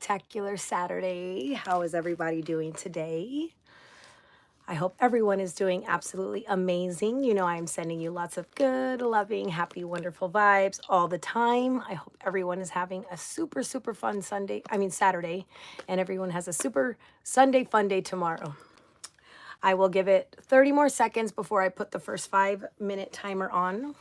spectacular Saturday. How is everybody doing today? I hope everyone is doing absolutely amazing. You know, I'm sending you lots of good, loving, happy, wonderful vibes all the time. I hope everyone is having a super, super fun Saturday, and everyone has a super Sunday fun day tomorrow. I will give it 30 more seconds before I put the first 5-minute timer on.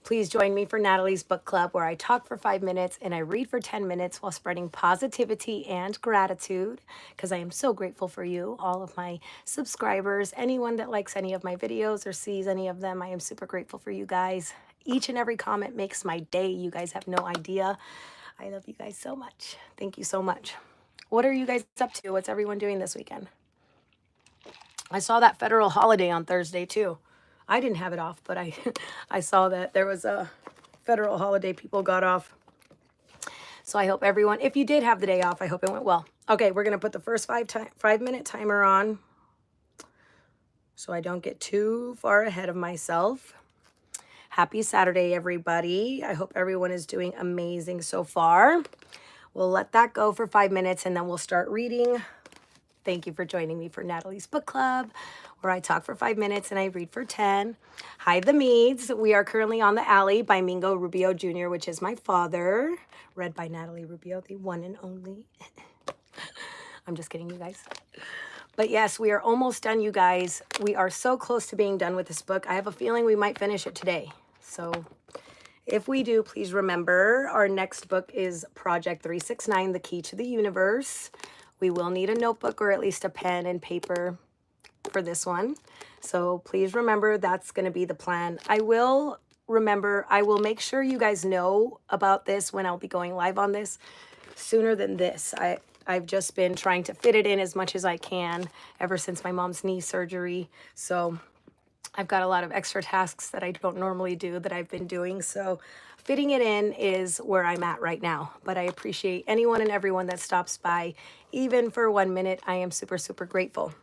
Please join me for Natalie's book club, where I talk for 5 minutes and I read for 10 minutes while spreading positivity and gratitude, because I am so grateful for you, all of my subscribers, anyone that likes any of my videos or sees any of them. I am super grateful for you guys. Each and every comment makes my day. You guys have no idea. I love you guys so much. Thank you so much. What are you guys up to? What's everyone doing this weekend? I saw that federal holiday on Thursday too. I didn't have it off, but I saw that there was a federal holiday people got off. So I hope everyone, if you did have the day off, I hope it went well. Okay, we're going to put the first 5-minute timer on so I don't get too far ahead of myself. Happy Saturday, everybody. I hope everyone is doing amazing so far. We'll let that go for 5 minutes and then we'll start reading. Thank you for joining me for Natalie's book club, where I talk for 5 minutes and I read for 10. Hi, the Meads. We are currently on The Alley by Mingo Rubio Jr., which is my father, read by Natalie Rubio, the one and only. I'm just kidding, you guys. But yes, we are almost done, you guys. We are so close to being done with this book. I have a feeling we might finish it today. So if we do, please remember our next book is Project 369, The Key to the Universe. We will need a notebook or at least a pen and paper for this one. So please remember that's going to be the plan. I will make sure you guys know about this when I'll be going live on this sooner than this. I've just been trying to fit it in as much as I can ever since my mom's knee surgery. So I've got a lot of extra tasks that I don't normally do that I've been doing. So fitting it in is where I'm at right now. But I appreciate anyone and everyone that stops by, even for 1 minute. I am super, super grateful.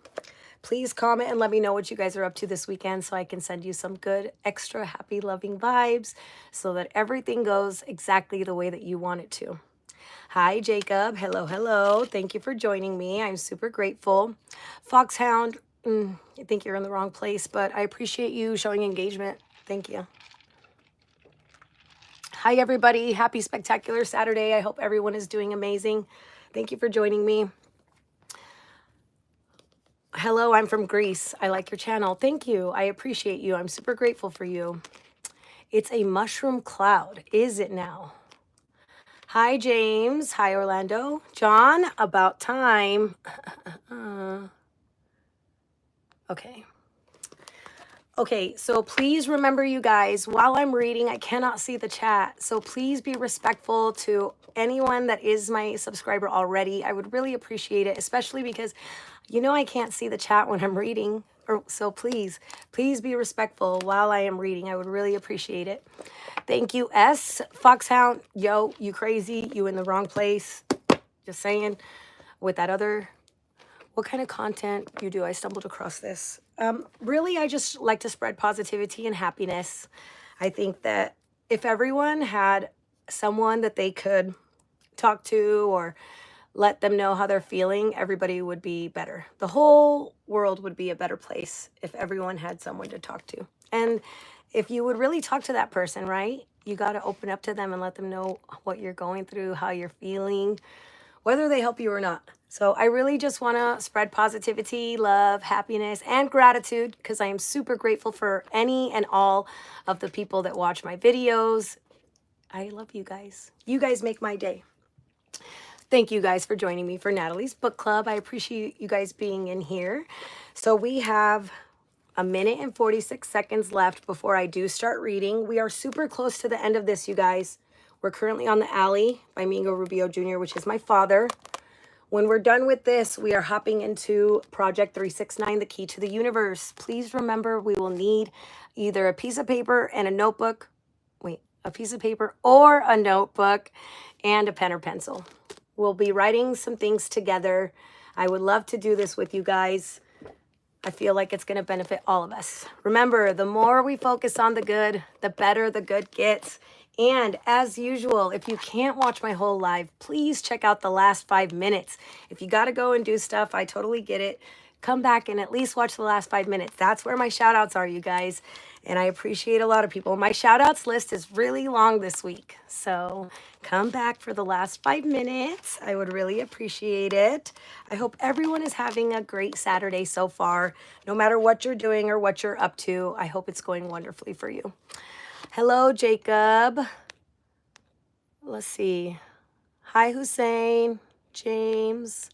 Please comment and let me know what you guys are up to this weekend so I can send you some good, extra happy, loving vibes so that everything goes exactly the way that you want it to. Hi, Jacob. Hello, hello. Thank you for joining me. I'm super grateful. Foxhound, I think you're in the wrong place, but I appreciate you showing engagement. Thank you. Hi, everybody. Happy spectacular Saturday. I hope everyone is doing amazing. Thank you for joining me. Hello, I'm from Greece. I like your channel. Thank you. I appreciate you. I'm super grateful for you. It's a mushroom cloud. Is it now? Hi, James. Hi, Orlando. John, about time. Okay. Okay, so please remember, you guys, while I'm reading, I cannot see the chat. So please be respectful to anyone that is my subscriber already. I would really appreciate it, especially because, you know, I can't see the chat when I'm reading. So please be respectful while I am reading. I would really appreciate it. Thank you, S. Foxhound. Yo, you crazy. You in the wrong place. Just saying. With that other... What kind of content you do? I stumbled across this. Really, I just like to spread positivity and happiness. I think that if everyone had someone that they could talk to or let them know how they're feeling, everybody would be better. The whole world would be a better place if everyone had someone to talk to. And if you would really talk to that person, right? You got to open up to them and let them know what you're going through, how you're feeling, whether they help you or not. So I really just want to spread positivity, love, happiness, and gratitude, because I am super grateful for any and all of the people that watch my videos. I love you guys. You guys make my day. Thank you guys for joining me for Natalie's book club. I appreciate you guys being in here. So we have 1 minute and 46 seconds left before I do start reading. We are super close to the end of this, you guys. We're currently on The Alley by Mingo Rubio Jr., which is my father. When we're done with this, we are hopping into Project 369, The Key to the Universe. Please remember, we will need either a piece of paper and a notebook. A piece of paper or a notebook and a pen or pencil. We'll be writing some things together. I would love to do this with you guys. I feel like it's going to benefit all of us. Remember, the more we focus on the good, the better the good gets. And as usual, if you can't watch my whole live, please check out the last 5 minutes. If you got to go and do stuff, I totally get it. Come back and at least watch the last 5 minutes. That's where my shout outs are, you guys. And I appreciate a lot of people. My shout outs list is really long this week. So come back for the last 5 minutes. I would really appreciate it. I hope everyone is having a great Saturday so far. No matter what you're doing or what you're up to, I hope it's going wonderfully for you. Hello, Jacob. Let's see. Hi, Hussein, James.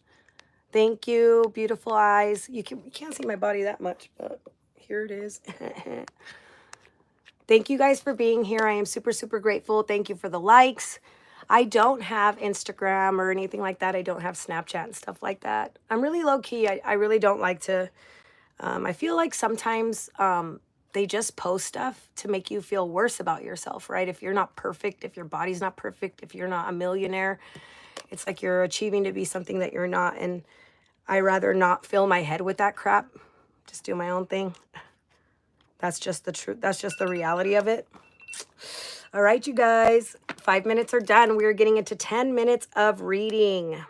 Thank you. Beautiful eyes. You can't see my body that much, but here it is. Thank you guys for being here. I am super, super grateful. Thank you for the likes. I don't have Instagram or anything like that. I don't have Snapchat and stuff like that. I'm really low key. I really don't like to. I feel like sometimes they just post stuff to make you feel worse about yourself, right? If you're not perfect, if your body's not perfect, if you're not a millionaire, it's like you're achieving to be something that you're not. And I rather not fill my head with that crap. Just do my own thing. That's just the truth. That's just the reality of it. All right, you guys, 5 minutes are done. We are getting into 10 minutes of reading.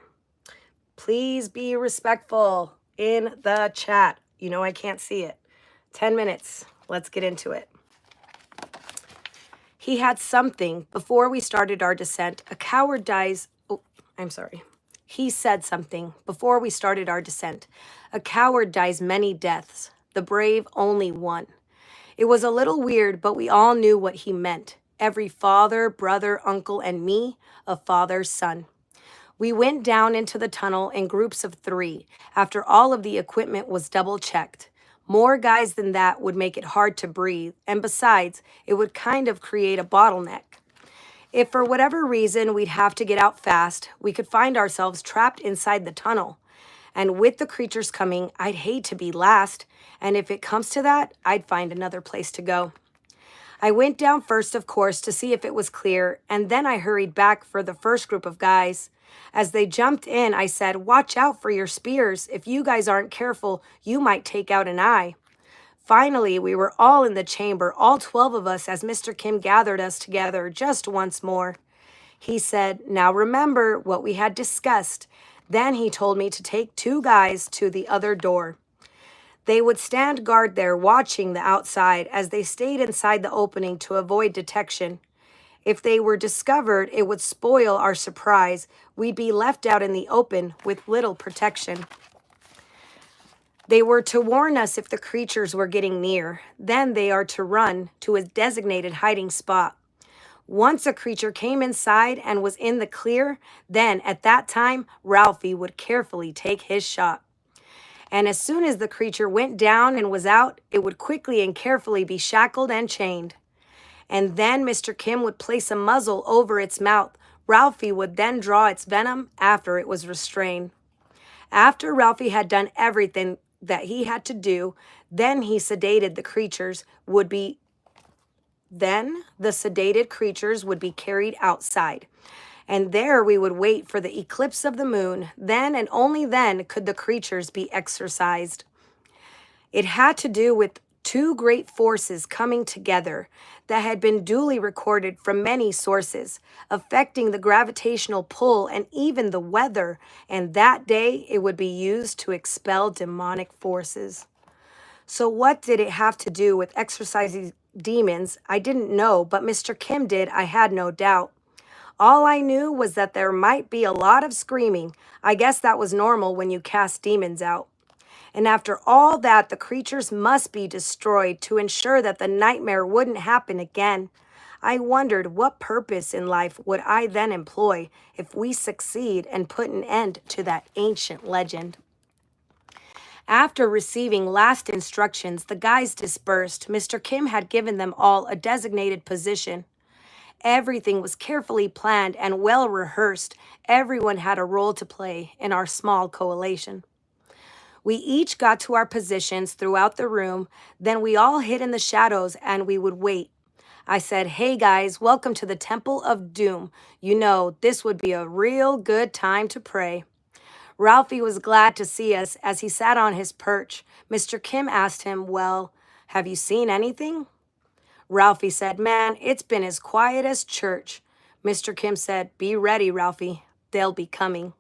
Please be respectful in the chat. You know I can't see it. 10 minutes. Let's get into it. He had something before we started our descent. A coward dies. Oh, I'm sorry. He said something before we started our descent. A coward dies many deaths. The brave only one. It was a little weird, but we all knew what he meant. Every father, brother, uncle, and me, a father's son. We went down into the tunnel in groups of 3 after all of the equipment was double-checked. More guys than that would make it hard to breathe, and besides, it would kind of create a bottleneck. If for whatever reason we'd have to get out fast, we could find ourselves trapped inside the tunnel. And with the creatures coming, I'd hate to be last, and if it comes to that, I'd find another place to go. I went down first, of course, to see if it was clear, and then I hurried back for the first group of guys. As they jumped in, I said, "Watch out for your spears. If you guys aren't careful, you might take out an eye." Finally, we were all in the chamber, all 12 of us, as Mr. Kim gathered us together just once more. He said, "Now remember what we had discussed." Then he told me to take 2 guys to the other door. They would stand guard there watching the outside as they stayed inside the opening to avoid detection. If they were discovered, it would spoil our surprise. We'd be left out in the open with little protection. They were to warn us if the creatures were getting near. Then they are to run to a designated hiding spot. Once a creature came inside and was in the clear, then at that time, Ralphie would carefully take his shot. And as soon as the creature went down and was out, it would quickly and carefully be shackled and chained. And then Mr. Kim would place a muzzle over its mouth. Ralphie would then draw its venom after it was restrained. After Ralphie had done everything that he had to do, then he sedated the creatures Then the sedated creatures would be carried outside. And there we would wait for the eclipse of the moon. Then and only then could the creatures be exorcised. It had to do with 2 great forces coming together that had been duly recorded from many sources, affecting the gravitational pull and even the weather, and that day it would be used to expel demonic forces. So what did it have to do with exorcising demons? I didn't know, but Mr. Kim did, I had no doubt. All I knew was that there might be a lot of screaming. I guess that was normal when you cast demons out. And after all that, the creatures must be destroyed to ensure that the nightmare wouldn't happen again. I wondered what purpose in life would I then employ if we succeed and put an end to that ancient legend. After receiving last instructions, the guys dispersed. Mr. Kim had given them all a designated position. Everything was carefully planned and well rehearsed. Everyone had a role to play in our small coalition. We each got to our positions throughout the room. Then we all hid in the shadows and we would wait. I said, "Hey guys, welcome to the Temple of Doom. You know, this would be a real good time to pray." Ralphie was glad to see us as he sat on his perch. Mr. Kim asked him, "Well, have you seen anything?" Ralphie said, "Man, it's been as quiet as church." Mr. Kim said, "Be ready, Ralphie. They'll be coming."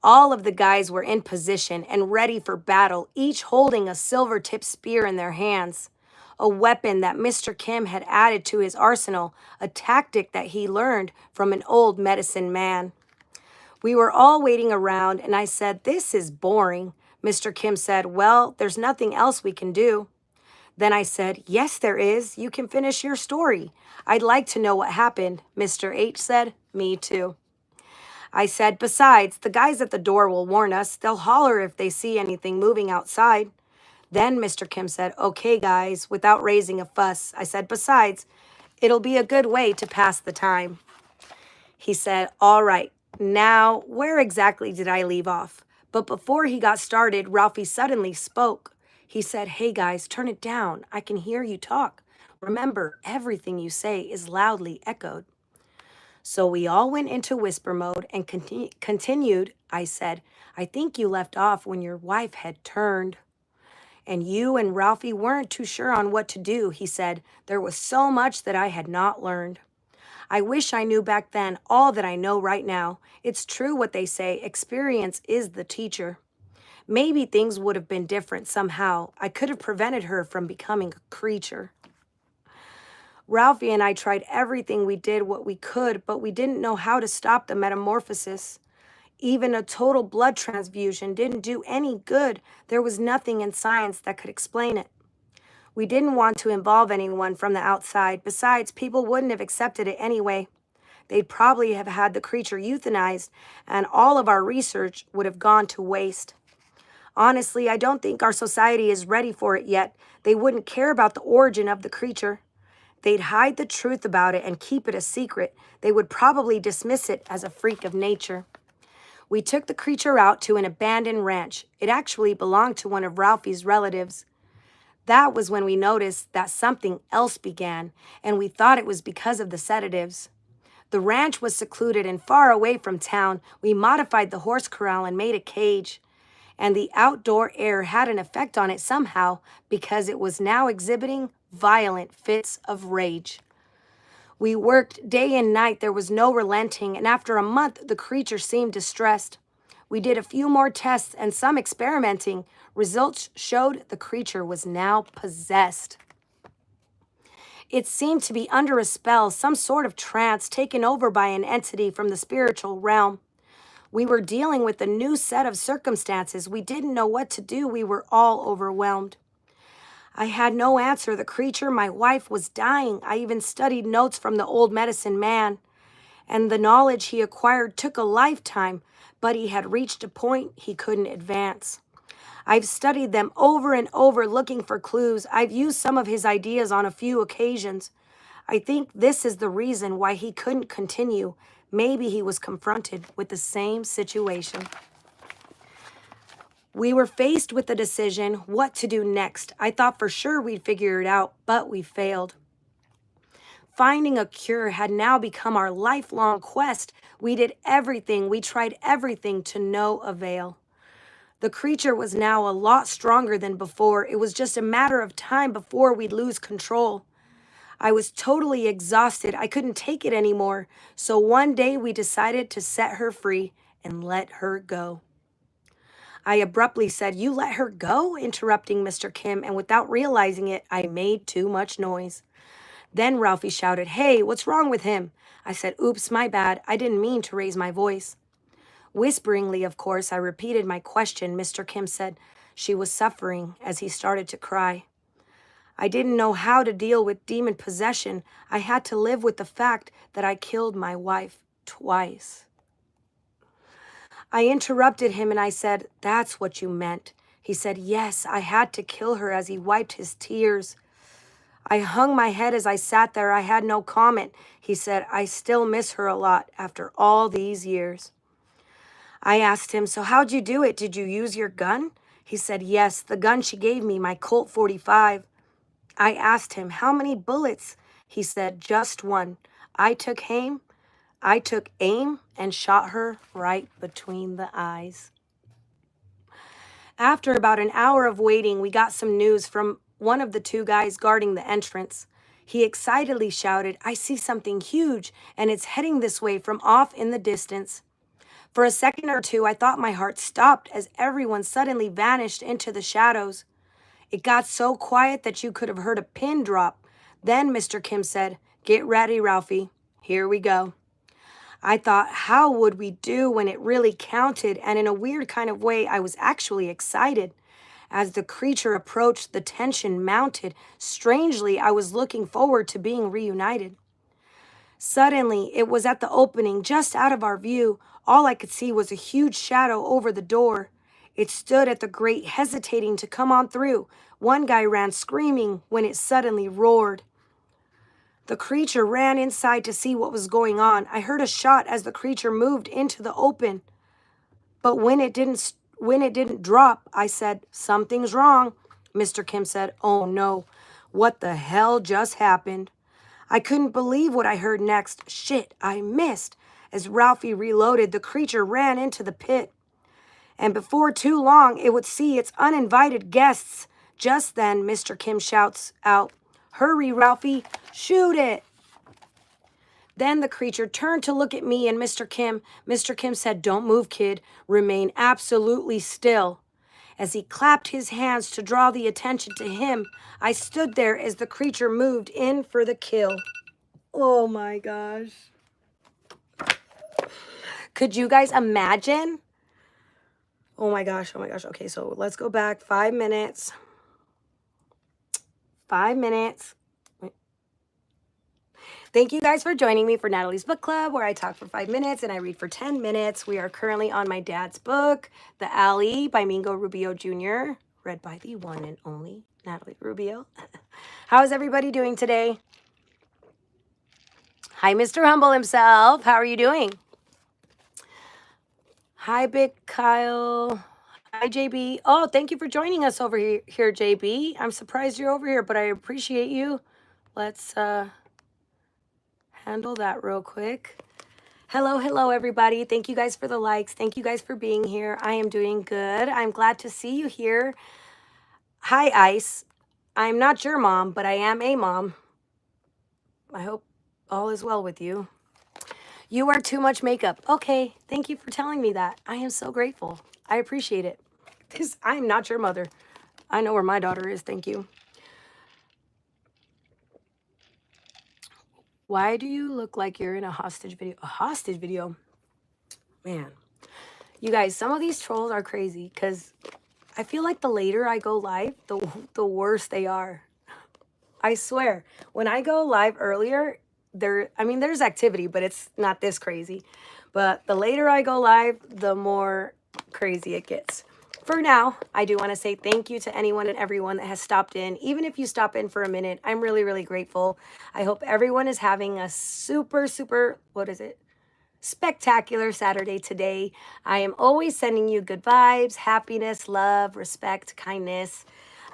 All of the guys were in position and ready for battle, each holding a silver-tipped spear in their hands, a weapon that Mr. Kim had added to his arsenal, a tactic that he learned from an old medicine man. We were all waiting around, and I said, "This is boring." Mr. Kim said, "Well, there's nothing else we can do." Then I said, "Yes, there is. You can finish your story. I'd like to know what happened." Mr. H said, "Me too." I said, "Besides, the guys at the door will warn us. They'll holler if they see anything moving outside." Then Mr. Kim said, "Okay, guys," without raising a fuss. I said, "Besides, it'll be a good way to pass the time." He said, "All right, now where exactly did I leave off?" But before he got started, Ralphie suddenly spoke. He said, "Hey guys, turn it down. I can hear you talk. Remember, everything you say is loudly echoed." So we all went into whisper mode and continued. I said, "I think you left off when your wife had turned. And you and Ralphie weren't too sure on what to do." He said, "There was so much that I had not learned. I wish I knew back then all that I know right now. It's true what they say, experience is the teacher. Maybe things would have been different somehow. I could have prevented her from becoming a creature." Ralphie and I tried everything. We did what we could, but we didn't know how to stop the metamorphosis. Even a total blood transfusion didn't do any good. There was nothing in science that could explain it. We didn't want to involve anyone from the outside. Besides, people wouldn't have accepted it anyway. They'd probably have had the creature euthanized, and all of our research would have gone to waste. Honestly, I don't think our society is ready for it yet. They wouldn't care about the origin of the creature. They'd hide the truth about it and keep it a secret. They would probably dismiss it as a freak of nature. We took the creature out to an abandoned ranch. It actually belonged to one of Ralphie's relatives. That was when we noticed that something else began, and we thought it was because of the sedatives. The ranch was secluded and far away from town. We modified the horse corral and made a cage, and the outdoor air had an effect on it somehow because it was now exhibiting violent fits of rage. We worked day and night. There was no relenting, and after a month, the creature seemed distressed. We did a few more tests and some experimenting. Results showed the creature was now possessed. It seemed to be under a spell, some sort of trance, taken over by an entity from the spiritual realm. We were dealing with a new set of circumstances. We didn't know what to do. We were all overwhelmed. I had no answer. The creature, my wife, was dying. I even studied notes from the old medicine man, and the knowledge he acquired took a lifetime, but he had reached a point he couldn't advance. I've studied them over and over, looking for clues. I've used some of his ideas on a few occasions. I think this is the reason why he couldn't continue. Maybe he was confronted with the same situation. We were faced with the decision what to do next. I thought for sure we'd figure it out, but we failed. Finding a cure had now become our lifelong quest. We did everything. We tried everything to no avail. The creature was now a lot stronger than before. It was just a matter of time before we'd lose control. I was totally exhausted. I couldn't take it anymore. So one day we decided to set her free and let her go. I abruptly said, "You let her go?" interrupting Mr. Kim, and without realizing it, I made too much noise. Then Ralphie shouted, "Hey, what's wrong with him?" I said, "Oops, my bad. I didn't mean to raise my voice." Whisperingly, of course, I repeated my question. Mr. Kim said she was suffering as he started to cry. I didn't know how to deal with demon possession. I had to live with the fact that I killed my wife twice. I interrupted him and I said, "That's what you meant." He said, "Yes, I had to kill her," as he wiped his tears. I hung my head as I sat there. I had no comment. He said, "I still miss her a lot after all these years." I asked him, "So how'd you do it? Did you use your gun?" He said, "Yes, the gun she gave me, my Colt 45. I asked him, "How many bullets?" He said, "Just one. I took aim and shot her right between the eyes." After about an hour of waiting, we got some news from one of the two guys guarding the entrance. He excitedly shouted, "I see something huge, and it's heading this way from off in the distance." For a second or two, I thought my heart stopped as everyone suddenly vanished into the shadows. It got so quiet that you could have heard a pin drop. Then Mr. Kim said, "Get ready, Ralphie. Here we go." I thought, how would we do when it really counted? And in a weird kind of way, I was actually excited. As the creature approached, the tension mounted. Strangely, I was looking forward to being reunited. Suddenly, it was at the opening, just out of our view. All I could see was a huge shadow over the door. It stood at the grate, hesitating to come on through. One guy ran screaming when it suddenly roared. The creature ran inside to see what was going on. I heard a shot as the creature moved into the open. But when it didn't drop, I said, "Something's wrong." Mr. Kim said, "Oh no, what the hell just happened?" I couldn't believe what I heard next. Shit, I missed. As Ralphie reloaded, the creature ran into the pit. And before too long, it would see its uninvited guests. Just then, Mr. Kim shouts out, "Hurry, Ralphie, shoot it." Then the creature turned to look at me and Mr. Kim. Mr. Kim said, "Don't move, kid. Remain absolutely still." As he clapped his hands to draw the attention to him, I stood there as the creature moved in for the kill. Oh my gosh. Could you guys imagine? Oh my gosh, oh my gosh. Okay, so let's go back 5 minutes. 5 minutes. Thank you guys for joining me for Natalie's Book Club, where I talk for 5 minutes and I read for 10 minutes. We are currently on my dad's book, The Alley by Mingo Rubio Jr., read by the one and only Natalie Rubio. How is everybody doing today? Hi, Mr. Humble himself. How are you doing? Hi, Big Kyle. Hi, JB. Oh, thank you for joining us over here, JB. I'm surprised you're over here, but I appreciate you. Let's handle that real quick. Hello, everybody. Thank you guys for the likes. Thank you guys for being here. I am doing good. I'm glad to see you here. Hi, Ice. I'm not your mom, but I am a mom. I hope all is well with you. You wear too much makeup. Okay, thank you for telling me that. I am so grateful. I appreciate it. Because I'm not your mother. I know where my daughter is. Thank you. Why do you look like you're in a hostage video? A hostage video? Man. You guys, some of these trolls are crazy because I feel like the later I go live, the worse they are. I swear. When I go live earlier, there's activity, but it's not this crazy. But the later I go live, the more crazy it gets. For now, I do want to say thank you to anyone and everyone that has stopped in. Even if you stop in for a minute, I'm really, really grateful. I hope everyone is having a super, spectacular Saturday today. I am always sending you good vibes, happiness, love, respect, kindness.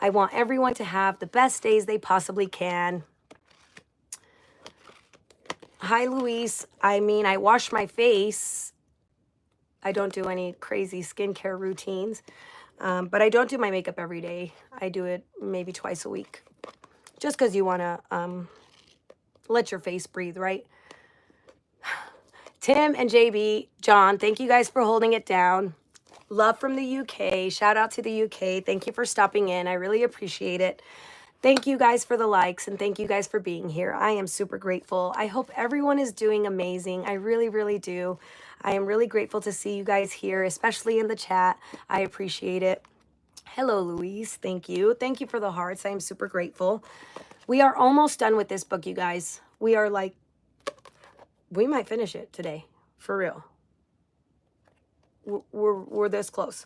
I want everyone to have the best days they possibly can. Hi, Luis. I wash my face. I don't do any crazy skincare routines, but I don't do my makeup every day. I do it maybe twice a week, just because you want to let your face breathe, right? Tim and JB, John, thank you guys for holding it down. Love from the UK. Shout out to the UK. Thank you for stopping in. I really appreciate it. Thank you guys for the likes and thank you guys for being here. I am super grateful. I hope everyone is doing amazing. I really, really do. I am really grateful to see you guys here, especially in the chat. I appreciate it. Hello, Louise. Thank you. Thank you for the hearts. I am super grateful. We are almost done with this book, you guys. We might finish it today, for real. We're this close.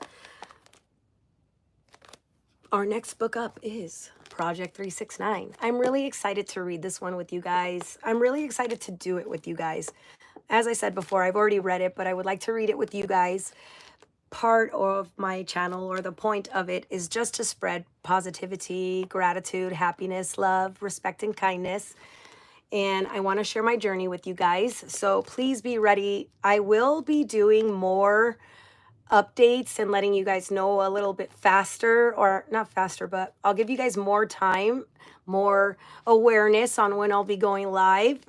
Our next book up is Project 369. I'm really excited to read this one with you guys. I'm really excited to do it with you guys. As I said before, I've already read it, but I would like to read it with you guys. Part of my channel, or the point of it, is just to spread positivity, gratitude, happiness, love, respect, and kindness. And I want to share my journey with you guys. So please be ready. I will be doing more updates and letting you guys know a little bit faster, or not faster, but I'll give you guys more time, more awareness on when I'll be going live,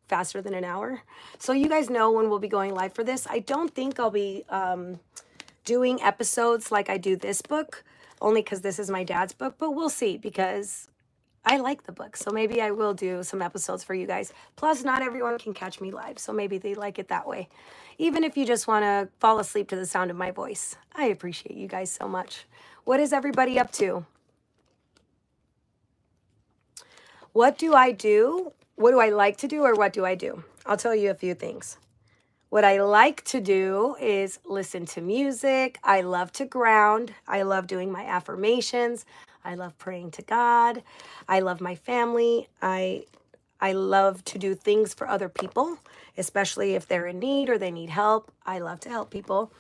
faster than an hour. So you guys know when we'll be going live for this. I don't think I'll be doing episodes like I do this book, only because this is my dad's book, but we'll see, because I like the book. So maybe I will do some episodes for you guys. Plus, not everyone can catch me live, so maybe they like it that way. Even if you just want to fall asleep to the sound of my voice. I appreciate you guys so much. What is everybody up to? What do I do? What do I like to do, or what do I do? I'll tell you a few things. What I like to do is listen to music. I love to ground. I love doing my affirmations. I love praying to God. I love my family. I love to do things for other people, especially if they're in need or they need help. I love to help people.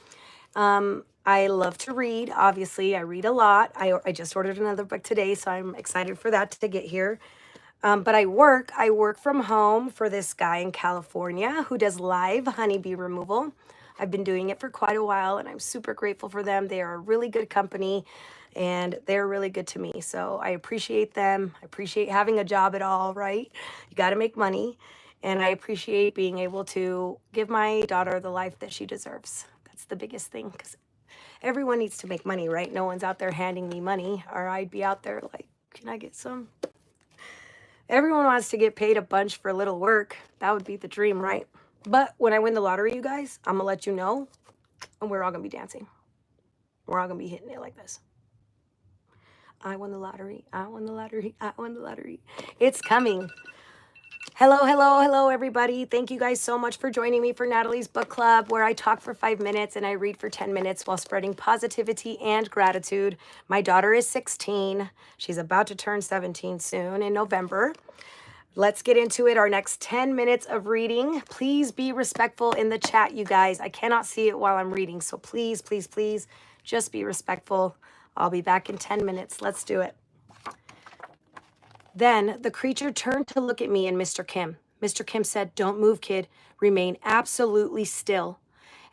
I love to read. Obviously, I read a lot. I just ordered another book today, so I'm excited for that to get here. But I work from home for this guy in California who does live honeybee removal. I've been doing it for quite a while, and I'm super grateful for them. They are a really good company, and they're really good to me. So I appreciate them. I appreciate having a job at all, right? You got to make money. And I appreciate being able to give my daughter the life that she deserves. That's the biggest thing, because everyone needs to make money, right? No one's out there handing me money, or I'd be out there like, can I get some? Everyone wants to get paid a bunch for little work. That would be the dream, right? But when I win the lottery, you guys, I'm going to let you know, and we're all going to be dancing. We're all going to be hitting it like this. I won the lottery. I won the lottery. I won the lottery. It's coming. Hello, hello, hello, everybody. Thank you guys so much for joining me for Natalie's Book Club, where I talk for 5 minutes and I read for 10 minutes while spreading positivity and gratitude. My daughter is 16. She's about to turn 17 soon in November. Let's get into it. Our next 10 minutes of reading. Please be respectful in the chat, you guys. I cannot see it while I'm reading, so please, please, please, just be respectful. I'll be back in 10 minutes. Let's do it. Then the creature turned to look at me and Mr. Kim. Mr. Kim said, "Don't move, kid. Remain absolutely still."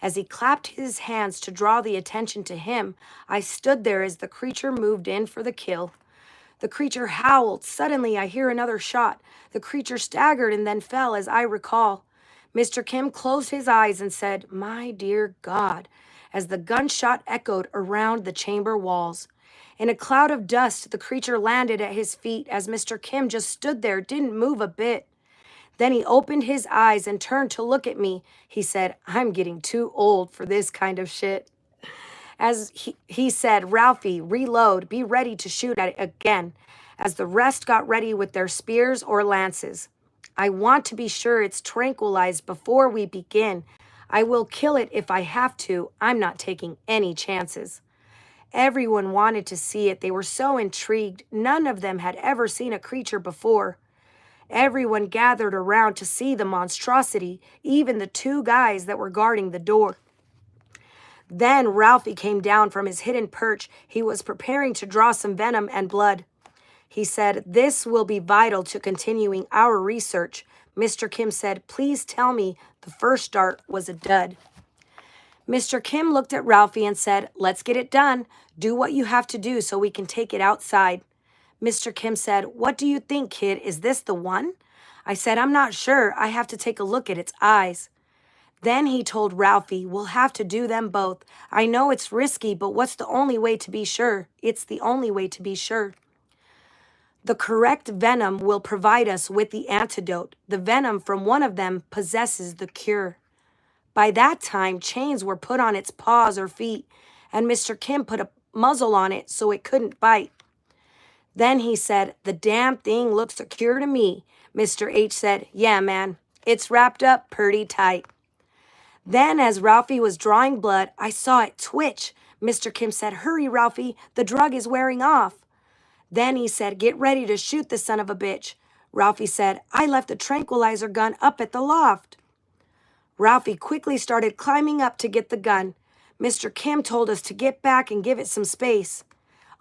As he clapped his hands to draw the attention to him, I stood there as the creature moved in for the kill. The creature howled. Suddenly, I hear another shot. The creature staggered and then fell, as I recall. Mr. Kim closed his eyes and said, "My dear God," as the gunshot echoed around the chamber walls. In a cloud of dust, the creature landed at his feet as Mr. Kim just stood there, didn't move a bit. Then he opened his eyes and turned to look at me. He said, "I'm getting too old for this kind of shit." As he said, "Ralphie, reload, be ready to shoot at it again," as the rest got ready with their spears or lances. "I want to be sure it's tranquilized before we begin. I will kill it if I have to. I'm not taking any chances." Everyone wanted to see it. They were so intrigued. None of them had ever seen a creature before. Everyone gathered around to see the monstrosity, even the two guys that were guarding the door. Then Ralphie came down from his hidden perch. He was preparing to draw some venom and blood. He said, "This will be vital to continuing our research." Mr. Kim said, "Please tell me the first dart was a dud." Mr. Kim looked at Ralphie and said, "Let's get it done. Do what you have to do so we can take it outside." Mr. Kim said, "What do you think, kid? Is this the one?" I said, "I'm not sure. I have to take a look at its eyes." Then he told Ralphie, "We'll have to do them both. I know it's risky, but what's the only way to be sure? It's the only way to be sure. The correct venom will provide us with the antidote. The venom from one of them possesses the cure." By that time, chains were put on its paws or feet, and Mr. Kim put a muzzle on it so it couldn't bite. Then he said, "The damn thing looks secure to me." Mr. H said, "Yeah, man, it's wrapped up pretty tight." Then, as Ralphie was drawing blood, I saw it twitch. Mr. Kim said, "Hurry, Ralphie, the drug is wearing off." Then he said, "Get ready to shoot the son of a bitch." Ralphie said, "I left the tranquilizer gun up at the loft." Ralphie quickly started climbing up to get the gun. Mr. Kim told us to get back and give it some space.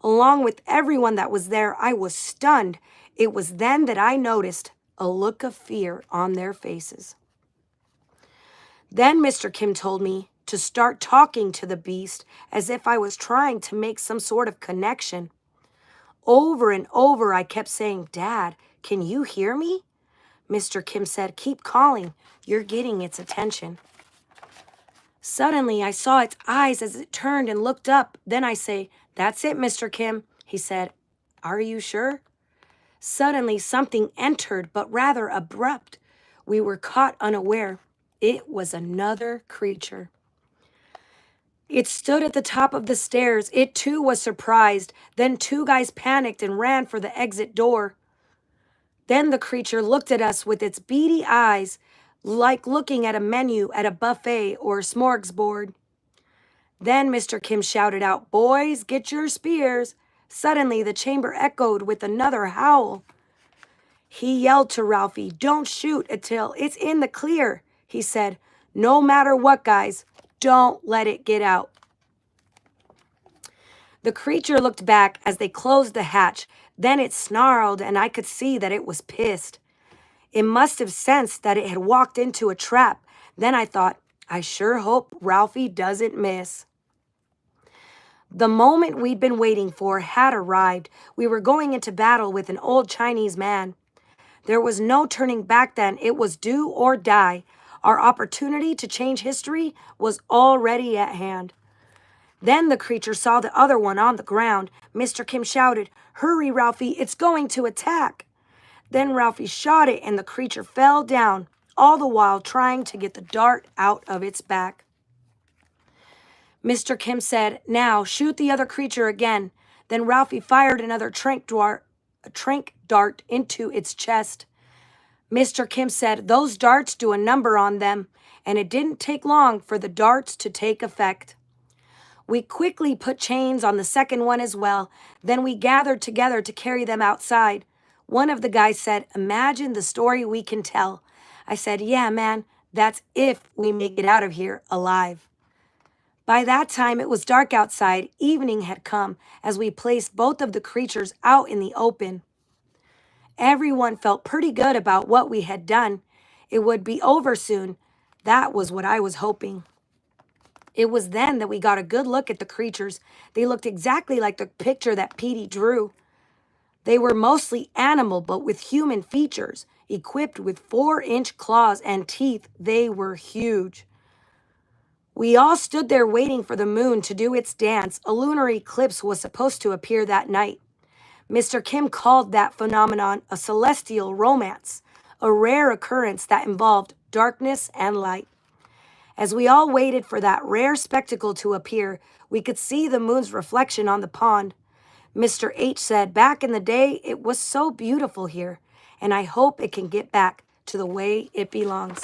Along with everyone that was there, I was stunned. It was then that I noticed a look of fear on their faces. Then Mr. Kim told me, to start talking to the beast as if I was trying to make some sort of connection. Over and over, I kept saying, "Dad, can you hear me?" Mr. Kim said, "Keep calling. You're getting its attention." Suddenly, I saw its eyes as it turned and looked up. Then I say, "That's it, Mr. Kim." He said, "Are you sure?" Suddenly, something entered, but rather abrupt. We were caught unaware. It was another creature. It stood at the top of the stairs. It too was surprised. Then two guys panicked and ran for the exit door. Then the creature looked at us with its beady eyes, like looking at a menu at a buffet or a smorgasbord. Then Mr. Kim shouted out, "Boys, get your spears." Suddenly, the chamber echoed with another howl. He yelled to Ralphie, "Don't shoot until it's in the clear." He said, "No matter what, guys, don't let it get out." The creature looked back as they closed the hatch. Then it snarled, and I could see that it was pissed. It must have sensed that it had walked into a trap. Then I thought, I sure hope Ralphie doesn't miss. The moment we'd been waiting for had arrived. We were going into battle with an old Chinese man. There was no turning back then. It was do or die. Our opportunity to change history was already at hand. Then the creature saw the other one on the ground. Mr. Kim shouted, "Hurry, Ralphie, it's going to attack." Then Ralphie shot it and the creature fell down, all the while trying to get the dart out of its back. Mr. Kim said, "Now shoot the other creature again." Then Ralphie fired another trank dart into its chest. Mr. Kim said, "Those darts do a number on them," and it didn't take long for the darts to take effect. We quickly put chains on the second one as well. Then we gathered together to carry them outside. One of the guys said, "Imagine the story we can tell." I said, "Yeah, man, that's if we make it out of here alive." By that time, it was dark outside. Evening had come as we placed both of the creatures out in the open. Everyone felt pretty good about what we had done. It would be over soon. That was what I was hoping. It was then that we got a good look at the creatures. They looked exactly like the picture that Petey drew. They were mostly animal, but with human features. Equipped with 4-inch claws and teeth, they were huge. We all stood there waiting for the moon to do its dance. A lunar eclipse was supposed to appear that night. Mr. Kim called that phenomenon a celestial romance, a rare occurrence that involved darkness and light. As we all waited for that rare spectacle to appear, we could see the moon's reflection on the pond. Mr. H said, "Back in the day, it was so beautiful here, and I hope it can get back to the way it belongs.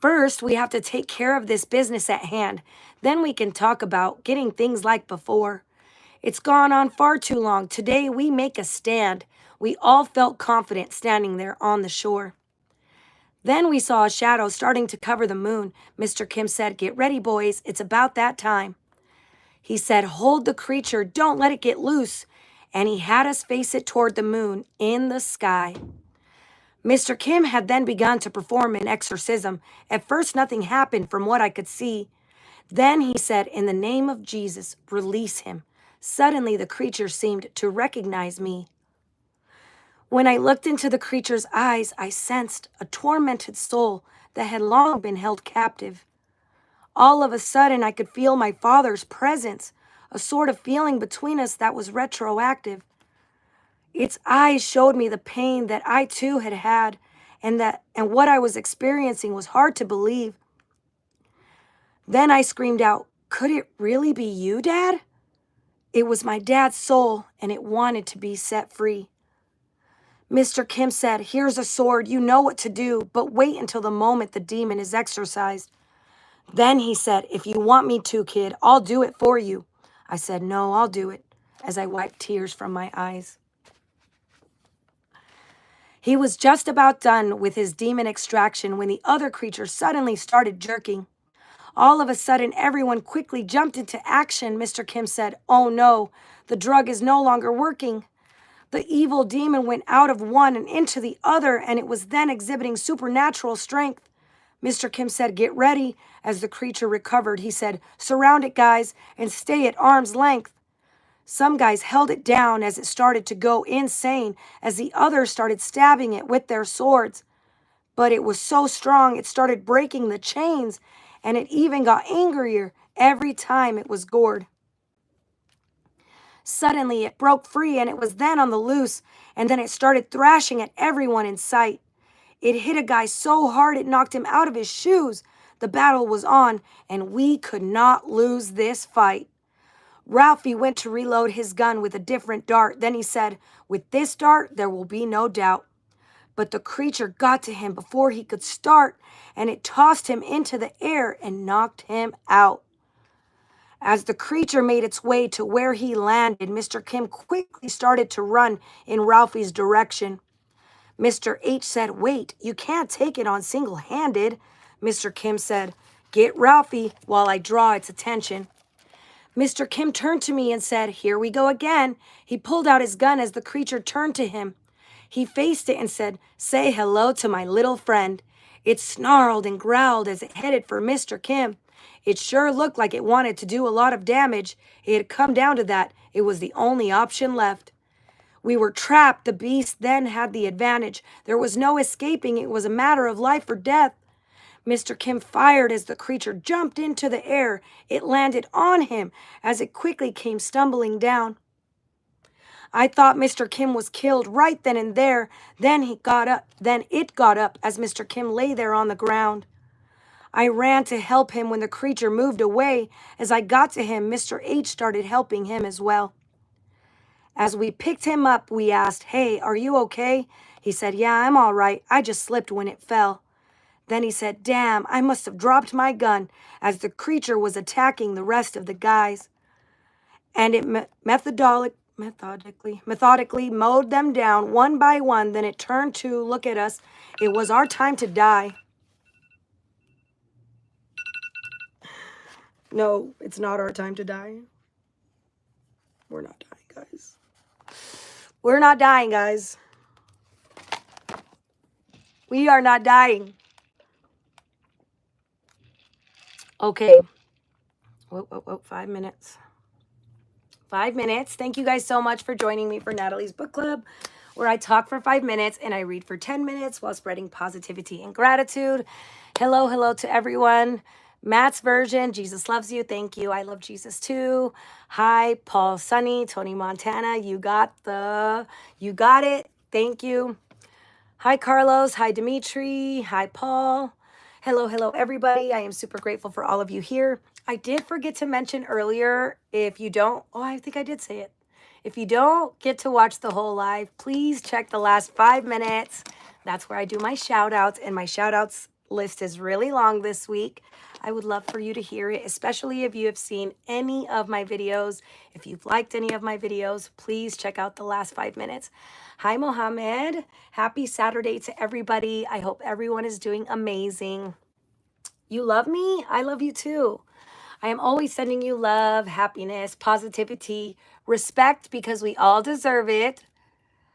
First, we have to take care of this business at hand. Then we can talk about getting things like before. It's gone on far too long. Today, we make a stand." We all felt confident standing there on the shore. Then we saw a shadow starting to cover the moon. Mr. Kim said, "Get ready, boys. It's about that time." He said, "Hold the creature. Don't let it get loose." And he had us face it toward the moon in the sky. Mr. Kim had then begun to perform an exorcism. At first, nothing happened from what I could see. Then he said, "In the name of Jesus, release him." Suddenly, the creature seemed to recognize me. When I looked into the creature's eyes, I sensed a tormented soul that had long been held captive. All of a sudden, I could feel my father's presence, a sort of feeling between us that was retroactive. Its eyes showed me the pain that I too had had, and what I was experiencing was hard to believe. Then I screamed out, "Could it really be you, Dad?" It was my dad's soul, and it wanted to be set free. Mr. Kim said, "Here's a sword. You know what to do, but wait until the moment the demon is exorcised." Then he said, "If you want me to, kid, I'll do it for you." I said, "No, I'll do it," as I wiped tears from my eyes. He was just about done with his demon extraction when the other creature suddenly started jerking. All of a sudden, everyone quickly jumped into action. Mr. Kim said, "Oh no, the drug is no longer working." The evil demon went out of one and into the other, and it was then exhibiting supernatural strength. Mr. Kim said, "Get ready." As the creature recovered, he said, "Surround it, guys, and stay at arm's length." Some guys held it down as it started to go insane, as the others started stabbing it with their swords. But it was so strong, it started breaking the chains, and it even got angrier every time it was gored. Suddenly, it broke free, and it was then on the loose, and then it started thrashing at everyone in sight. It hit a guy so hard it knocked him out of his shoes. The battle was on, and we could not lose this fight. Ralphie went to reload his gun with a different dart. Then he said, "With this dart, there will be no doubt." But the creature got to him before he could start, and it tossed him into the air and knocked him out. As the creature made its way to where he landed, Mr. Kim quickly started to run in Ralphie's direction. Mr. H said, "Wait, you can't take it on single-handed." Mr. Kim said, "Get Ralphie while I draw its attention." Mr. Kim turned to me and said, "Here we go again." He pulled out his gun as the creature turned to him. He faced it and said, "Say hello to my little friend." It snarled and growled as it headed for Mr. Kim. It sure looked like it wanted to do a lot of damage. It had come down to that. It was the only option left. We were trapped. The beast then had the advantage. There was no escaping. It was a matter of life or death. Mr. Kim fired as the creature jumped into the air. It landed on him as it quickly came stumbling down. I thought Mr. Kim was killed right then and there. Then it got up as Mr. Kim lay there on the ground. I ran to help him when the creature moved away. As I got to him, Mr. H started helping him as well. As we picked him up, we asked, "Hey, are you okay?" He said, "Yeah, I'm all right. I just slipped when it fell." Then he said, "Damn, I must have dropped my gun," as the creature was attacking the rest of the guys. And it methodically mowed them down one by one. Then it turned to look at us. It was our time to die. No, it's not our time to die. We're not dying, guys. We're not dying, guys. We are not dying. Okay. Whoa, 5 minutes. 5 minutes. Thank you guys so much for joining me for Natalie's Book Club, where I talk for 5 minutes and I read for 10 minutes while spreading positivity and gratitude. Hello to everyone. Matt's version, Jesus loves you. Thank you. I love Jesus too. Hi, Paul Sunny, Tony Montana. You got it. Thank you. Hi, Carlos. Hi, Dimitri. Hi, Paul. Hello, everybody. I am super grateful for all of you here. I did forget to mention earlier, if you don't, I think I did say it. If you don't get to watch the whole live, please check the last 5 minutes. That's where I do my shout outs, and my shout outs list is really long this week. I would love for you to hear it, especially if you have seen any of my videos. If you've liked any of my videos, please check out the last 5 minutes. Hi, Mohammed. Happy Saturday to everybody. I hope everyone is doing amazing. You love me? I love you too. I am always sending you love, happiness, positivity, respect, because we all deserve it.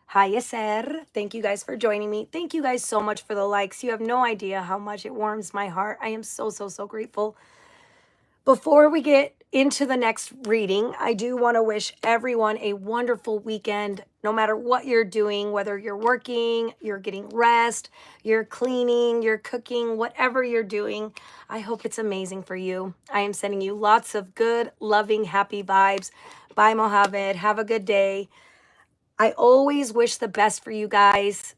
Hi, Yaser. Thank you guys for joining me. Thank you guys so much for the likes. You have no idea how much it warms my heart. I am so grateful. Before we get into the next reading, I do want to wish everyone a wonderful weekend, no matter what you're doing, whether you're working, you're getting rest, you're cleaning, you're cooking, whatever you're doing. I hope it's amazing for you. I am sending you lots of good, loving, happy vibes. Bye, Mohammed. Have a good day. I always wish the best for you guys.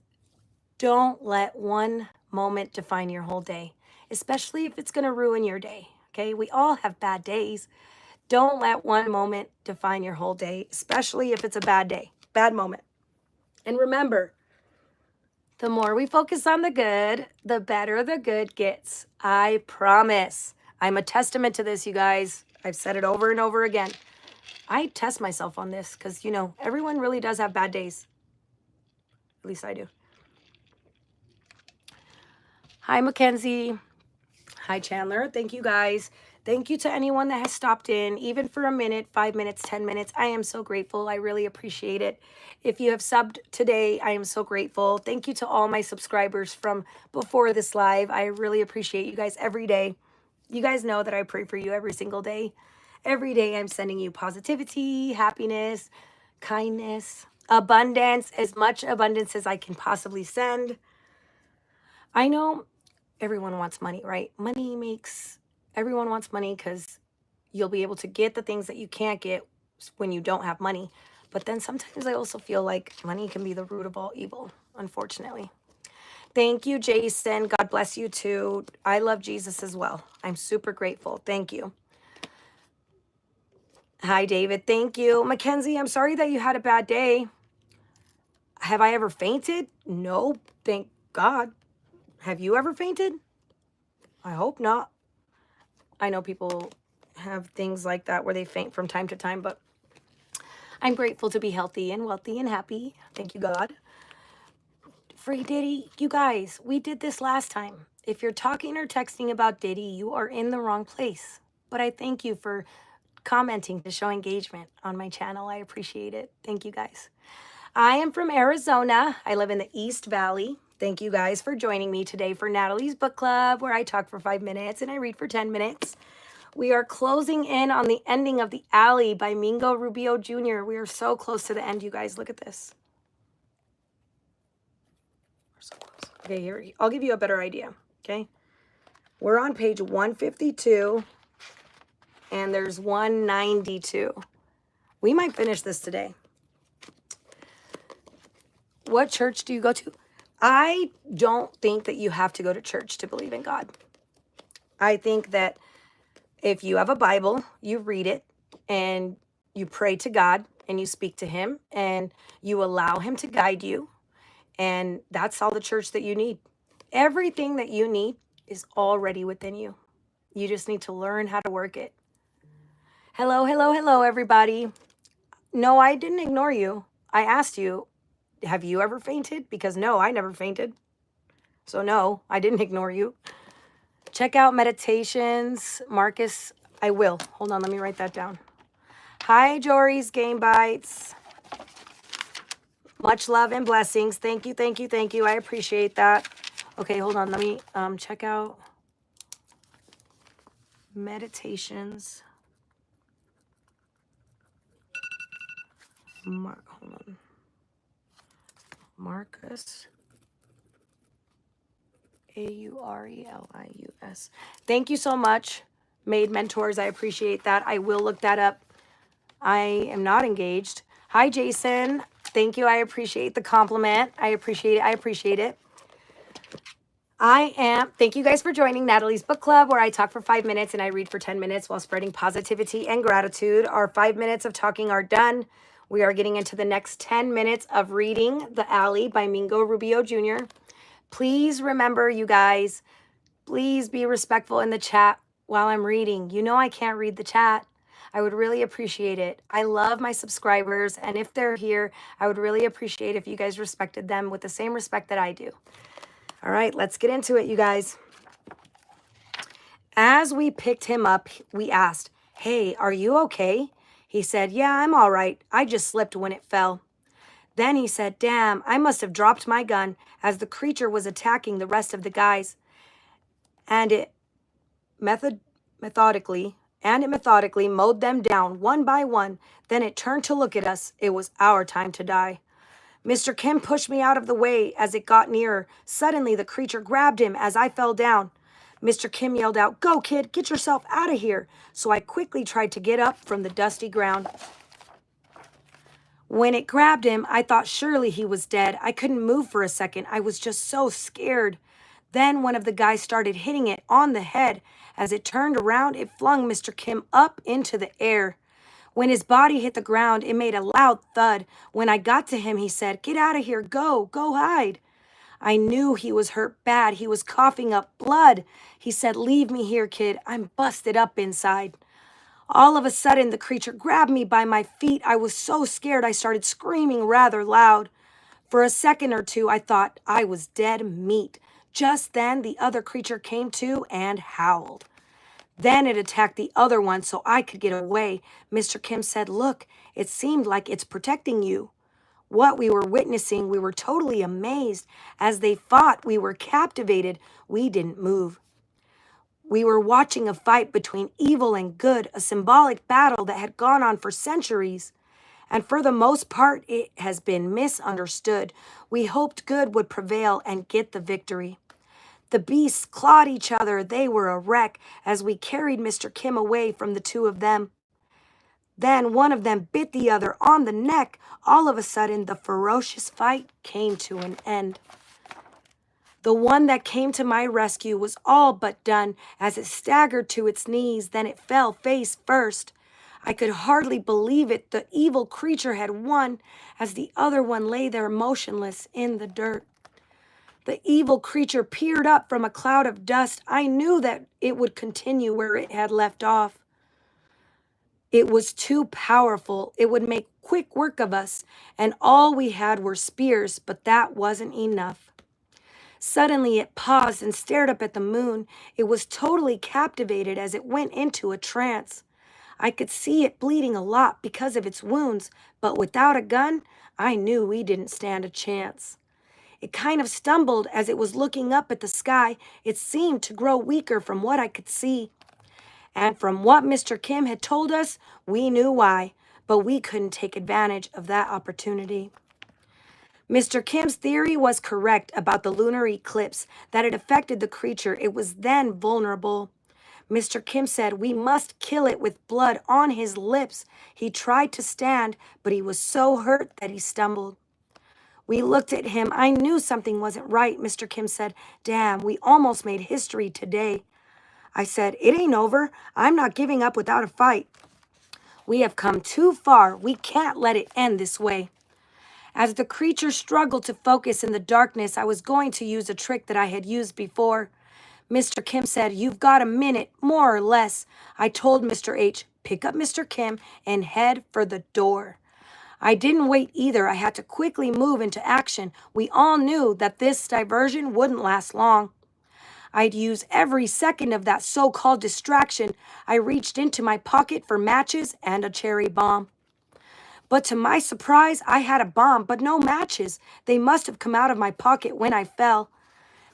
Don't let one moment define your whole day, especially if it's going to ruin your day. Okay, we all have bad days. Don't let one moment define your whole day, especially if it's a bad day, bad moment. And remember, the more we focus on the good, the better the good gets. I promise. I'm a testament to this, you guys. I've said it over and over again. I test myself on this because, everyone really does have bad days. At least I do. Hi, Mackenzie. Hi, Chandler. Thank you guys. Thank you to anyone that has stopped in, even for a minute, 5 minutes, 10 minutes. I am so grateful. I really appreciate it. If you have subbed today, I am so grateful. Thank you to all my subscribers from before this live. I really appreciate you guys every day. You guys know that I pray for you every single day. Every day I'm sending you positivity, happiness, kindness, abundance, as much abundance as I can possibly send. I know everyone wants money, right? Everyone wants money because you'll be able to get the things that you can't get when you don't have money. But then sometimes I also feel like money can be the root of all evil, unfortunately. Thank you, Jason. God bless you too. I love Jesus as well. I'm super grateful. Thank you. Hi, David. Thank you. Mackenzie, I'm sorry that you had a bad day. Have I ever fainted? No, thank God. Have you ever fainted? I hope not. I know people have things like that where they faint from time to time, but I'm grateful to be healthy and wealthy and happy. Thank you, God. Free Diddy, you guys, we did this last time. If you're talking or texting about Diddy, you are in the wrong place. But I thank you for commenting to show engagement on my channel. I appreciate it. Thank you, guys. I am from Arizona. I live in the East Valley. Thank you guys for joining me today for Natalie's Book Club, where I talk for 5 minutes and I read for 10 minutes. We are closing in on the ending of The Alley by Mingo Rubio Jr. We are so close to the end, you guys. Look at this. We're so close. Okay, here, I'll give you a better idea, okay? We're on page 152, and there's 192. We might finish this today. What church do you go to? I don't think that you have to go to church to believe in God. I think that if you have a Bible, you read it and you pray to God and you speak to him and you allow him to guide you. And that's all the church that you need. Everything that you need is already within you. You just need to learn how to work it. Hello, hello, hello, everybody. No, I didn't ignore you. I asked you, have you ever fainted? Because no, I never fainted. So no, I didn't ignore you. Check out Meditations, Marcus. I will. Hold on, let me write that down. Hi, Jory's Game Bites. Much love and blessings. Thank you, thank you, thank you. I appreciate that. Okay, hold on. Let me check out Meditations. Hold on. Marcus. Aurelius. Thank you so much, Made Mentors. I appreciate that. I will look that up. I am not engaged. Hi, Jason. Thank you. I appreciate the compliment. I appreciate it. I appreciate it. Thank you guys for joining Natalie's Book Club, where I talk for 5 minutes and I read for 10 minutes while spreading positivity and gratitude. Our 5 minutes of talking are done. We are getting into the next 10 minutes of reading The Alley by Mingo Rubio Jr. Please remember, you guys, please be respectful in the chat while I'm reading. You know I can't read the chat. I would really appreciate it. I love my subscribers, and if they're here, I would really appreciate if you guys respected them with the same respect that I do. All right, let's get into it, you guys. As we picked him up, we asked, "Hey, are you okay?" He said, "Yeah, I'm all right. I just slipped when it fell." Then he said, "Damn, I must have dropped my gun as the creature was attacking the rest of the guys. And it methodically mowed them down one by one. Then it turned to look at us. It was our time to die. Mr. Kim pushed me out of the way as it got nearer. Suddenly, the creature grabbed him as I fell down. Mr. Kim yelled out, 'Go, kid, get yourself out of here.' So I quickly tried to get up from the dusty ground. When it grabbed him, I thought surely he was dead. I couldn't move for a second. I was just so scared. Then one of the guys started hitting it on the head. As it turned around, it flung Mr. Kim up into the air. When his body hit the ground, it made a loud thud. When I got to him, he said, 'Get out of here. Go hide.' I knew he was hurt bad. He was coughing up blood. He said, 'Leave me here, kid. I'm busted up inside.' All of a sudden, the creature grabbed me by my feet. I was so scared I started screaming rather loud. For a second or two, I thought I was dead meat. Just then, the other creature came to and howled. Then it attacked the other one so I could get away. Mr. Kim said, "Look, it seemed like it's protecting you." What we were witnessing, we were totally amazed. As they fought, we were captivated. We didn't move. We were watching a fight between evil and good, a symbolic battle that had gone on for centuries. And for the most part, it has been misunderstood. We hoped good would prevail and get the victory. The beasts clawed each other. They were a wreck as we carried Mr. Kim away from the two of them. Then one of them bit the other on the neck. All of a sudden, the ferocious fight came to an end. The one that came to my rescue was all but done as it staggered to its knees. Then it fell face first. I could hardly believe it. The evil creature had won as the other one lay there motionless in the dirt. The evil creature peered up from a cloud of dust. I knew that it would continue where it had left off. It was too powerful. It would make quick work of us, and all we had were spears, but that wasn't enough. Suddenly it paused and stared up at the moon. It was totally captivated as it went into a trance. I could see it bleeding a lot because of its wounds, but without a gun, I knew we didn't stand a chance. It kind of stumbled as it was looking up at the sky. It seemed to grow weaker from what I could see. And from what Mr. Kim had told us, we knew why, but we couldn't take advantage of that opportunity. Mr. Kim's theory was correct about the lunar eclipse, that it affected the creature. It was then vulnerable. Mr. Kim said we must kill it with blood on his lips. He tried to stand, but he was so hurt that he stumbled. We looked at him. I knew something wasn't right. Mr. Kim said, "Damn, we almost made history today." I said, "It ain't over. I'm not giving up without a fight. We have come too far. We can't let it end this way." As the creature struggled to focus in the darkness, I was going to use a trick that I had used before. Mr. Kim said, "You've got a minute, more or less." I told Mr. H, "Pick up Mr. Kim and head for the door." I didn't wait either. I had to quickly move into action. We all knew that this diversion wouldn't last long. I'd use every second of that so-called distraction. I reached into my pocket for matches and a cherry bomb. But to my surprise, I had a bomb, but no matches. They must have come out of my pocket when I fell.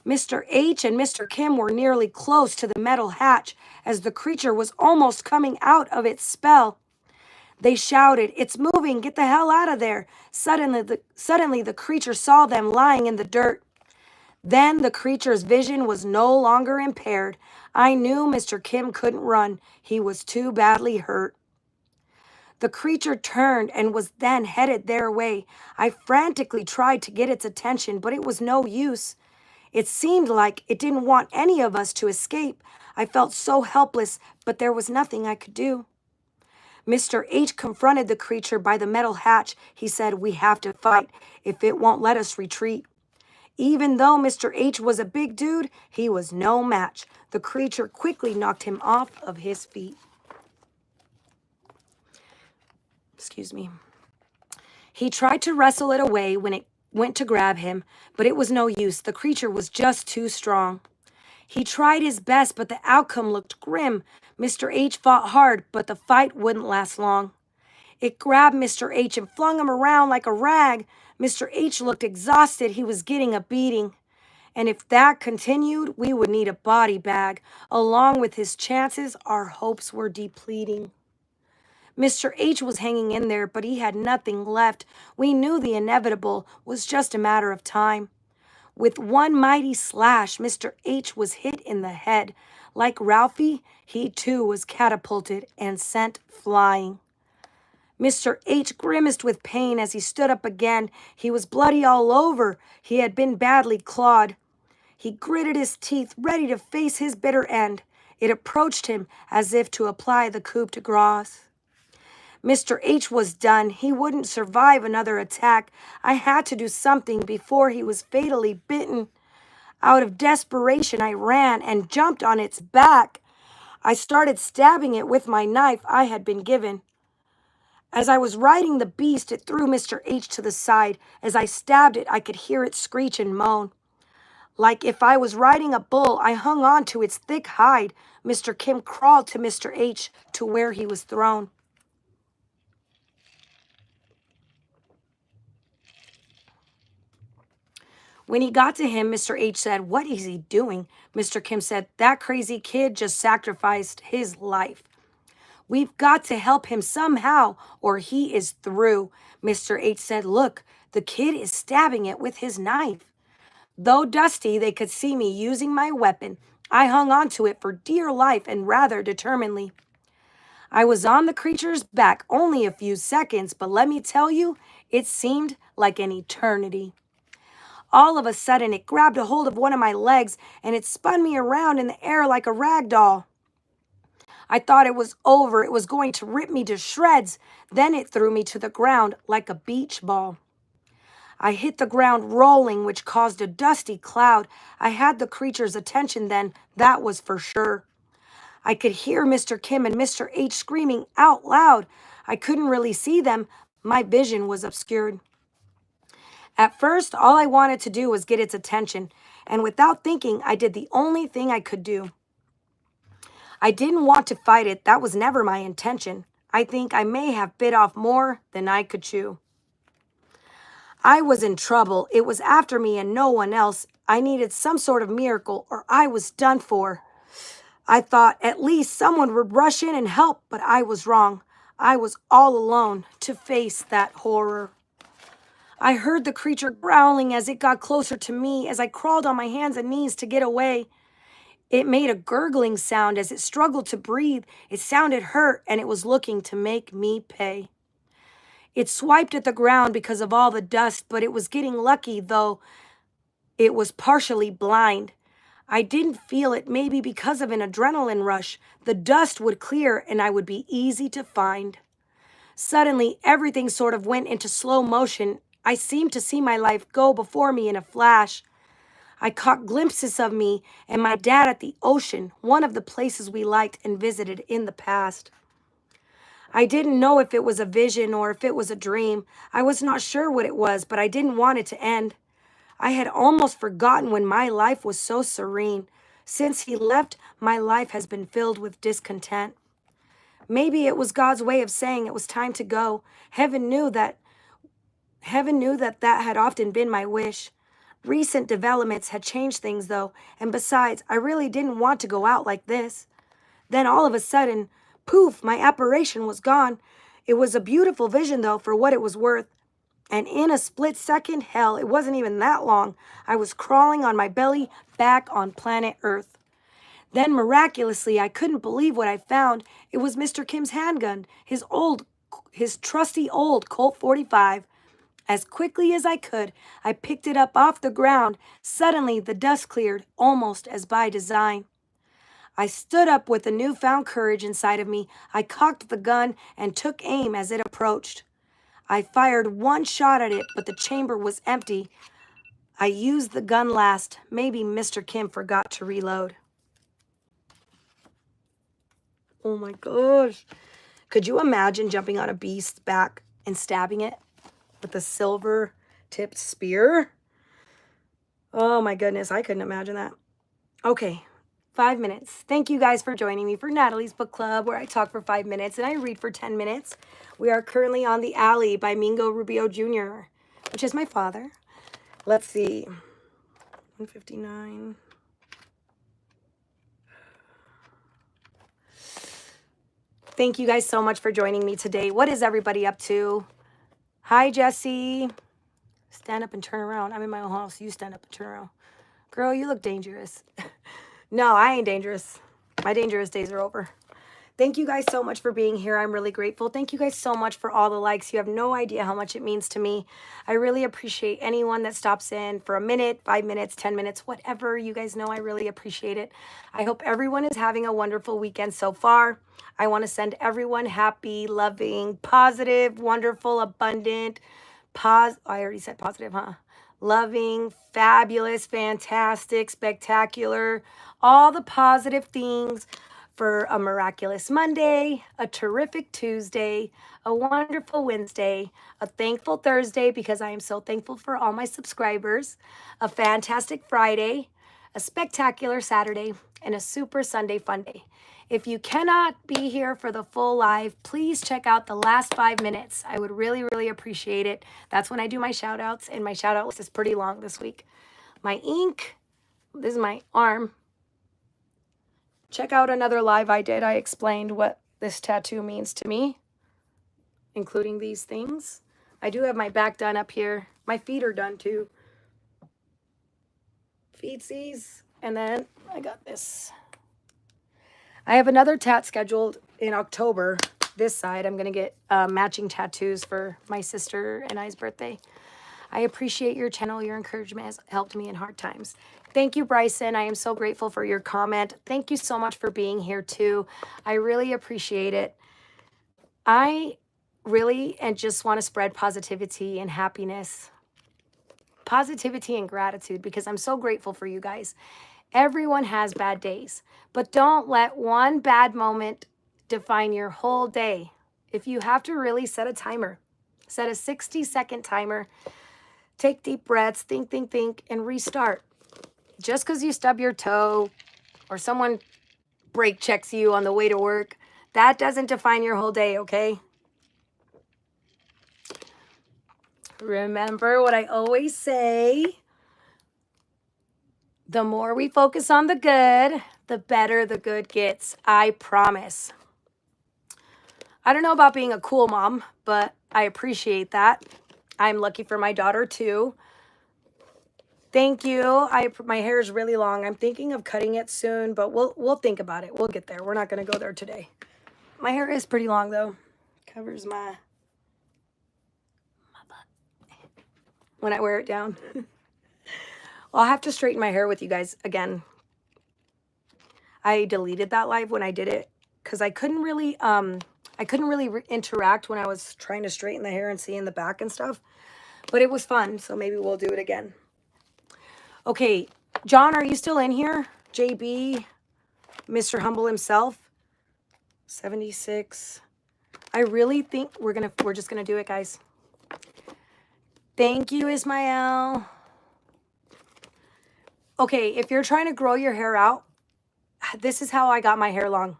Mr. H and Mr. Kim were nearly close to the metal hatch as the creature was almost coming out of its spell. They shouted, "It's moving, get the hell out of there." Suddenly the creature saw them lying in the dirt. Then the creature's vision was no longer impaired. I knew Mr. Kim couldn't run. He was too badly hurt. The creature turned and was then headed their way. I frantically tried to get its attention, but it was no use. It seemed like it didn't want any of us to escape. I felt so helpless, but there was nothing I could do. Mr. H confronted the creature by the metal hatch. He said, "We have to fight if it won't let us retreat." Even though Mr. H was a big dude, he was no match. The creature quickly knocked him off of his feet. Excuse me. He tried to wrestle it away when it went to grab him, but it was no use. The creature was just too strong. He tried his best, but the outcome looked grim. Mr. H fought hard, but the fight wouldn't last long. It grabbed Mr. H and flung him around like a rag. Mr. H looked exhausted. He was getting a beating. And if that continued, we would need a body bag. Along with his chances, our hopes were depleting. Mr. H was hanging in there, but he had nothing left. We knew the inevitable was just a matter of time. With one mighty slash, Mr. H was hit in the head. Like Ralphie, he too was catapulted and sent flying. Mr. H grimaced with pain as he stood up again. He was bloody all over. He had been badly clawed. He gritted his teeth, ready to face his bitter end. It approached him as if to apply the coup de grace. Mr. H was done. He wouldn't survive another attack. I had to do something before he was fatally bitten. Out of desperation, I ran and jumped on its back. I started stabbing it with my knife I had been given. As I was riding the beast, it threw Mr. H to the side. As I stabbed it, I could hear it screech and moan. Like if I was riding a bull, I hung on to its thick hide. Mr. Kim crawled to Mr. H to where he was thrown. When he got to him, Mr. H said, "What is he doing?" Mr. Kim said, "That crazy kid just sacrificed his life. We've got to help him somehow or he is through." Mr. H said, "Look, the kid is stabbing it with his knife." Though dusty, they could see me using my weapon. I hung on to it for dear life and rather determinedly. I was on the creature's back only a few seconds, but let me tell you, it seemed like an eternity. All of a sudden, it grabbed a hold of one of my legs and it spun me around in the air like a rag doll. I thought it was over. It was going to rip me to shreds. Then it threw me to the ground like a beach ball. I hit the ground rolling, which caused a dusty cloud. I had the creature's attention then, that was for sure. I could hear Mr. Kim and Mr. H screaming out loud. I couldn't really see them. My vision was obscured. At first, all I wanted to do was get its attention, and without thinking, I did the only thing I could do. I didn't want to fight it. That was never my intention. I think I may have bit off more than I could chew. I was in trouble. It was after me and no one else. I needed some sort of miracle or I was done for. I thought at least someone would rush in and help, but I was wrong. I was all alone to face that horror. I heard the creature growling as it got closer to me as I crawled on my hands and knees to get away. It made a gurgling sound as it struggled to breathe. It sounded hurt and it was looking to make me pay. It swiped at the ground because of all the dust, but it was getting lucky, though it was partially blind. I didn't feel it, maybe because of an adrenaline rush. The dust would clear and I would be easy to find. Suddenly, everything sort of went into slow motion. I seemed to see my life go before me in a flash. I caught glimpses of me and my dad at the ocean, one of the places we liked and visited in the past. I didn't know if it was a vision or if it was a dream. I was not sure what it was, but I didn't want it to end. I had almost forgotten when my life was so serene. Since he left, my life has been filled with discontent. Maybe it was God's way of saying it was time to go. Heaven knew that had often been my wish. Recent developments had changed things, though, and besides, I really didn't want to go out like this. Then all of a sudden, poof, my apparition was gone. It was a beautiful vision, though, for what it was worth. And in a split second, hell, it wasn't even that long, I was crawling on my belly back on planet Earth. Then miraculously, I couldn't believe what I found. It was Mr. Kim's handgun, his trusty old Colt 45. As quickly as I could, I picked it up off the ground. Suddenly, the dust cleared, almost as by design. I stood up with a newfound courage inside of me. I cocked the gun and took aim as it approached. I fired one shot at it, but the chamber was empty. I used the gun last. Maybe Mr. Kim forgot to reload. Oh my gosh. Could you imagine jumping on a beast's back and stabbing it with a silver-tipped spear? Oh my goodness, I couldn't imagine that. Okay, 5 minutes. Thank you guys for joining me for Natalie's Book Club, where I talk for 5 minutes and I read for 10 minutes. We are currently on The Alley by Mingo Rubio Jr., which is my father. Let's see. 159. Thank you guys so much for joining me today. What is everybody up to? Hi, Jesse. Stand up and turn around. I'm in my own house. You stand up and turn around. Girl, you look dangerous. No, I ain't dangerous. My dangerous days are over. Thank you guys so much for being here. I'm really grateful. Thank you guys so much for all the likes. You have no idea how much it means to me. I really appreciate anyone that stops in for a minute, 5 minutes, 10 minutes, whatever. You guys know I really appreciate it. I hope everyone is having a wonderful weekend so far. I want to send everyone happy, loving, positive, wonderful, abundant, I already said positive, huh? Loving, fabulous, fantastic, spectacular, all the positive things for a miraculous Monday, a terrific Tuesday, a wonderful Wednesday, a thankful Thursday because I am so thankful for all my subscribers, a fantastic Friday, a spectacular Saturday, and a super Sunday fun day. If you cannot be here for the full live, please check out the last 5 minutes. I would really, really appreciate it. That's when I do my shout outs, and my shout out list is pretty long this week. My ink, this is my arm. Check out another live I did. I explained what this tattoo means to me, including these things. I do have my back done up here. My feet are done too. Feetsies. And then I got this. I have another tat scheduled in October. This side, I'm going to get matching tattoos for my sister and I's birthday. I appreciate your channel. Your encouragement has helped me in hard times. Thank you, Bryson. I am so grateful for your comment. Thank you so much for being here too. I really appreciate it. I really and just want to spread positivity and happiness. Positivity and gratitude because I'm so grateful for you guys. Everyone has bad days, but don't let one bad moment define your whole day. If you have to really set a timer, set a 60-second timer, take deep breaths, think, and restart. Just because you stub your toe or someone brake checks you on the way to work, that doesn't define your whole day, okay? Remember what I always say. The more we focus on the good, the better the good gets. I promise. I don't know about being a cool mom, but I appreciate that. I'm lucky for my daughter too. Thank you. My hair is really long. I'm thinking of cutting it soon, but we'll think about it. We'll get there. We're not going to go there today. My hair is pretty long though. Covers my butt when I wear it down. I'll have to straighten my hair with you guys again. I deleted that live when I did it because I couldn't really interact when I was trying to straighten the hair and see in the back and stuff. But it was fun, so maybe we'll do it again. Okay, John, are you still in here? JB, Mr. Humble himself, 76. I really think we're just gonna do it, guys. Thank you, Ismael. Okay, if you're trying to grow your hair out, this is how I got my hair long.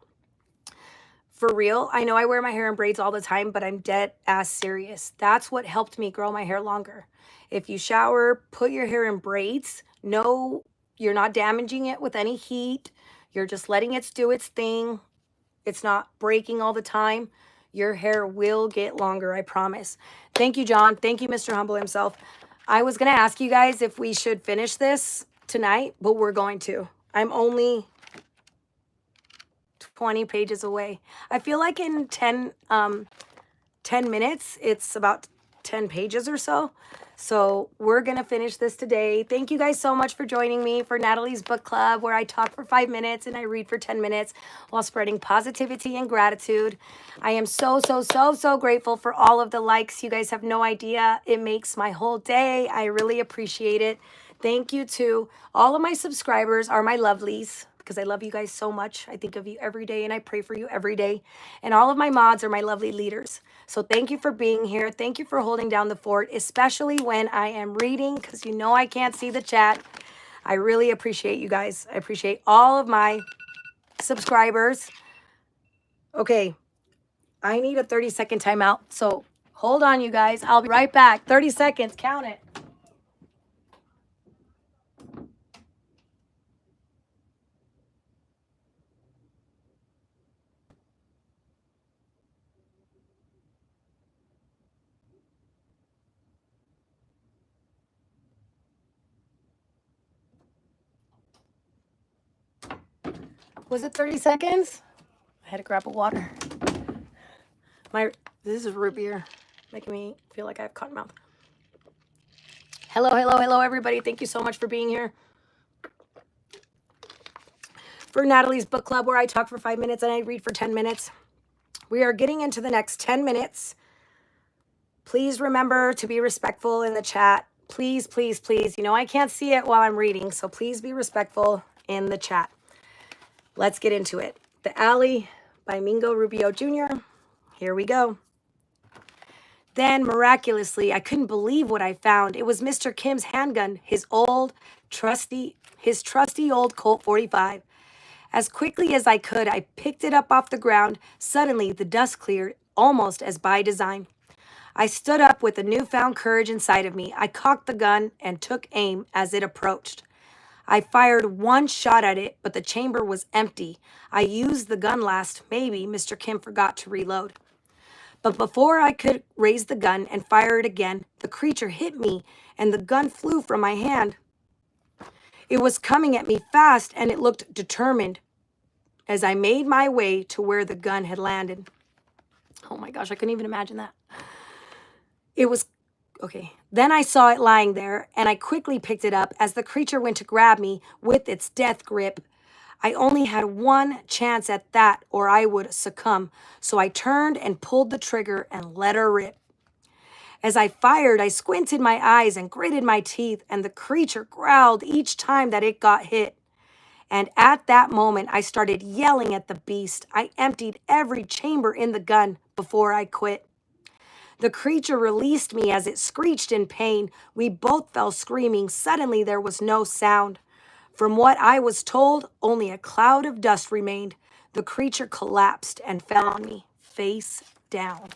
For real, I know I wear my hair in braids all the time, but I'm dead ass serious. That's what helped me grow my hair longer. If you shower, put your hair in braids. No, you're not damaging it with any heat. You're just letting it do its thing. It's not breaking all the time. Your hair will get longer, I promise. Thank you, John. Thank you, Mr. Humble himself. I was going to ask you guys if we should finish this tonight, but we're going to. I'm only 20 pages away. I feel like in 10 minutes, it's about 10 pages or so. So we're going to finish this today. Thank you guys so much for joining me for Natalie's book club, where I talk for 5 minutes and I read for 10 minutes while spreading positivity and gratitude. I am so grateful for all of the likes. You guys have no idea. It makes my whole day. I really appreciate it. Thank you to all of my subscribers are my lovelies, because I love you guys so much. I think of you every day and I pray for you every day. And all of my mods are my lovely leaders. So thank you for being here. Thank you for holding down the fort, especially when I am reading, because you know I can't see the chat. I really appreciate you guys. I appreciate all of my subscribers. Okay, I need a 30-second timeout. So hold on, you guys. I'll be right back. 30 seconds, count it. Was it 30 seconds? I had to grab a water. This is root beer, making me feel like I have cotton mouth. Hello, everybody. Thank you so much for being here. For Natalie's book club, where I talk for 5 minutes and I read for 10 minutes. We are getting into the next 10 minutes. Please remember to be respectful in the chat. Please. You know I can't see it while I'm reading, so please be respectful in the chat. Let's get into it. The Alley by Mingo Rubio Jr. Here we go. Then, miraculously, I couldn't believe what I found. It was Mr. Kim's handgun, his trusty old Colt 45. As quickly as I could, I picked it up off the ground. Suddenly, the dust cleared, almost as by design. I stood up with a newfound courage inside of me. I cocked the gun and took aim as it approached. I fired one shot at it, but the chamber was empty. I used the gun last. Maybe Mr. Kim forgot to reload. But before I could raise the gun and fire it again, the creature hit me and the gun flew from my hand. It was coming at me fast and it looked determined as I made my way to where the gun had landed. Oh my gosh, I couldn't even imagine that. It was okay. Then I saw it lying there and I quickly picked it up as the creature went to grab me with its death grip. I only had one chance at that or I would succumb, so I turned and pulled the trigger and let her rip. As I fired, I squinted my eyes and gritted my teeth, and the creature growled each time that it got hit. And at that moment, I started yelling at the beast. I emptied every chamber in the gun before I quit. The creature released me as it screeched in pain. We both fell screaming. Suddenly, there was no sound. From what I was told, only a cloud of dust remained. The creature collapsed and fell on me, face down.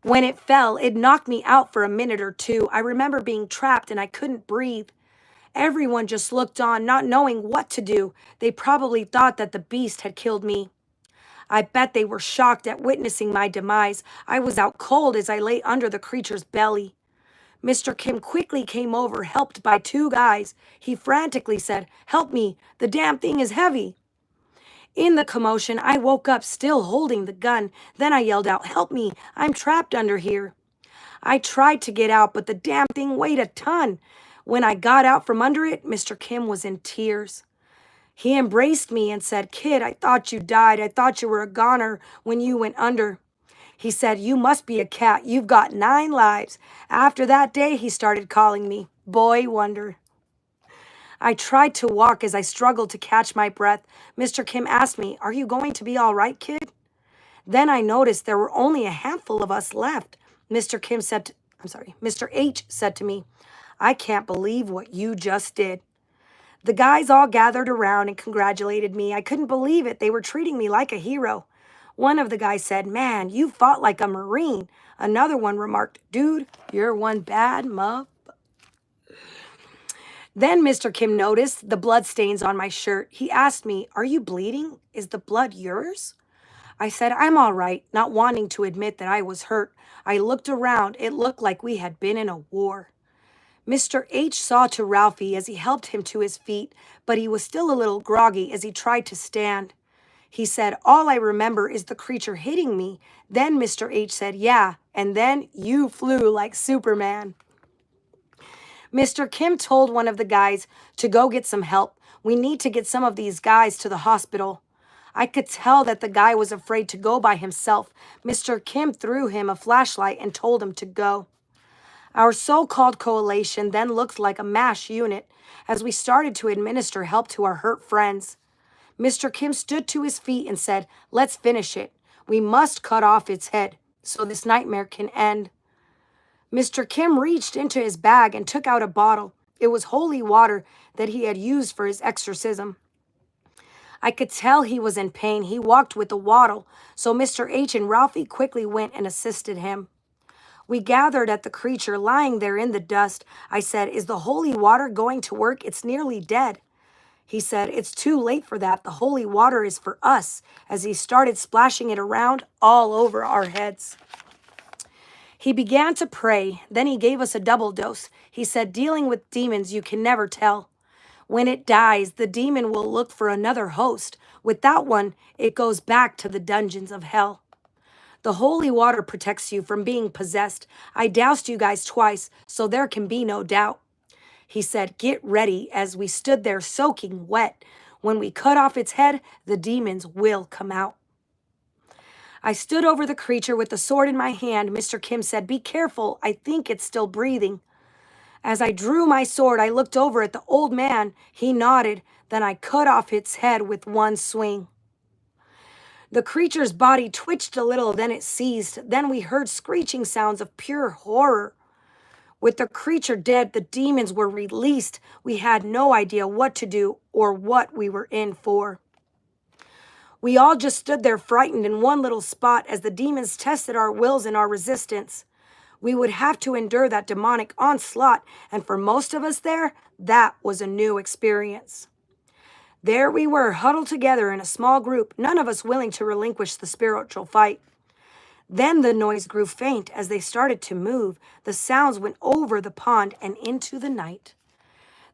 When it fell, it knocked me out for a minute or two. I remember being trapped and I couldn't breathe. Everyone just looked on, not knowing what to do. They probably thought that the beast had killed me. I bet they were shocked at witnessing my demise. I was out cold as I lay under the creature's belly. Mr. Kim quickly came over, helped by two guys. He frantically said, "Help me, the damn thing is heavy." In the commotion, I woke up still holding the gun. Then I yelled out, "Help me, I'm trapped under here." I tried to get out, but the damn thing weighed a ton. When I got out from under it, Mr. Kim was in tears. He embraced me and said, "Kid, I thought you died. I thought you were a goner when you went under." He said, "You must be a cat. You've got 9 lives." After that day, he started calling me Boy Wonder. I tried to walk as I struggled to catch my breath. Mr. Kim asked me, "Are you going to be all right, kid?" Then I noticed there were only a handful of us left. Mr. H said to me, "I can't believe what you just did." The guys all gathered around and congratulated me. I couldn't believe it. They were treating me like a hero. One of the guys said, "Man, you fought like a Marine." Another one remarked, "Dude, you're one bad muff." Then Mr. Kim noticed the blood stains on my shirt. He asked me, "Are you bleeding? Is the blood yours?" I said, "I'm all right," not wanting to admit that I was hurt. I looked around. It looked like we had been in a war. Mr. H saw to Ralphie as he helped him to his feet, but he was still a little groggy as he tried to stand. He said, "All I remember is the creature hitting me." Then Mr. H said, "Yeah, and then you flew like Superman." Mr. Kim told one of the guys to go get some help. "We need to get some of these guys to the hospital." I could tell that the guy was afraid to go by himself. Mr. Kim threw him a flashlight and told him to go. Our so-called coalition then looked like a MASH unit as we started to administer help to our hurt friends. Mr. Kim stood to his feet and said, "Let's finish it. We must cut off its head so this nightmare can end." Mr. Kim reached into his bag and took out a bottle. It was holy water that he had used for his exorcism. I could tell he was in pain. He walked with a waddle, so Mr. H and Ralphie quickly went and assisted him. We gathered at the creature lying there in the dust. I said, "Is the holy water going to work? It's nearly dead." He said, "It's too late for that. The holy water is for us," as he started splashing it around all over our heads. He began to pray. Then he gave us a double dose. He said, "Dealing with demons, you can never tell. When it dies, the demon will look for another host. With that one, it goes back to the dungeons of hell. The holy water protects you from being possessed. I doused you guys twice, so there can be no doubt." He said, "Get ready," as we stood there soaking wet. "When we cut off its head, the demons will come out." I stood over the creature with the sword in my hand. Mr. Kim said, "Be careful. I think it's still breathing." As I drew my sword, I looked over at the old man. He nodded. Then I cut off its head with one swing. The creature's body twitched a little, then it ceased. Then we heard screeching sounds of pure horror. With the creature dead, the demons were released. We had no idea what to do or what we were in for. We all just stood there frightened in one little spot as the demons tested our wills and our resistance. We would have to endure that demonic onslaught, and for most of us there, that was a new experience. There we were, huddled together in a small group, none of us willing to relinquish the spiritual fight. Then the noise grew faint as they started to move. The sounds went over the pond and into the night.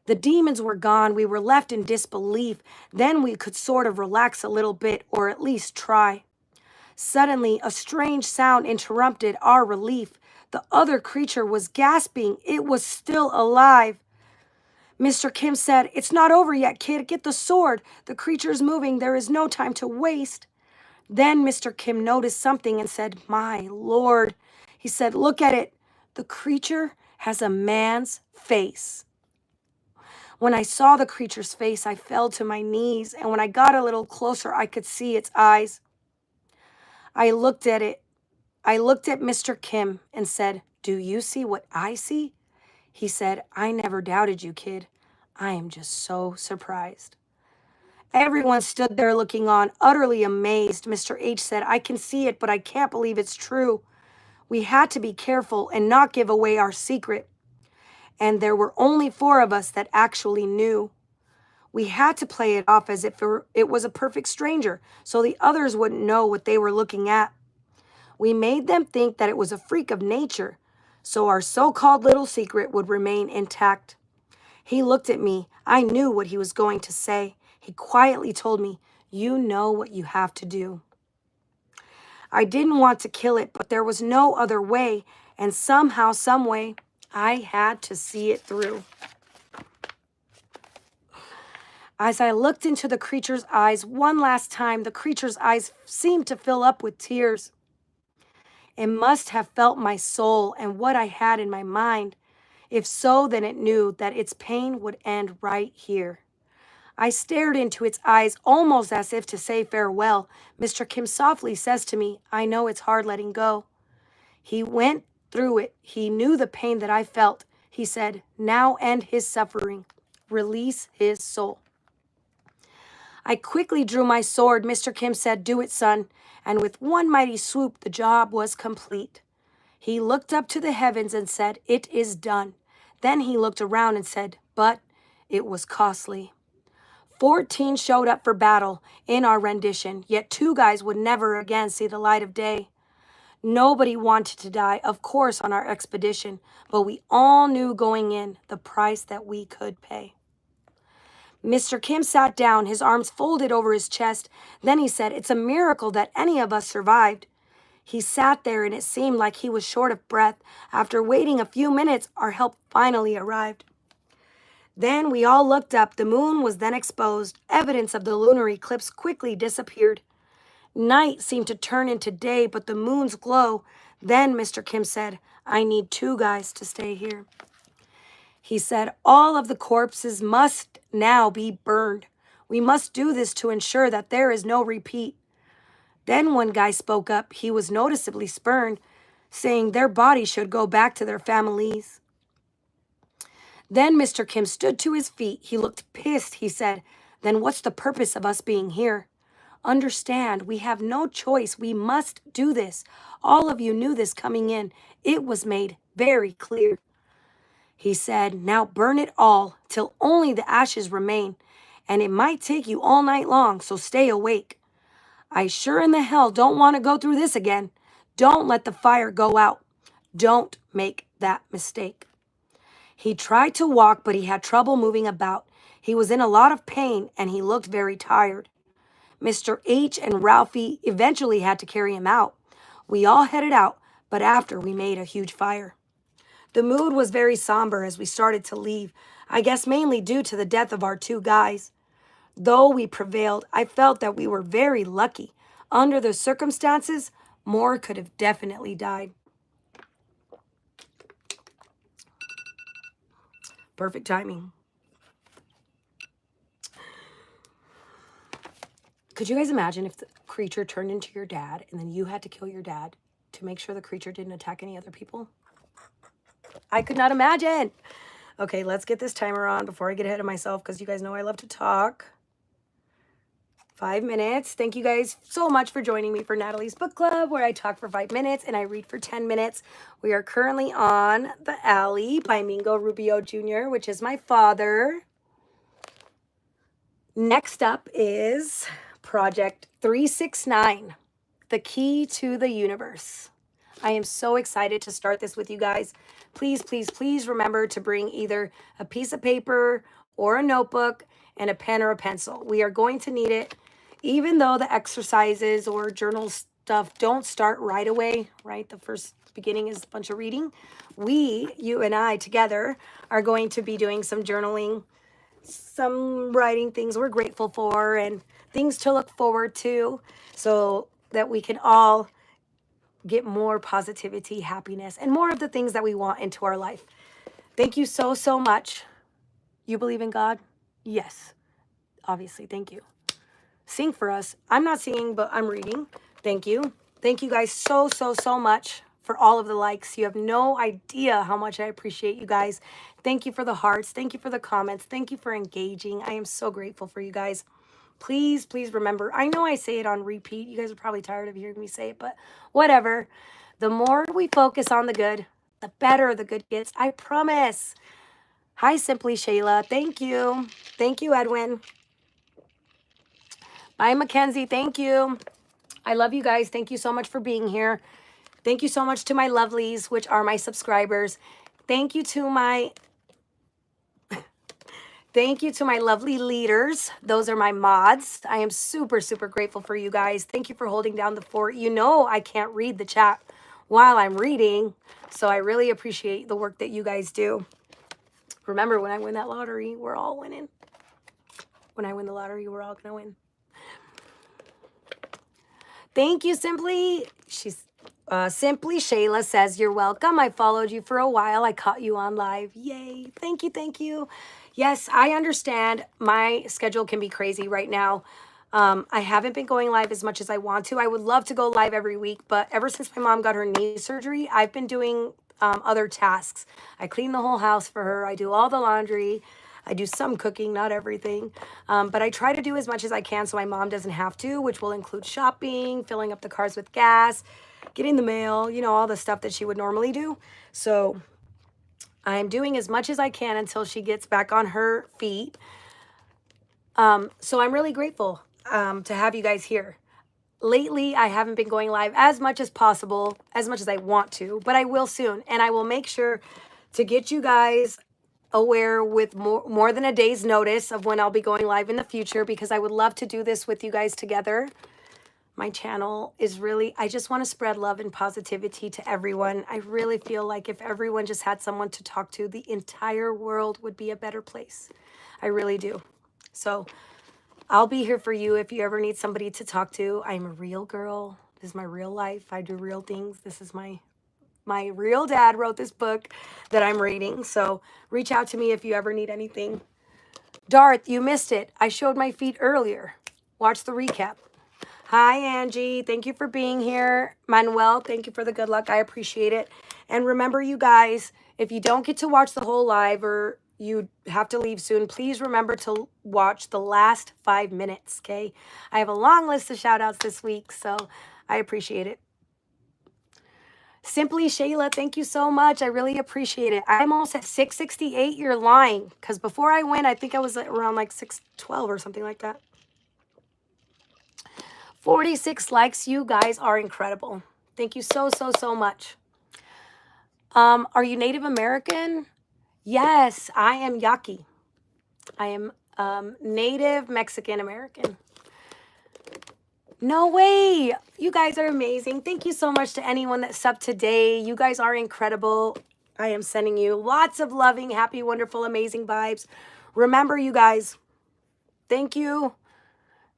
The demons were gone. We were left in disbelief. Then we could sort of relax a little bit, or at least try. Suddenly, a strange sound interrupted our relief. The other creature was gasping. It was still alive. Mr. Kim said, "It's not over yet, kid. Get the sword. The creature's moving. There is no time to waste." Then Mr. Kim noticed something and said, "My Lord." He said, "Look at it. The creature has a man's face." When I saw the creature's face, I fell to my knees, and when I got a little closer, I could see its eyes. I looked at it. I looked at Mr. Kim and said, "Do you see what I see?" He said, "I never doubted you, kid. I am just so surprised." Everyone stood there looking on, utterly amazed. Mr. H said, "I can see it, but I can't believe it's true. We had to be careful and not give away our secret. And there were only 4 of us that actually knew. We had to play it off as if it was a perfect stranger, so the others wouldn't know what they were looking at. We made them think that it was a freak of nature, so our so-called little secret would remain intact." He looked at me. I knew what he was going to say. He quietly told me, "You know what you have to do." I didn't want to kill it, but there was no other way, and somehow, some way, I had to see it through. As I looked into the creature's eyes one last time, the creature's eyes seemed to fill up with tears. It must have felt my soul and what I had in my mind. If so, then it knew that its pain would end right here. I stared into its eyes almost as if to say farewell. Mr. Kim softly says to me, "I know it's hard letting go." He went through it. He knew the pain that I felt. He said, "Now end his suffering. Release his soul." I quickly drew my sword. Mr. Kim said, "Do it, son." And with one mighty swoop, the job was complete. He looked up to the heavens and said, "It is done." Then he looked around and said, "But it was costly." 14 showed up for battle in our rendition, yet 2 guys would never again see the light of day. Nobody wanted to die, of course, on our expedition, but we all knew going in the price that we could pay. Mr. Kim sat down, his arms folded over his chest. Then he said, "It's a miracle that any of us survived." He sat there and it seemed like he was short of breath. After waiting a few minutes, our help finally arrived. Then we all looked up. The moon was then exposed. Evidence of the lunar eclipse quickly disappeared. Night seemed to turn into day, but the moon's glow. Then Mr. Kim said, "I need 2 guys to stay here." He said, "All of the corpses must now be burned. We must do this to ensure that there is no repeat." Then one guy spoke up. He was noticeably spurned, saying their bodies should go back to their families. Then Mr. Kim stood to his feet. He looked pissed. He said, "Then what's the purpose of us being here? Understand, we have no choice. We must do this. All of you knew this coming in. It was made very clear." He said, "Now burn it all till only the ashes remain, and it might take you all night long, so stay awake. I sure in the hell don't want to go through this again. Don't let the fire go out. Don't make that mistake." He tried to walk, but he had trouble moving about. He was in a lot of pain, and he looked very tired. Mr. H and Ralphie eventually had to carry him out. We all headed out, but after we made a huge fire. The mood was very somber as we started to leave, I guess mainly due to the death of our 2 guys. Though we prevailed, I felt that we were very lucky. Under the circumstances, more could have definitely died. Perfect timing. Could you guys imagine if the creature turned into your dad and then you had to kill your dad to make sure the creature didn't attack any other people? I could not imagine. Okay, let's get this timer on before I get ahead of myself because you guys know I love to talk. 5 minutes. Thank you guys so much for joining me for Natalie's Book Club, where I talk for 5 minutes and I read for 10 minutes. We are currently on The Alley by Mingo Rubio Jr., which is my father. Next up is Project 369, The Key to the Universe. I am so excited to start this with you guys. Please, please, please remember to bring either a piece of paper or a notebook and a pen or a pencil. We are going to need it, even though the exercises or journal stuff don't start right away, right? The first beginning is a bunch of reading. We, you and I together, are going to be doing some journaling, some writing things we're grateful for and things to look forward to so that we can all get more positivity, happiness, and more of the things that we want into our life. Thank you so, so much. You believe in God? Yes. Obviously, thank you. Sing for us. I'm not singing, but I'm reading. Thank you. Thank you guys so, so, so much for all of the likes. You have no idea how much I appreciate you guys. Thank you for the hearts. Thank you for the comments. Thank you for engaging. I am so grateful for you guys. Please, please remember, I know I say it on repeat. You guys are probably tired of hearing me say it, but whatever. The more we focus on the good, the better the good gets. I promise. Hi, Simply Shayla. Thank you. Thank you, Edwin. Bye, Mackenzie. Thank you. I love you guys. Thank you so much for being here. Thank you so much to my lovelies, which are my subscribers. Thank you to my lovely leaders. Those are my mods. I am super, super grateful for you guys. Thank you for holding down the fort. You know I can't read the chat while I'm reading, so I really appreciate the work that you guys do. Remember, when I win that lottery, we're all winning. When I win the lottery, we're all going to win. Thank you, Simply. Simply Shayla says, you're welcome. I followed you for a while. I caught you on live. Yay. Thank you. Thank you. Yes, I understand. My schedule can be crazy right now. I haven't been going live as much as I want to. I would love to go live every week, but ever since my mom got her knee surgery, I've been doing other tasks. I clean the whole house for her. I do all the laundry. I do some cooking, not everything. But I try to do as much as I can so my mom doesn't have to, which will include shopping, filling up the cars with gas, getting the mail, you know, all the stuff that she would normally do. So I'm doing as much as I can until she gets back on her feet. So I'm really grateful to have you guys here. Lately, I haven't been going live as much as possible, as much as I want to, but I will soon. And I will make sure to get you guys aware with more than a day's notice of when I'll be going live in the future, because I would love to do this with you guys together. My channel is really, I just want to spread love and positivity to everyone. I really feel like if everyone just had someone to talk to, the entire world would be a better place. I really do. So I'll be here for you if you ever need somebody to talk to. I'm a real girl. This is my real life. I do real things. This is my real dad wrote this book that I'm reading. So reach out to me if you ever need anything. Darth, you missed it. I showed my feet earlier. Watch the recap. Hi, Angie. Thank you for being here. Manuel, thank you for the good luck. I appreciate it. And remember, you guys, if you don't get to watch the whole live or you have to leave soon, please remember to watch the last 5 minutes, okay? I have a long list of shout outs this week, so I appreciate it. Simply Shayla, thank you so much. I really appreciate it. I'm almost at 668. You're lying, because before I went, I think I was around like 612 or something like that. 46 likes. You guys are incredible. Thank you so, so, so much. Are you Native American? Yes, I am Yaqui. I am Native Mexican American. No way. You guys are amazing. Thank you so much to anyone that subbed today. You guys are incredible. I am sending you lots of loving, happy, wonderful, amazing vibes. Remember, you guys, thank you.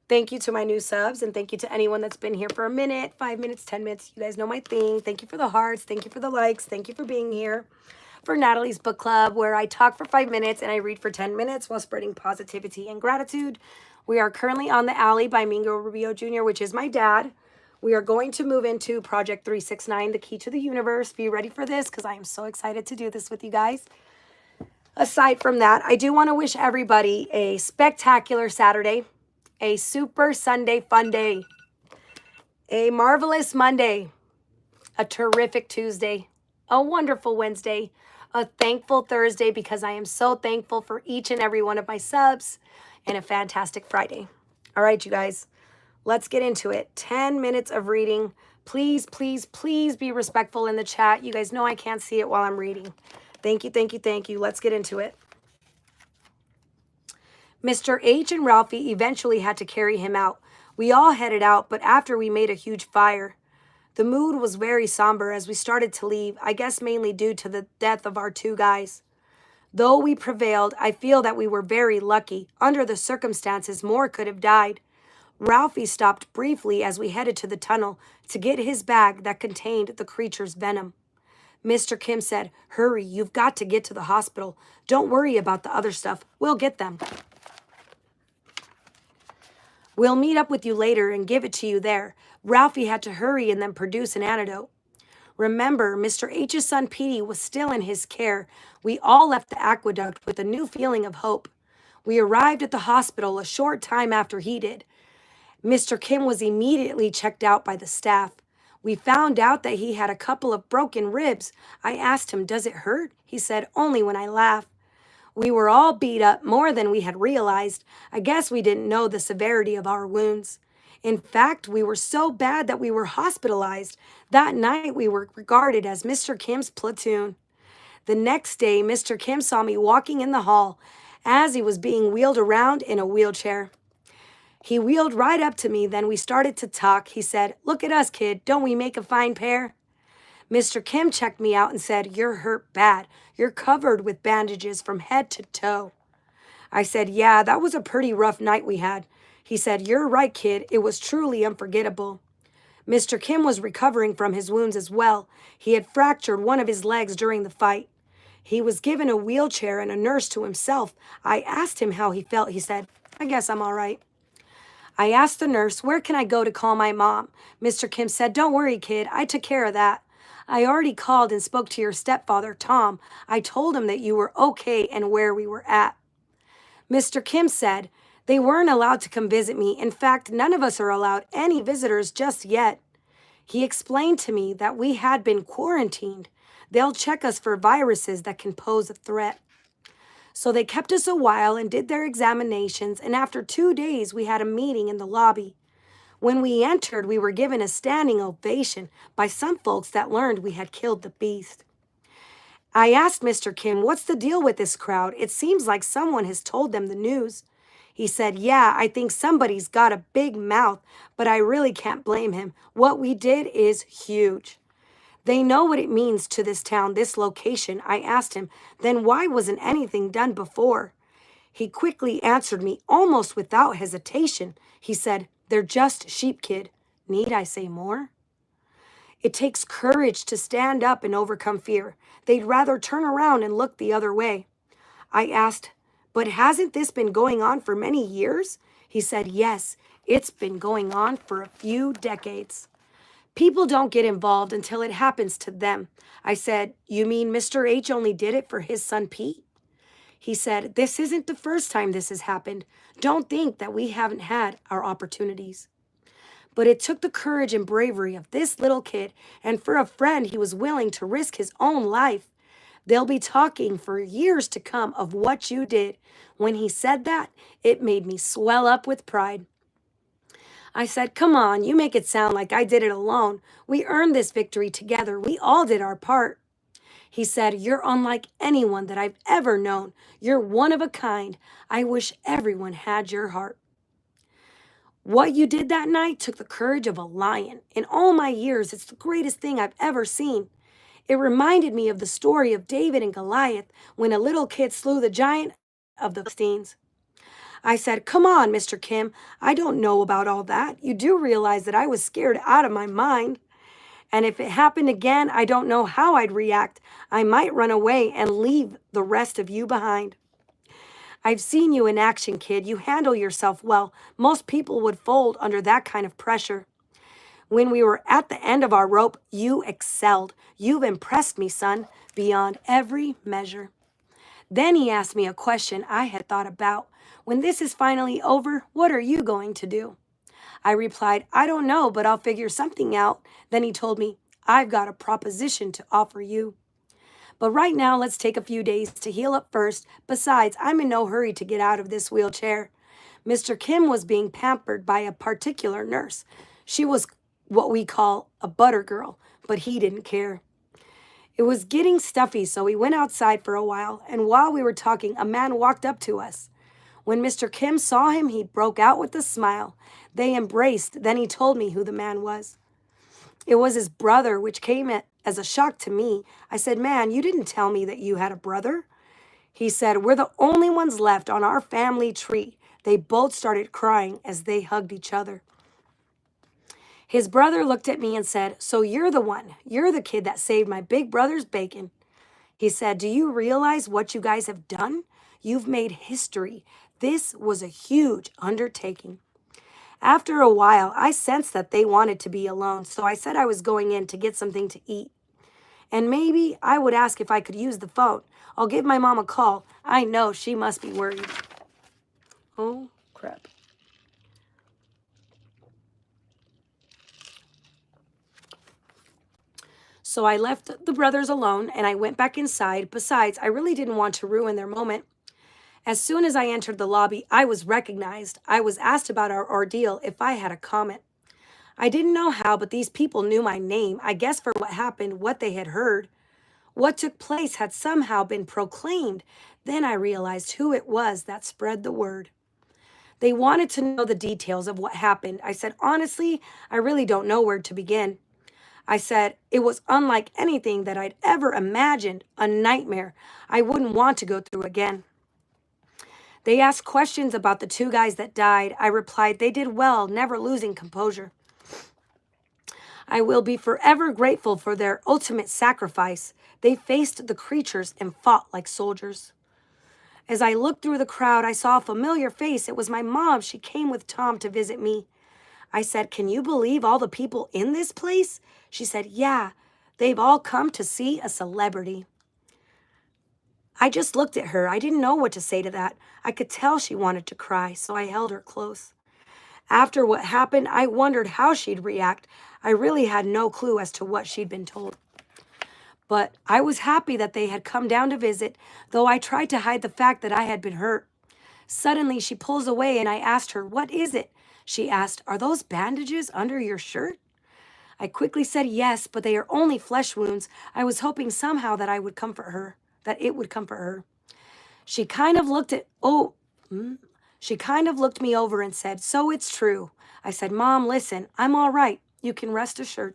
Thank you to my new subs, and thank you to anyone that's been here for a minute, 5 minutes, 10 minutes. You guys know my thing. Thank you for the hearts. Thank you for the likes. Thank you for being here. for Natalie's book club, where I talk for 5 minutes and I read for 10 minutes while spreading positivity and gratitude. We are currently on The Alley by Mingo Rubio Jr., which is my dad. We are going to move into Project 369, The Key to the Universe. Be ready for this because I am so excited to do this with you guys. Aside from that, I do want to wish everybody a spectacular Saturday, a super Sunday fun day, a marvelous Monday, a terrific Tuesday, a wonderful Wednesday, a thankful Thursday because I am so thankful for each and every one of my subs, and a fantastic Friday. All right, you guys, let's get into it. 10 minutes of reading. Please, please, please be respectful in the chat. You guys know I can't see it while I'm reading. Thank you, thank you, thank you. Let's get into it. Mr. H and Ralphie eventually had to carry him out. We all headed out, but after we made a huge fire. The mood was very somber as we started to leave, I guess mainly due to the death of our two guys. Though we prevailed, I feel that we were very lucky. Under the circumstances, more could have died. Ralphie stopped briefly as we headed to the tunnel to get his bag that contained the creature's venom. Mr. Kim said, "Hurry, you've got to get to the hospital. Don't worry about the other stuff. We'll get them. We'll meet up with you later and give it to you there." Ralphie had to hurry and then produce an antidote. Remember, Mr. H's son Petey was still in his care. We all left the aqueduct with a new feeling of hope. We arrived at the hospital a short time after he did. Mr. Kim was immediately checked out by the staff. We found out that he had a couple of broken ribs. I asked him, "Does it hurt?" He said, "Only when I laugh." We were all beat up more than we had realized. I guess we didn't know the severity of our wounds. In fact, we were so bad that we were hospitalized. That night, we were regarded as Mr. Kim's platoon. The next day, Mr. Kim saw me walking in the hall as he was being wheeled around in a wheelchair. He wheeled right up to me, then we started to talk. He said, "Look at us, kid. Don't we make a fine pair?" Mr. Kim checked me out and said, "You're hurt bad. You're covered with bandages from head to toe." I said, "Yeah, that was a pretty rough night we had." He said, "You're right, kid. It was truly unforgettable." Mr. Kim was recovering from his wounds as well. He had fractured one of his legs during the fight. He was given a wheelchair and a nurse to himself. I asked him how he felt. He said, "I guess I'm all right." I asked the nurse, "Where can I go to call my mom?" Mr. Kim said, "Don't worry, kid. I took care of that. I already called and spoke to your stepfather, Tom. I told him that you were okay and where we were at." Mr. Kim said, "They weren't allowed to come visit me. In fact, none of us are allowed any visitors just yet." He explained to me that we had been quarantined. They'll check us for viruses that can pose a threat. So they kept us a while and did their examinations, and after 2 days, we had a meeting in the lobby. When we entered, we were given a standing ovation by some folks that learned we had killed the beast. I asked Mr. Kim, "What's the deal with this crowd? It seems like someone has told them the news." He said, "Yeah, I think somebody's got a big mouth, but I really can't blame him. What we did is huge. They know what it means to this town, this location." I asked him, "Then why wasn't anything done before?" He quickly answered me, almost without hesitation. He said, "They're just sheep, kid. Need I say more?" It takes courage to stand up and overcome fear. They'd rather turn around and look the other way. I asked, "But hasn't this been going on for many years?" He said, "Yes, it's been going on for a few decades. People don't get involved until it happens to them." I said, "You mean Mr. H only did it for his son Pete?" He said, "This isn't the first time this has happened. Don't think that we haven't had our opportunities." But it took the courage and bravery of this little kid, and for a friend, he was willing to risk his own life. They'll be talking for years to come of what you did. When he said that, it made me swell up with pride. I said, "Come on, you make it sound like I did it alone. We earned this victory together. We all did our part." He said, "You're unlike anyone that I've ever known. You're one of a kind. I wish everyone had your heart." What you did that night took the courage of a lion. In all my years, it's the greatest thing I've ever seen. It reminded me of the story of David and Goliath when a little kid slew the giant of the Philistines. I said, "Come on, Mr. Kim. I don't know about all that. You do realize that I was scared out of my mind." And if it happened again, I don't know how I'd react. I might run away and leave the rest of you behind. I've seen you in action, kid. You handle yourself well. Most people would fold under that kind of pressure. When we were at the end of our rope, you excelled. You've impressed me, son, beyond every measure. Then he asked me a question I had thought about. When this is finally over, what are you going to do? I replied, I don't know, but I'll figure something out. Then he told me, I've got a proposition to offer you. But right now, let's take a few days to heal up first. Besides, I'm in no hurry to get out of this wheelchair. Mr. Kim was being pampered by a particular nurse. She was what we call a butter girl, but he didn't care. It was getting stuffy, so we went outside for a while, and while we were talking, a man walked up to us. When Mr. Kim saw him, he broke out with a smile. They embraced, then he told me who the man was. It was his brother, which came as a shock to me. I said, man, you didn't tell me that you had a brother. He said, we're the only ones left on our family tree. They both started crying as they hugged each other. His brother looked at me and said, so you're the one. You're the kid that saved my big brother's bacon. He said, do you realize what you guys have done? You've made history. This was a huge undertaking. After a while, I sensed that they wanted to be alone, so I said I was going in to get something to eat. And maybe I would ask if I could use the phone. I'll give my mom a call. I know she must be worried. Oh, crap. So I left the brothers alone and I went back inside. Besides, I really didn't want to ruin their moment. As soon as I entered the lobby, I was recognized. I was asked about our ordeal if I had a comment. I didn't know how, but these people knew my name. I guess for what happened, what they had heard. What took place had somehow been proclaimed. Then I realized who it was that spread the word. They wanted to know the details of what happened. I said, honestly, I really don't know where to begin. I said, it was unlike anything that I'd ever imagined, a nightmare I wouldn't want to go through again. They asked questions about the two guys that died. I replied, they did well, never losing composure. I will be forever grateful for their ultimate sacrifice. They faced the creatures and fought like soldiers. As I looked through the crowd, I saw a familiar face. It was my mom. She came with Tom to visit me. I said, can you believe all the people in this place? She said, yeah, they've all come to see a celebrity. I just looked at her. I didn't know what to say to that. I could tell she wanted to cry, so I held her close. After what happened, I wondered how she'd react. I really had no clue as to what she'd been told. But I was happy that they had come down to visit, though I tried to hide the fact that I had been hurt. Suddenly, she pulls away and I asked her, what is it? She asked, are those bandages under your shirt? I quickly said yes, but they are only flesh wounds. I was hoping somehow that it would comfort her. She kind of looked me over and said, so it's true. I said, Mom, listen, I'm all right. You can rest assured.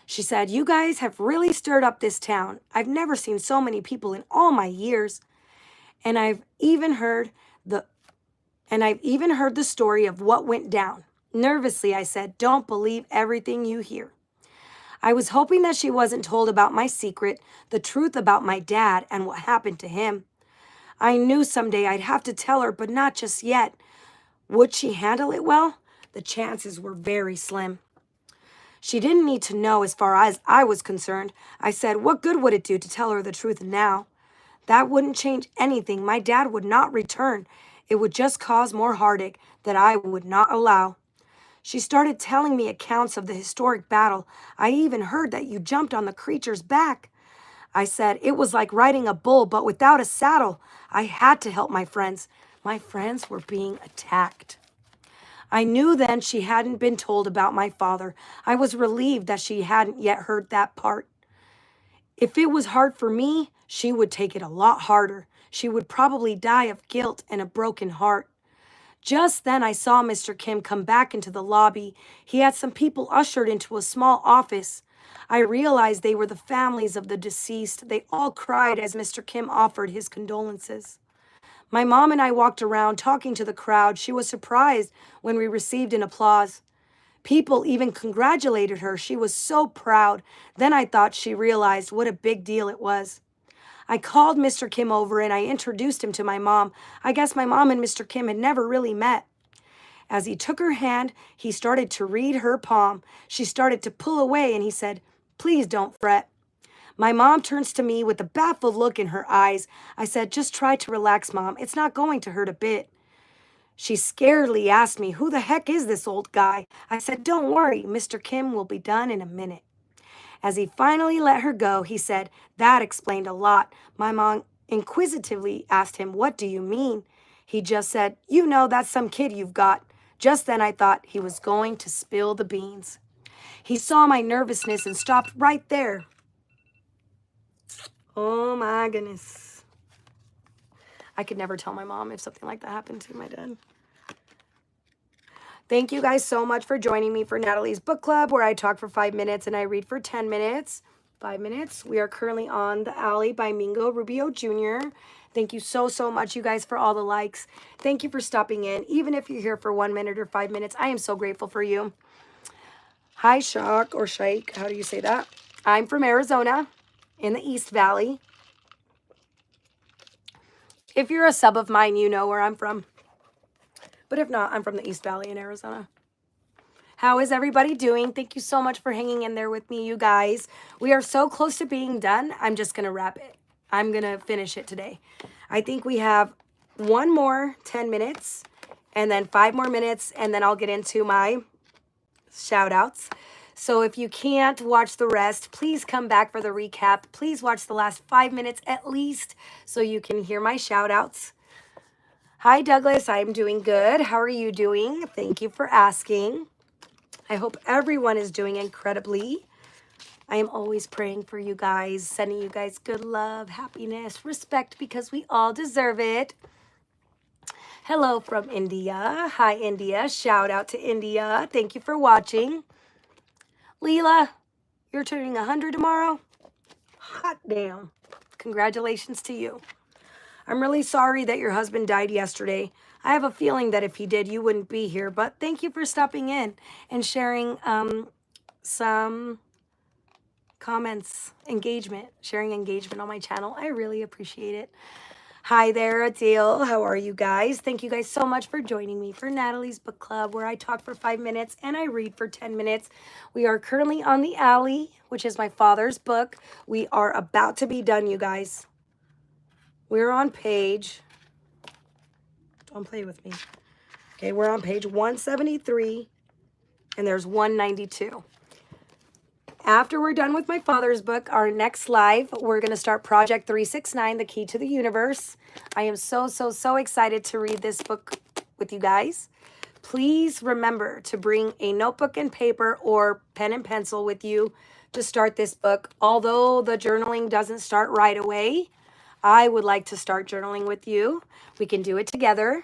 She said, you guys have really stirred up this town. I've never seen so many people in all my years. And I've even heard the story of what went down. Nervously, I said, don't believe everything you hear. I was hoping that she wasn't told about my secret, the truth about my dad and what happened to him. I knew someday I'd have to tell her, but not just yet. Would she handle it well? The chances were very slim. She didn't need to know as far as I was concerned. I said, what good would it do to tell her the truth now? That wouldn't change anything. My dad would not return. It would just cause more heartache that I would not allow. She started telling me accounts of the historic battle. I even heard that you jumped on the creature's back. I said, it was like riding a bull, but without a saddle. I had to help my friends. My friends were being attacked. I knew then she hadn't been told about my father. I was relieved that she hadn't yet heard that part. If it was hard for me, she would take it a lot harder. She would probably die of guilt and a broken heart. Just then I saw Mr. Kim come back into the lobby. He had some people ushered into a small office. I realized they were the families of the deceased. They all cried as Mr. Kim offered his condolences. My mom and I walked around talking to the crowd. She was surprised when we received an applause. People even congratulated her. She was so proud. Then I thought she realized what a big deal it was. I called Mr. Kim over and I introduced him to my mom. I guess my mom and Mr. Kim had never really met. As he took her hand, he started to read her palm. She started to pull away and he said, "Please don't fret." My mom turns to me with a baffled look in her eyes. I said, "Just try to relax, Mom. It's not going to hurt a bit." She scaredly asked me, "Who the heck is this old guy?" I said, "Don't worry, Mr. Kim will be done in a minute." As he finally let her go, he said, "That explained a lot." My mom inquisitively asked him, "What do you mean?" He just said, "You know, that's some kid you've got." Just then I thought he was going to spill the beans. He saw my nervousness and stopped right there. Oh my goodness. I could never tell my mom if something like that happened to my dad. Thank you guys so much for joining me for Natalie's book club, where I talk for 5 minutes and I read for 10 minutes. 5 minutes. We are currently on The Alley by Mingo Rubio Jr. Thank you so, so much, you guys, for all the likes. Thank you for stopping in. Even if you're here for 1 minute or 5 minutes, I am so grateful for you. Hi, Shak or Shake. How do you say that? I'm from Arizona in the East Valley. If you're a sub of mine, you know where I'm from. But if not, I'm from the East Valley in Arizona. How is everybody doing? Thank you so much for hanging in there with me, you guys. We are so close to being done. I'm just going to wrap it. I'm going to finish it today. I think we have one more 10 minutes and then 5 more minutes, and then I'll get into my shout outs. So if you can't watch the rest, please come back for the recap. Please watch the last 5 minutes at least so you can hear my shout outs. Hi, Douglas. I'm doing good. How are you doing? Thank you for asking. I hope everyone is doing incredibly. I am always praying for you guys, sending you guys good love, happiness, respect, because we all deserve it. Hello from India. Hi, India. Shout out to India. Thank you for watching. Leela, you're turning 100 tomorrow? Hot damn. Congratulations to you. I'm really sorry that your husband died yesterday. I have a feeling that if he did, you wouldn't be here. But thank you for stopping in and sharing some comments, sharing engagement on my channel. I really appreciate it. Hi there, Adele. How are you guys? Thank you guys so much for joining me for Natalie's book club, where I talk for 5 minutes and I read for 10 minutes. We are currently on The Alley, which is my father's book. We are about to be done, you guys. We're on page, don't play with me. Okay, we're on page 173 and there's 192. After we're done with my father's book, our next live, we're going to start Project 369, The Key to the Universe. I am so, so, so excited to read this book with you guys. Please remember to bring a notebook and paper or pen and pencil with you to start this book. Although the journaling doesn't start right away, I would like to start journaling with you. We can do it together.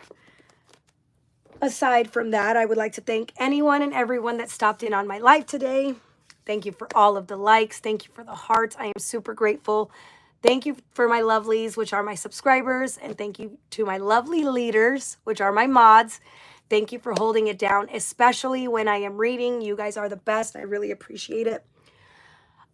Aside from that, I would like to thank anyone and everyone that stopped in on my live today. Thank you for all of the likes. Thank you for the hearts. I am super grateful. Thank you for my lovelies, which are my subscribers. And thank you to my lovely leaders, which are my mods. Thank you for holding it down, especially when I am reading. You guys are the best. I really appreciate it.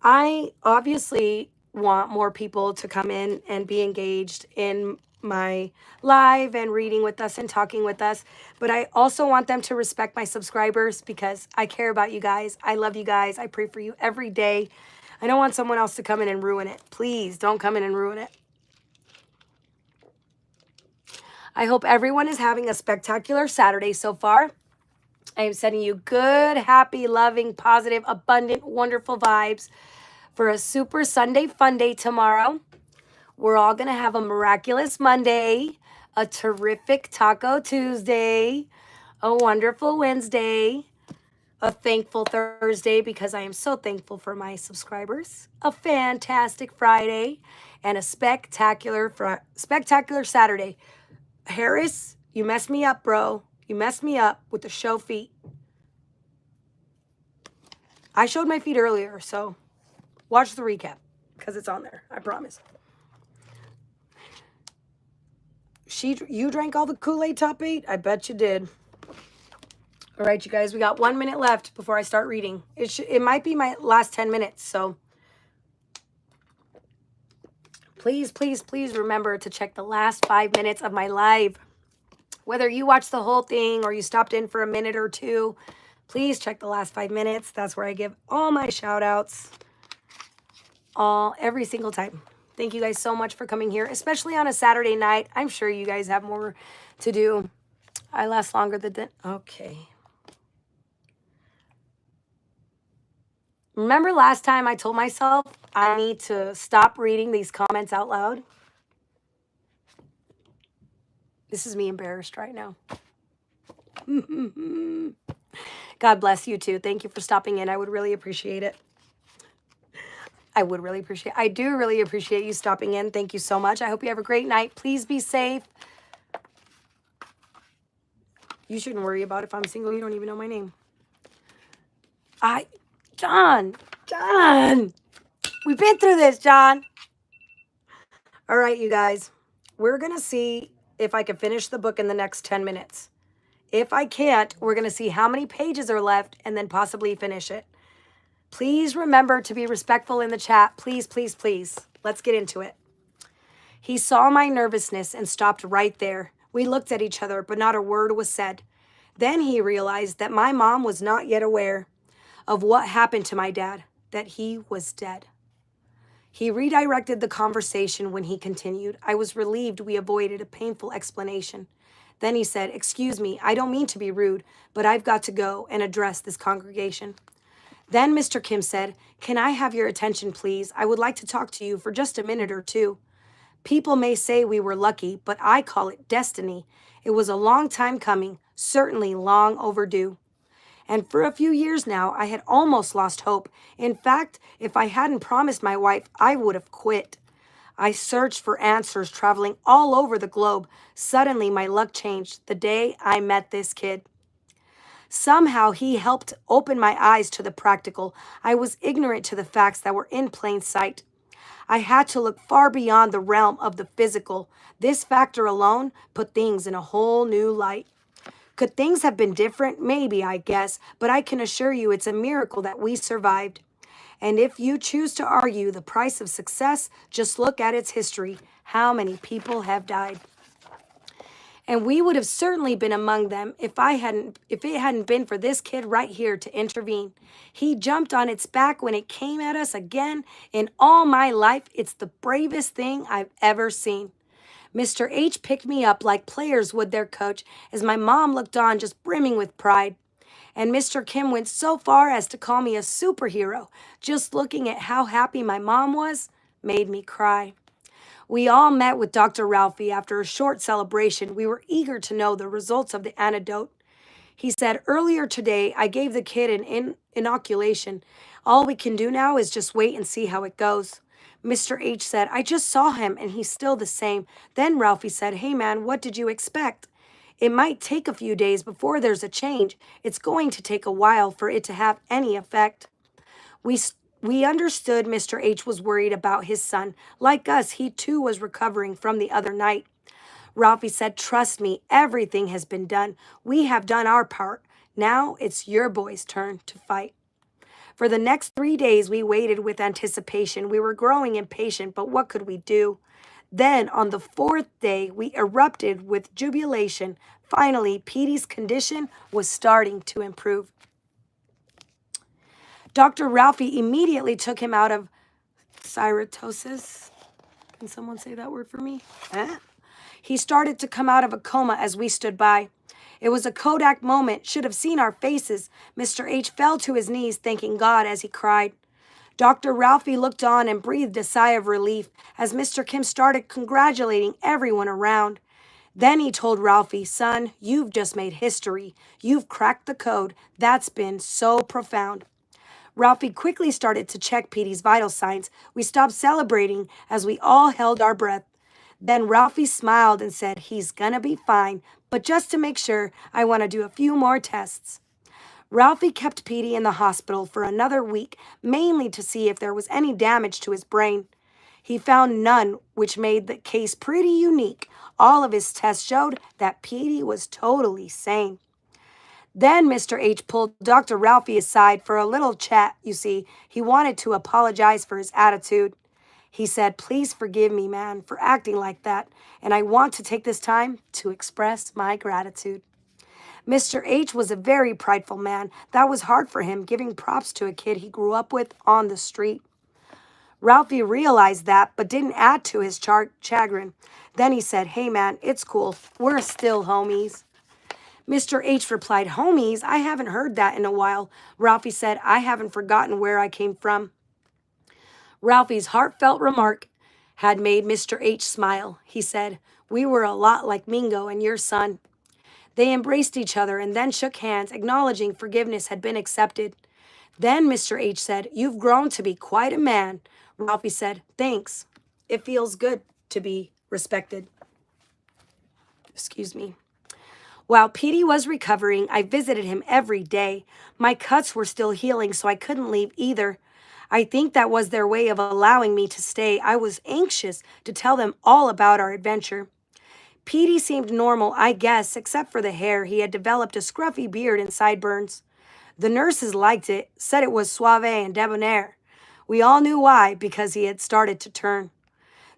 I obviously want more people to come in and be engaged in my live and reading with us and talking with us, but I also want them to respect my subscribers because I care about you guys. I love you guys. I pray for you every day. I don't want someone else to come in and ruin it. Please don't come in and ruin it. I hope everyone is having a spectacular Saturday so far. I am sending you good, happy, loving, positive, abundant, wonderful vibes for a super Sunday fun day tomorrow. We're all going to have a miraculous Monday, a terrific Taco Tuesday, a wonderful Wednesday, a thankful Thursday because I am so thankful for my subscribers, a fantastic Friday, and a spectacular Saturday. Harris, you messed me up, bro. You messed me up with the show feet. I showed my feet earlier, so watch the recap because it's on there. I promise. You drank all the Kool-Aid top 8? I bet you did. All right, you guys, we got 1 minute left before I start reading. It might be my last 10 minutes, so please, please, please remember to check the last 5 minutes of my live. Whether you watch the whole thing or you stopped in for a minute or two, please check the last 5 minutes. That's where I give all my shout outs every single time. Thank you guys so much for coming here, especially on a Saturday night. I'm sure you guys have more to do. I last longer than okay. Remember last time I told myself I need to stop reading these comments out loud? This is me embarrassed right now. God bless you too. Thank you for stopping in. I would really appreciate it. I do really appreciate you stopping in. Thank you so much. I hope you have a great night. Please be safe. You shouldn't worry about if I'm single. You don't even know my name. John, we've been through this, John. All right, you guys, we're going to see if I can finish the book in the next 10 minutes. If I can't, we're going to see how many pages are left and then possibly finish it. Please remember to be respectful in the chat. Please, please, please. Let's get into it. He saw my nervousness and stopped right there. We looked at each other, but not a word was said. Then he realized that my mom was not yet aware of what happened to my dad, that he was dead. He redirected the conversation when he continued. I was relieved we avoided a painful explanation. Then he said, "Excuse me, I don't mean to be rude, but I've got to go and address this congregation." Then Mr. Kim said, "Can I have your attention, please? I would like to talk to you for just a minute or two. People may say we were lucky, but I call it destiny. It was a long time coming, certainly long overdue. And for a few years now, I had almost lost hope. In fact, if I hadn't promised my wife, I would have quit. I searched for answers traveling all over the globe. Suddenly, my luck changed the day I met this kid. Somehow, he helped open my eyes to the practical. I was ignorant to the facts that were in plain sight. I had to look far beyond the realm of the physical. This factor alone put things in a whole new light. Could things have been different? Maybe, I guess, but I can assure you it's a miracle that we survived. And if you choose to argue the price of success, just look at its history. How many people have died? And we would have certainly been among them if it hadn't been for this kid right here to intervene. He jumped on its back when it came at us again. In all my life, it's the bravest thing I've ever seen. Mr. H picked me up like players would their coach as my mom looked on just brimming with pride. And Mr. Kim went so far as to call me a superhero. Just looking at how happy my mom was made me cry. We all met with Dr. Ralphie after a short celebration. We were eager to know the results of the antidote. He said, "Earlier today, I gave the kid an inoculation. All we can do now is just wait and see how it goes." Mr. H said, "I just saw him and he's still the same." Then Ralphie said, "Hey man, what did you expect? It might take a few days before there's a change. It's going to take a while for it to have any effect." We understood Mr. H was worried about his son. Like us, he too was recovering from the other night. Ralphie said, "Trust me, everything has been done. We have done our part. Now it's your boy's turn to fight." For the next 3 days, we waited with anticipation. We were growing impatient, but what could we do? Then, on the 4th day, we erupted with jubilation. Finally, Petey's condition was starting to improve. Dr. Ralphie immediately took him out of cytosis. Can someone say that word for me? He started to come out of a coma as we stood by. It was a Kodak moment, should have seen our faces. Mr. H fell to his knees, thanking God as he cried. Dr. Ralphie looked on and breathed a sigh of relief as Mr. Kim started congratulating everyone around. Then he told Ralphie, "Son, you've just made history. You've cracked the code. That's been so profound." Ralphie quickly started to check Petey's vital signs. We stopped celebrating as we all held our breath. Then Ralphie smiled and said, "He's gonna be fine, but just to make sure, I want to do a few more tests." Ralphie kept Petey in the hospital for another week, mainly to see if there was any damage to his brain. He found none, which made the case pretty unique. All of his tests showed that Petey was totally sane. Then Mr. H pulled Dr. Ralphie aside for a little chat. You see, he wanted to apologize for his attitude. He said, "Please forgive me, man, for acting like that, and I want to take this time to express my gratitude." Mr. H was a very prideful man. That was hard for him, giving props to a kid he grew up with on the street. Ralphie realized that, but didn't add to his chagrin. Then he said, "Hey, man, it's cool. We're still homies." Mr. H replied, "Homies? I haven't heard that in a while." Ralphie said, "I haven't forgotten where I came from." Ralphie's heartfelt remark had made Mr. H smile. He said, "We were a lot like Mingo and your son." They embraced each other and then shook hands, acknowledging forgiveness had been accepted. Then Mr. H said, "You've grown to be quite a man." Ralphie said, "Thanks. It feels good to be respected." Excuse me. While Petey was recovering, I visited him every day. My cuts were still healing, so I couldn't leave either. I think that was their way of allowing me to stay. I was anxious to tell them all about our adventure. Petey seemed normal, I guess, except for the hair. He had developed a scruffy beard and sideburns. The nurses liked it, said it was suave and debonair. We all knew why, because he had started to turn.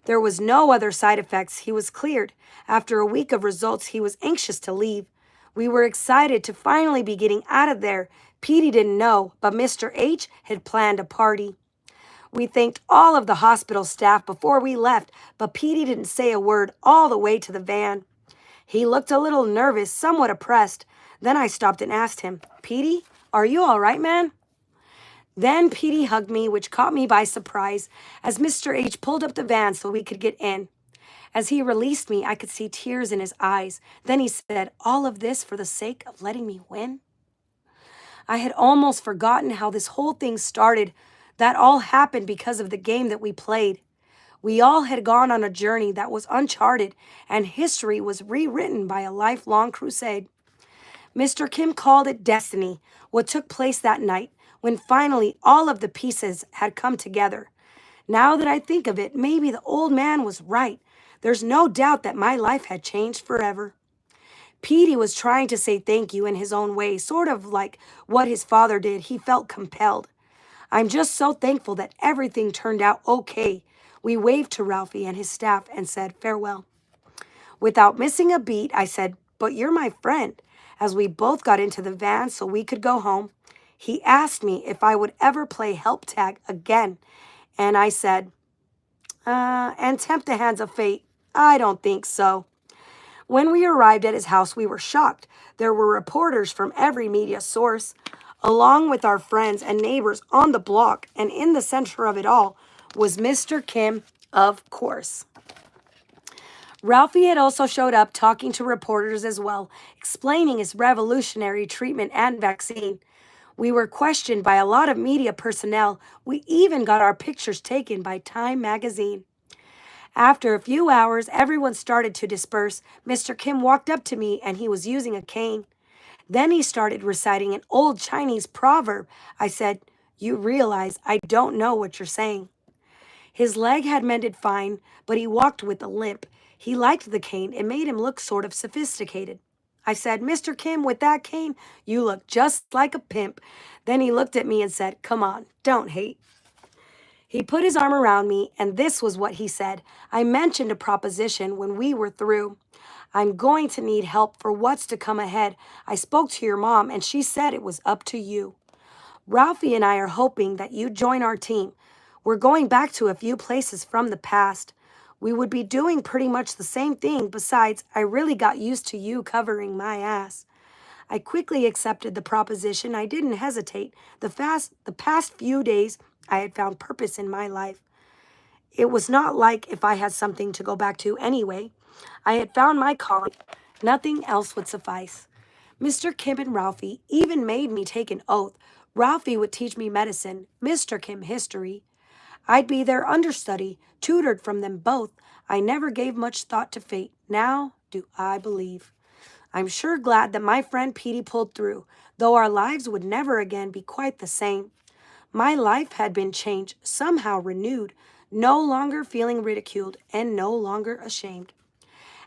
There was no other side effects. He was cleared. After a week of results, he was anxious to leave. We were excited to finally be getting out of there. Petey didn't know, but Mr. H had planned a party. We thanked all of the hospital staff before we left, but Petey didn't say a word all the way to the van. He looked a little nervous, somewhat oppressed. Then I stopped and asked him, "Petey, are you all right, man?" Then Petey hugged me, which caught me by surprise, as Mr. H pulled up the van so we could get in. As he released me, I could see tears in his eyes. Then he said, "All of this for the sake of letting me win?" I had almost forgotten how this whole thing started. That all happened because of the game that we played. We all had gone on a journey that was uncharted, and history was rewritten by a lifelong crusade. Mr. Kim called it destiny, what took place that night, when finally all of the pieces had come together. Now that I think of it, maybe the old man was right. There's no doubt that my life had changed forever. Petey was trying to say thank you in his own way, sort of like what his father did. He felt compelled. "I'm just so thankful that everything turned out okay." We waved to Ralphie and his staff and said farewell. Without missing a beat, I said, "But you're my friend." As we both got into the van so we could go home, he asked me if I would ever play help tag again. And I said, and tempt the hands of fate, I don't think so. When we arrived at his house, we were shocked. There were reporters from every media source, along with our friends and neighbors on the block, and in the center of it all was Mr. Kim, of course. Ralphie had also showed up talking to reporters as well, explaining his revolutionary treatment and vaccine. We were questioned by a lot of media personnel. We even got our pictures taken by Time magazine. After a few hours, everyone started to disperse. Mr. Kim walked up to me and he was using a cane. Then he started reciting an old Chinese proverb. I said, "You realize I don't know what you're saying." His leg had mended fine, but he walked with a limp. He liked the cane. It made him look sort of sophisticated. I said, "Mr. Kim, with that cane, you look just like a pimp." Then he looked at me and said, "Come on, don't hate." He put his arm around me, and this was what he said. I mentioned a proposition when we were through. "I'm going to need help for what's to come ahead. I spoke to your mom, and she said it was up to you. Ralphie and I are hoping that you join our team. We're going back to a few places from the past. We would be doing pretty much the same thing. Besides, I really got used to you covering my ass." I quickly accepted the proposition. I didn't hesitate. The past few days, I had found purpose in my life. It was not like if I had something to go back to anyway. I had found my calling. Nothing else would suffice. Mr. Kim and Ralphie even made me take an oath. Ralphie would teach me medicine, Mr. Kim history. I'd be their understudy, tutored from them both. I never gave much thought to fate. Now do I believe. I'm sure glad that my friend Petey pulled through, though our lives would never again be quite the same. My life had been changed, somehow renewed, no longer feeling ridiculed and no longer ashamed.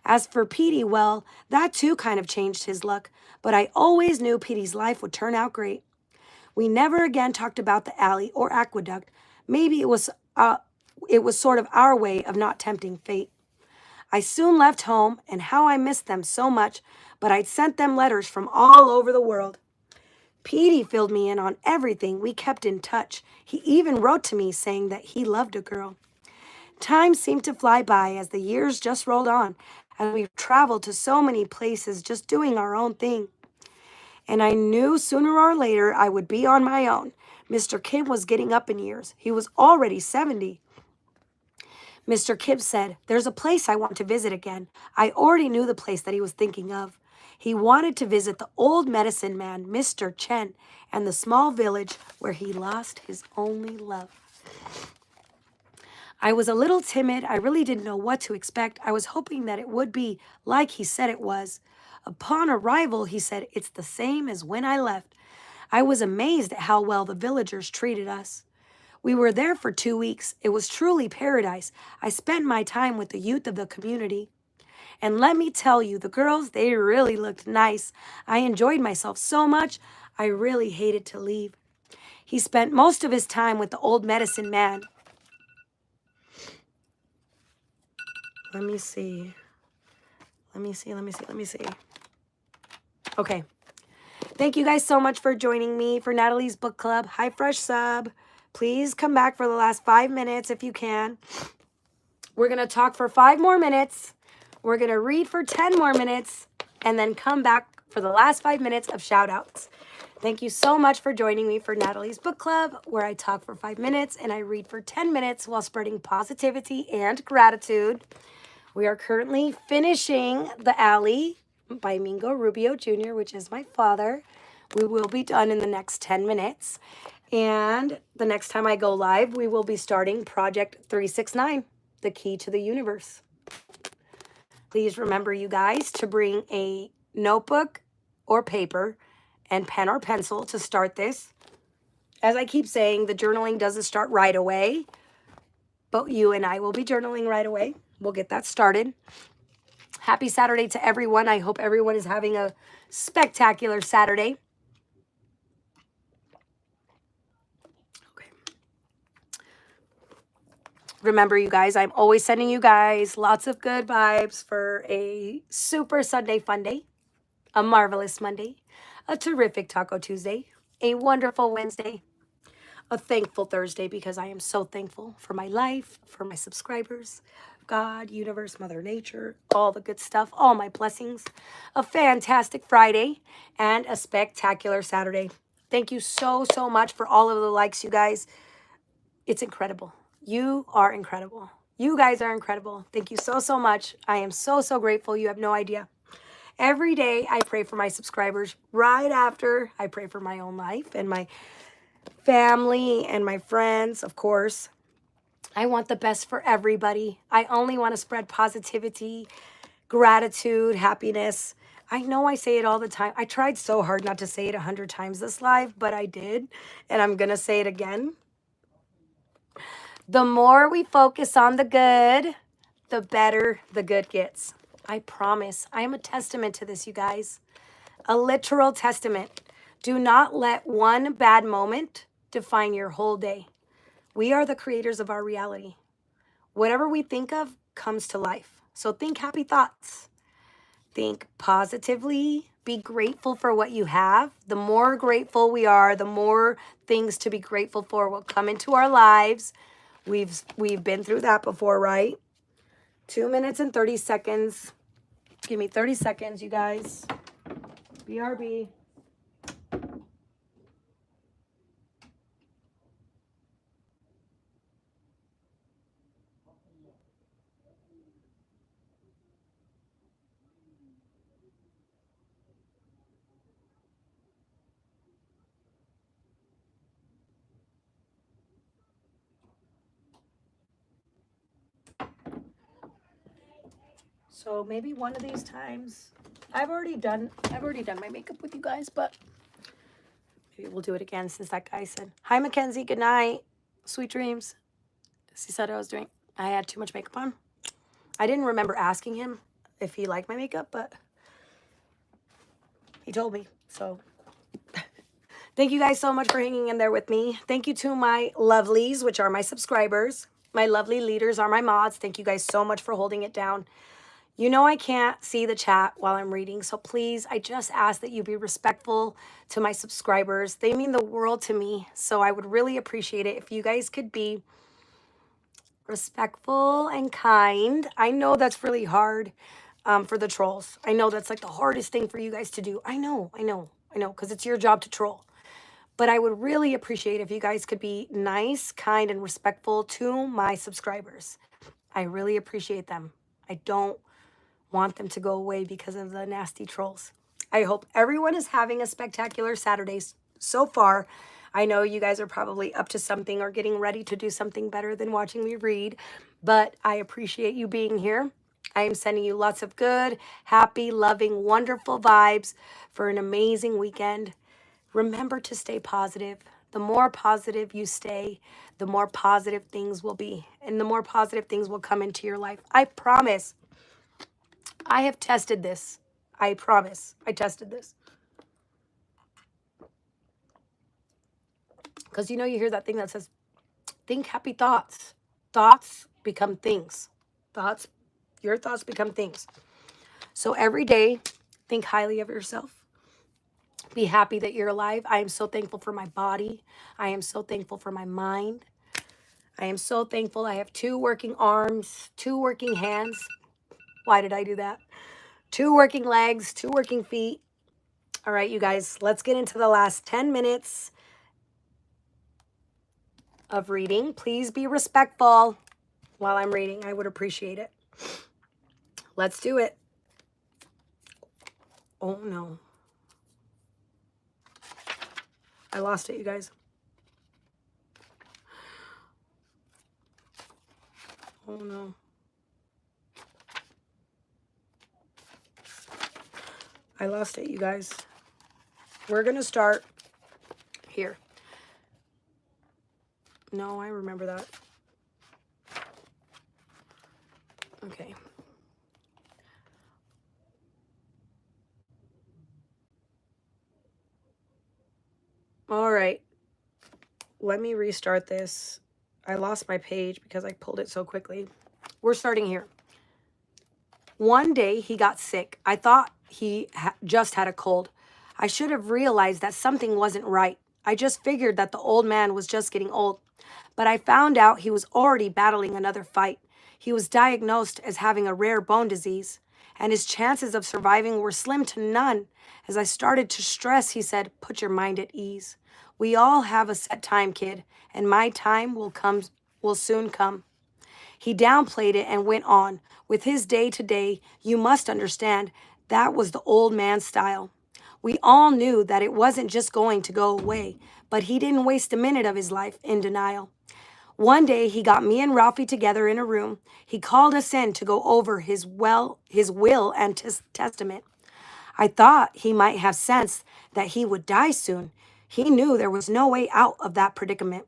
As for Petey, well, that too kind of changed his luck. but I always knew Petey's life would turn out great. We never again talked about the alley or aqueduct. Maybe it was sort of our way of not tempting fate. I soon left home, and how I missed them so much, but I'd sent them letters from all over the world. Petey filled me in on everything. We kept in touch. He even wrote to me saying that he loved a girl. Time seemed to fly by as the years just rolled on, and we traveled to so many places just doing our own thing. And I knew sooner or later I would be on my own. Mr. Kim was getting up in years. He was already 70. Mr. Kim said, "There's a place I want to visit again." I already knew the place that he was thinking of. He wanted to visit the old medicine man, Mr. Chen, and the small village where he lost his only love. I was a little timid. I really didn't know what to expect. I was hoping that it would be like he said it was. Upon arrival, he said, "It's the same as when I left." I was amazed at how well the villagers treated us. We were there for 2 weeks. It was truly paradise. I spent my time with the youth of the community. And let me tell you, the girls, they really looked nice. I enjoyed myself so much, I really hated to leave. He spent most of his time with the old medicine man. Let me see. Okay. Thank you guys so much for joining me for Natalie's Book Club. Hi, Fresh Sub. Please come back for the last 5 minutes if you can. We're going to talk for 5 more minutes. We're going to read for 10 more minutes and then come back for the last 5 minutes of shout outs. Thank you so much for joining me for Natalie's Book Club, where I talk for 5 minutes and I read for 10 minutes while spreading positivity and gratitude. We are currently finishing The Alley by Mingo Rubio Jr., which is my father. We will be done in the next 10 minutes. And the next time I go live, we will be starting Project 369, The Key to the Universe. Please remember, you guys, to bring a notebook or paper and pen or pencil to start this. As I keep saying, the journaling doesn't start right away, but you and I will be journaling right away. We'll get that started. Happy Saturday to everyone. I hope everyone is having a spectacular Saturday. Okay. Remember, you guys, I'm always sending you guys lots of good vibes for a super Sunday fun day, a marvelous Monday, a terrific Taco Tuesday, a wonderful Wednesday, a thankful Thursday, because I am so thankful for my life, for my subscribers, God, universe, Mother Nature, all the good stuff, all my blessings, a fantastic Friday, and a spectacular Saturday. Thank you so, so much for all of the likes, you guys. It's incredible. You are incredible. You guys are incredible. Thank you so, so much. I am so, so grateful. You have no idea. Every day I pray for my subscribers. Right after I pray for my own life and my family and my friends, of course. I want the best for everybody. I only want to spread positivity, gratitude, happiness. I know I say it all the time. I tried so hard not to say it 100 times this live, but I did. And I'm going to say it again. The more we focus on the good, the better the good gets. I promise. I am a testament to this, you guys. A literal testament. Do not let one bad moment define your whole day. We are the creators of our reality. Whatever we think of comes to life. So think happy thoughts. Think positively. Be grateful for what you have. The more grateful we are, the more things to be grateful for will come into our lives. We've been through that before, right? 2 minutes and 30 seconds. Give me 30 seconds, you guys. BRB. So maybe one of these times, I've already done my makeup with you guys, but maybe we'll do it again since that guy said, "Hi, Mackenzie, good night, sweet dreams." He said I was doing, I had too much makeup on. I didn't remember asking him if he liked my makeup, but He told me. So thank you guys so much for hanging in there with me. Thank you to my lovelies, which are my subscribers. My lovely leaders are my mods. Thank you guys so much for holding it down. You know I can't see the chat while I'm reading, so please, I just ask that you be respectful to my subscribers. They mean the world to me, so I would really appreciate it if you guys could be respectful and kind. I know that's really hard for the trolls. I know that's like the hardest thing for you guys to do. I know, because it's your job to troll. But I would really appreciate if you guys could be nice, kind, and respectful to my subscribers. I really appreciate them. I don't want them to go away because of the nasty trolls. I hope everyone is having a spectacular Saturday so far. I know you guys are probably up to something or getting ready to do something better than watching me read, but I appreciate you being here. I am sending you lots of good, happy, loving, wonderful vibes for an amazing weekend. Remember to stay positive. The more positive you stay, the more positive things will be, and the more positive things will come into your life. I promise. I have tested this. I promise. I tested this. Because you hear that thing that says, think happy thoughts. Thoughts become things. Your thoughts become things. So every day, think highly of yourself. Be happy that you're alive. I am so thankful for my body. I am so thankful for my mind. I am so thankful I have 2 working arms, 2 working hands. Why did I do that? 2 working legs, 2 working feet. All right, you guys, let's get into the last 10 minutes of reading. Please be respectful while I'm reading. I would appreciate it. Let's do it. Oh, no. I lost it, you guys. Oh, no. I lost it, you guys. We're going to start here. No, I remember that. Okay. All right. Let me restart this. I lost my page because I pulled it so quickly. We're starting here. One day he got sick. I thought he just had a cold. I should have realized that something wasn't right. I just figured that the old man was just getting old. But I found out he was already battling another fight. He was diagnosed as having a rare bone disease, and his chances of surviving were slim to none. As I started to stress, he said, "Put your mind at ease. We all have a set time, kid, and my time will soon come." He downplayed it and went on. With his day-to-day, you must understand, that was the old man's style. We all knew that it wasn't just going to go away, but he didn't waste a minute of his life in denial. One day, he got me and Ralphie together in a room. He called us in to go over his will and testament. I thought he might have sensed that he would die soon. He knew there was no way out of that predicament.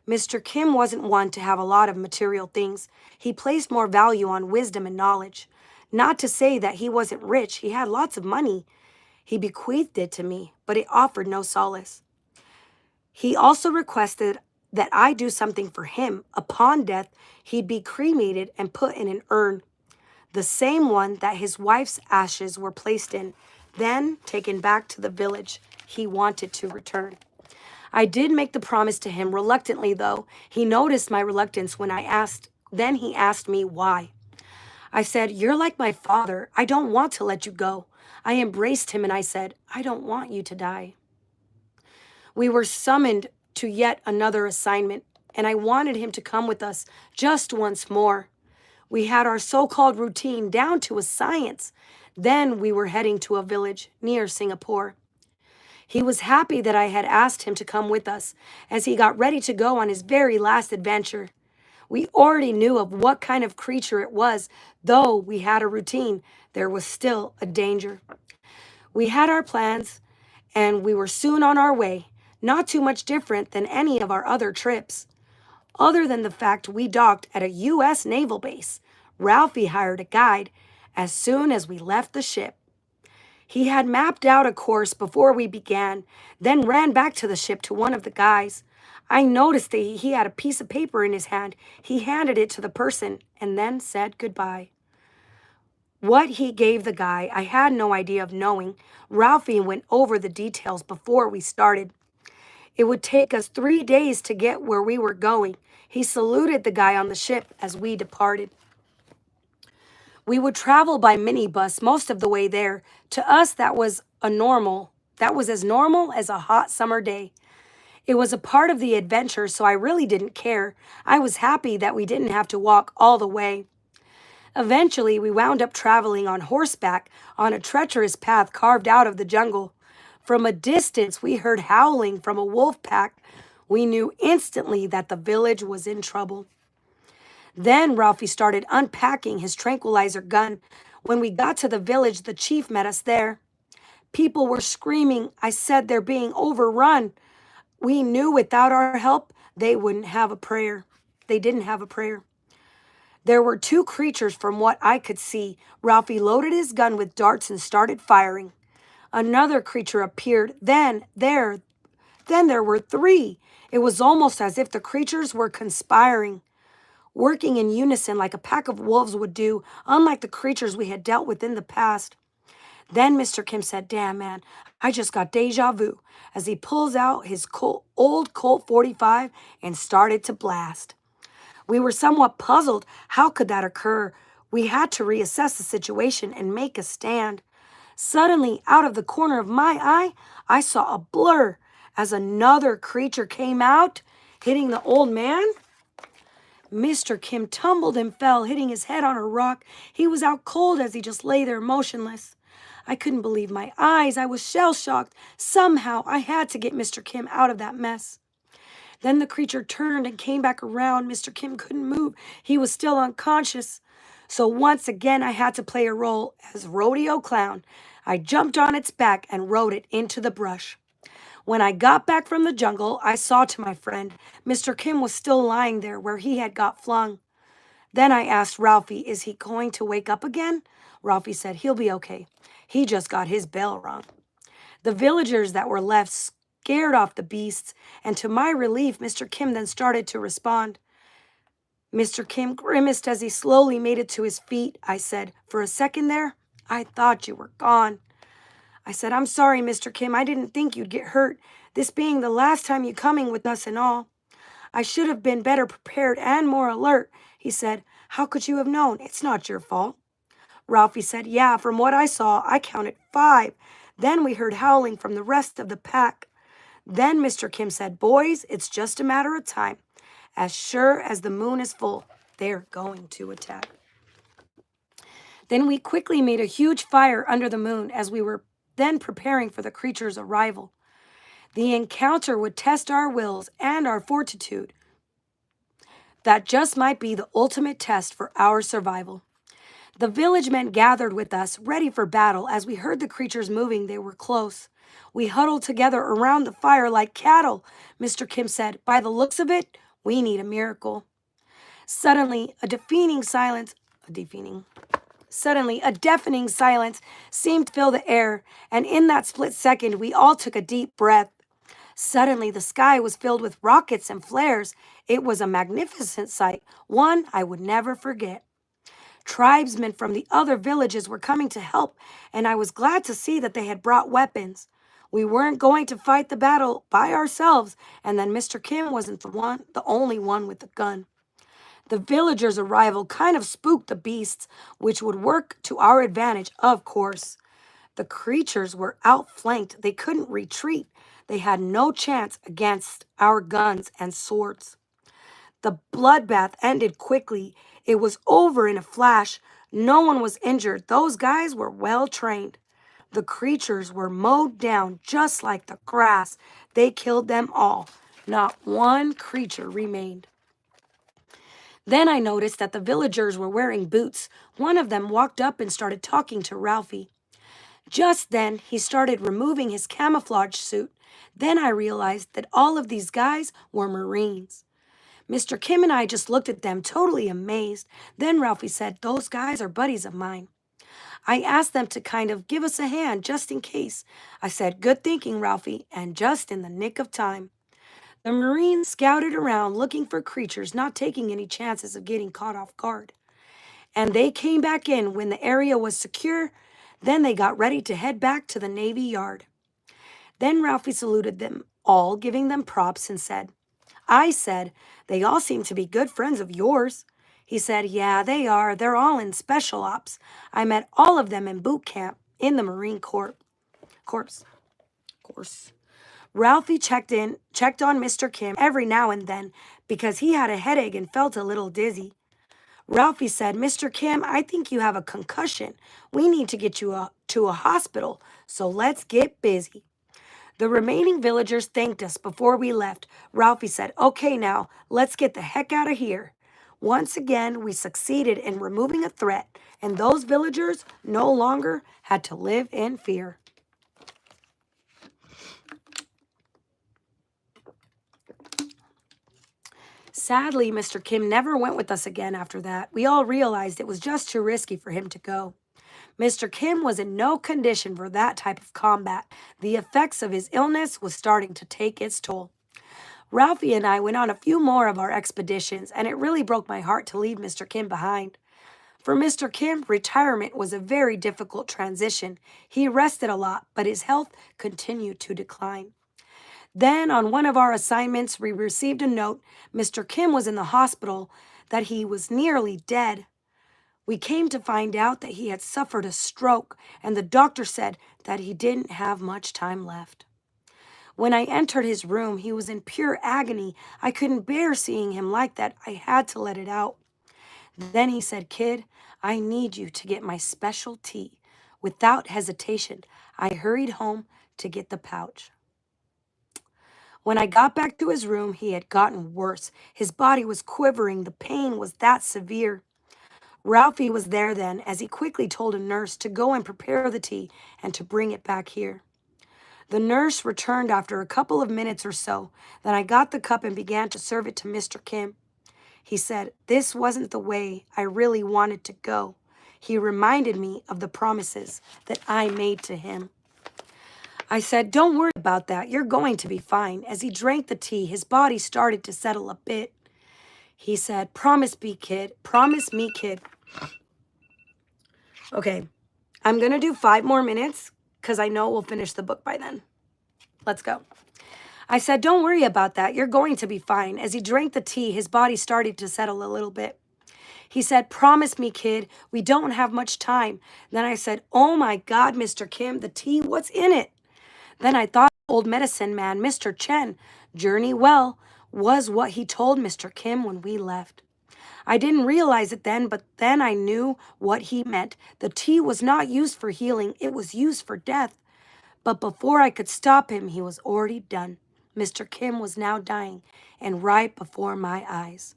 Mr. Kim wasn't one to have a lot of material things. He placed more value on wisdom and knowledge. Not to say that he wasn't rich. He had lots of money. He bequeathed it to me, but it offered no solace. He also requested that I do something for him. Upon death, he'd be cremated and put in an urn, the same one that his wife's ashes were placed in, then taken back to the village he wanted to return. I did make the promise to him reluctantly, though. He noticed my reluctance when I asked. Then he asked me why. I said, "You're like my father. I don't want to let you go." I embraced him and I said, "I don't want you to die." We were summoned to yet another assignment, and I wanted him to come with us just once more. We had our so-called routine down to a science. Then we were heading to a village near Singapore. He was happy that I had asked him to come with us, as he got ready to go on his very last adventure. We already knew of what kind of creature it was. Though we had a routine, there was still a danger. We had our plans, and we were soon on our way, not too much different than any of our other trips. Other than the fact we docked at a U.S. naval base, Ralphie hired a guide as soon as we left the ship. He had mapped out a course before we began, then ran back to the ship to one of the guys. I noticed that he had a piece of paper in his hand. He handed it to the person and then said goodbye. What he gave the guy, I had no idea of knowing. Ralphie went over the details before we started. It would take us 3 days to get where we were going. He saluted the guy on the ship as we departed. We would travel by minibus most of the way there. To us, that was as normal as a hot summer day. It was a part of the adventure, so I really didn't care. I was happy that we didn't have to walk all the way. Eventually, we wound up traveling on horseback on a treacherous path carved out of the jungle. From a distance, we heard howling from a wolf pack. We knew instantly that the village was in trouble. Then Ralphie started unpacking his tranquilizer gun. When we got to the village, the chief met us there. People were screaming. I said they're being overrun. We knew without our help, they wouldn't have a prayer. They didn't have a prayer. There were 2 creatures from what I could see. Ralphie loaded his gun with darts and started firing. Another creature appeared. Then there were 3. It was almost as if the creatures were conspiring, working in unison like a pack of wolves would do, unlike the creatures we had dealt with in the past. Then Mr. Kim said, "Damn, man, I just got deja vu," as he pulls out his old Colt 45 and started to blast. We were somewhat puzzled. How could that occur? We had to reassess the situation and make a stand. Suddenly, out of the corner of my eye, I saw a blur as another creature came out, hitting the old man. Mr. Kim tumbled and fell, hitting his head on a rock. He was out cold as he just lay there motionless. I couldn't believe my eyes. I was shell-shocked. Somehow, I had to get Mr. Kim out of that mess. Then the creature turned and came back around. Mr. Kim couldn't move. He was still unconscious. So once again, I had to play a role as rodeo clown. I jumped on its back and rode it into the brush. When I got back from the jungle, I saw to my friend, Mr. Kim was still lying there where he had got flung. Then I asked Ralphie, "Is he going to wake up again?" Ralphie said, "He'll be okay. He just got his bell rung." The villagers that were left scared off the beasts, and to my relief, Mr. Kim then started to respond. Mr. Kim grimaced as he slowly made it to his feet. I said, "For a second there, I thought you were gone." I said, "I'm sorry, Mr. Kim. I didn't think you'd get hurt, this being the last time you coming with us and all. I should have been better prepared and more alert." He said, "How could you have known? It's not your fault." Ralphie said, "Yeah, from what I saw, I counted 5. Then we heard howling from the rest of the pack." Then Mr. Kim said, "Boys, it's just a matter of time. As sure as the moon is full, they're going to attack." Then we quickly made a huge fire under the moon as we were then preparing for the creature's arrival. The encounter would test our wills and our fortitude. That just might be the ultimate test for our survival. The village men gathered with us, ready for battle. As we heard the creatures moving, they were close. We huddled together around the fire like cattle. Mr. Kim said, "By the looks of it, we need a miracle." Suddenly, a deafening silence seemed to fill the air, and in that split second, we all took a deep breath. Suddenly, the sky was filled with rockets and flares. It was a magnificent sight, one I would never forget. Tribesmen from the other villages were coming to help, and I was glad to see that they had brought weapons. We weren't going to fight the battle by ourselves, and then Mr. Kim wasn't the only one with the gun. The villagers' arrival kind of spooked the beasts, which would work to our advantage, of course. The creatures were outflanked. They couldn't retreat. They had no chance against our guns and swords. The bloodbath ended quickly. It was over in a flash. No one was injured. Those guys were well trained. The creatures were mowed down just like the grass. They killed them all. Not one creature remained. Then I noticed that the villagers were wearing boots. One of them walked up and started talking to Ralphie. Just then, he started removing his camouflage suit. Then I realized that all of these guys were Marines. Mr. Kim and I just looked at them, totally amazed. Then Ralphie said, "Those guys are buddies of mine." I asked them to kind of give us a hand just in case. I said, good thinking, Ralphie, and just in the nick of time. The Marines scouted around looking for creatures, not taking any chances of getting caught off guard. And they came back in when the area was secure. Then they got ready to head back to the Navy Yard. Then Ralphie saluted them all, giving them props, and I said, they all seem to be good friends of yours. He said, yeah, they are. They're all in special ops. I met all of them in boot camp in the Marine Corps. Corpse. Course. Ralphie checked on Mr. Kim every now and then because he had a headache and felt a little dizzy. Ralphie said, Mr. Kim, I think you have a concussion. We need to get you to a hospital, so let's get busy. The remaining villagers thanked us before we left. Ralphie said, okay, now, let's get the heck out of here. Once again, we succeeded in removing a threat, and those villagers no longer had to live in fear. Sadly, Mr. Kim never went with us again after that. We all realized it was just too risky for him to go. Mr. Kim was in no condition for that type of combat. The effects of his illness was starting to take its toll. Ralphie and I went on a few more of our expeditions, and it really broke my heart to leave Mr. Kim behind. For Mr. Kim, retirement was a very difficult transition. He rested a lot, but his health continued to decline. Then, on one of our assignments, we received a note. Mr. Kim was in the hospital, that he was nearly dead. We came to find out that he had suffered a stroke, and the doctor said that he didn't have much time left. When I entered his room, he was in pure agony. I couldn't bear seeing him like that. I had to let it out. Then he said, kid, I need you to get my special tea. Without hesitation, I hurried home to get the pouch. When I got back to his room, he had gotten worse. His body was quivering. The pain was that severe. Ralphie was there then, as he quickly told a nurse to go and prepare the tea and to bring it back here. The nurse returned after a couple of minutes or so. Then I got the cup and began to serve it to Mr. Kim. He said, this wasn't the way I really wanted to go. He reminded me of the promises that I made to him. I said, don't worry about that. You're going to be fine. As he drank the tea, his body started to settle a bit. He said, promise me, kid. Promise me, kid. Okay, I'm going to do 5 more minutes because I know we'll finish the book by then. Let's go. I said, don't worry about that. You're going to be fine. As he drank the tea, his body started to settle a little bit. He said, promise me, kid. We don't have much time. Then I said, oh my God, Mr. Kim, the tea, what's in it? Then I thought old medicine man, Mr. Chen, journey well, was what he told Mr. Kim when we left. I didn't realize it then, but then I knew what he meant. The tea was not used for healing, it was used for death. But before I could stop him, he was already done. Mr. Kim was now dying, and right before my eyes.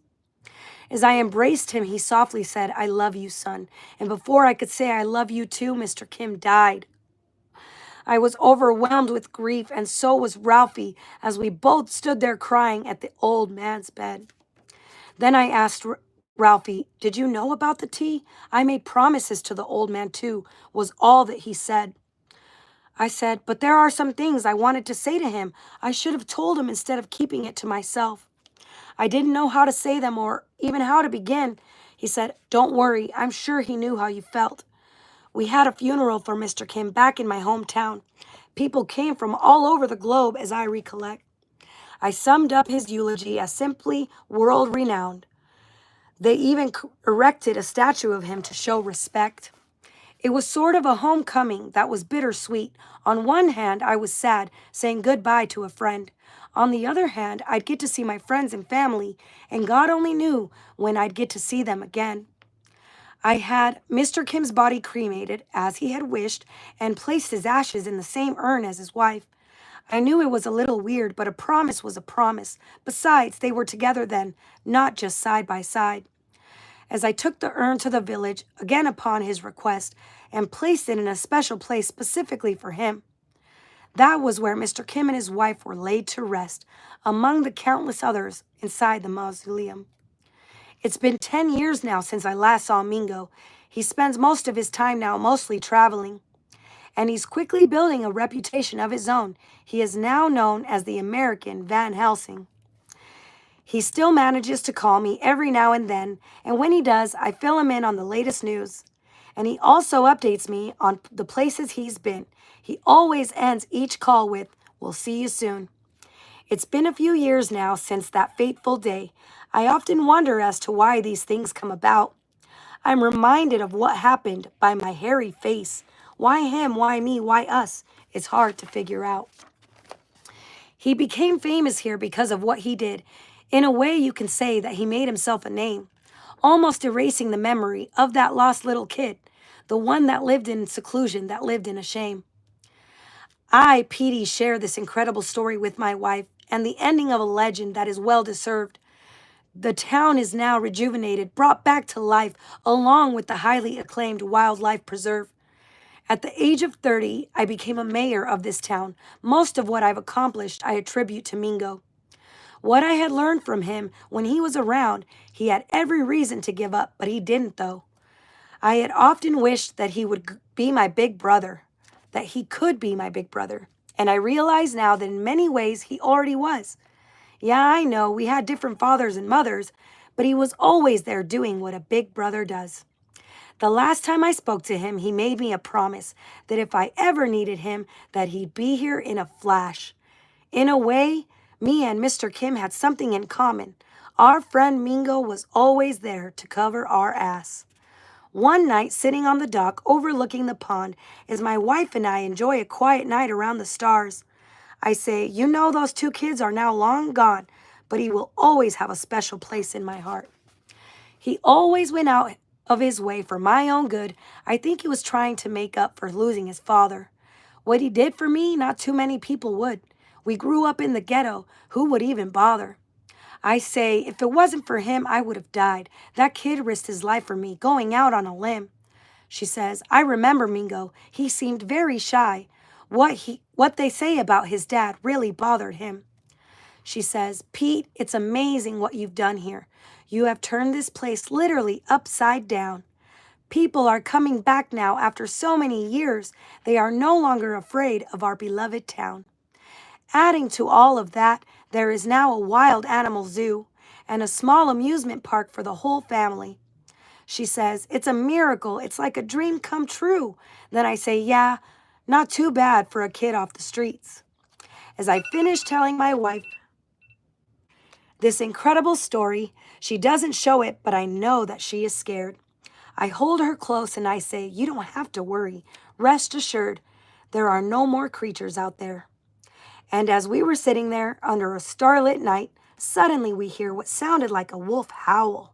As I embraced him, he softly said, I love you, son. And before I could say I love you too, Mr. Kim died. I was overwhelmed with grief, and so was Ralphie, as we both stood there crying at the old man's bed. Then I asked Ralphie, did you know about the tea? I made promises to the old man too, was all that he said. I said, but there are some things I wanted to say to him. I should have told him instead of keeping it to myself. I didn't know how to say them or even how to begin. He said, don't worry, I'm sure he knew how you felt. We had a funeral for Mr. Kim back in my hometown. People came from all over the globe, as I recollect. I summed up his eulogy as simply world-renowned. They even erected a statue of him to show respect. It was sort of a homecoming that was bittersweet. On one hand, I was sad, saying goodbye to a friend. On the other hand, I'd get to see my friends and family, and God only knew when I'd get to see them again. I had Mr. Kim's body cremated, as he had wished, and placed his ashes in the same urn as his wife. I knew it was a little weird, but a promise was a promise. Besides, they were together then, not just side by side. As I took the urn to the village, again upon his request, and placed it in a special place specifically for him. That was where Mr. Kim and his wife were laid to rest, among the countless others inside the mausoleum. It's been 10 years now since I last saw Mingo. He spends most of his time now mostly traveling, and he's quickly building a reputation of his own. He is now known as the American Van Helsing. He still manages to call me every now and then, and when he does, I fill him in on the latest news. And he also updates me on the places he's been. He always ends each call with, "We'll see you soon." It's been a few years now since that fateful day. I often wonder as to why these things come about. I'm reminded of what happened by my hairy face. Why him? Why me? Why us? It's hard to figure out. He became famous here because of what he did. In a way, you can say that he made himself a name, almost erasing the memory of that lost little kid, the one that lived in seclusion, that lived in a shame. I, Petey, share this incredible story with my wife and the ending of a legend that is well deserved. The town is now rejuvenated, brought back to life, along with the highly acclaimed wildlife preserve. At the age of 30, I became a mayor of this town. Most of what I've accomplished I attribute to Mingo. What I had learned from him when he was around, he had every reason to give up, but he didn't though. I had often wished that he would be my big brother, that he could be my big brother. And I realize now that in many ways he already was. Yeah, I know we had different fathers and mothers, but he was always there doing what a big brother does. The last time I spoke to him, he made me a promise that if I ever needed him, that he'd be here in a flash. In a way, me and Mr. Kim had something in common. Our friend Mingo was always there to cover our ass. One night, sitting on the dock overlooking the pond, as my wife and I enjoy a quiet night around the stars, I say, "You know those two kids are now long gone, but he will always have a special place in my heart." He always went out of his way for my own good. I think he was trying to make up for losing his father. What he did for me, not too many people would. We grew up in the ghetto. Who would even bother? I say, if it wasn't for him, I would have died. That kid risked his life for me, going out on a limb. She says, I remember Mingo. He seemed very shy. What they say about his dad really bothered him. She says, Pete, it's amazing what you've done here. You have turned this place literally upside down. People are coming back now after so many years. They are no longer afraid of our beloved town. Adding to all of that, there is now a wild animal zoo and a small amusement park for the whole family. She says, it's a miracle. It's like a dream come true. Then I say, yeah, not too bad for a kid off the streets. As I finish telling my wife this incredible story, she doesn't show it, but I know that she is scared. I hold her close and I say, you don't have to worry. Rest assured, there are no more creatures out there. And as we were sitting there under a starlit night, suddenly we hear what sounded like a wolf howl.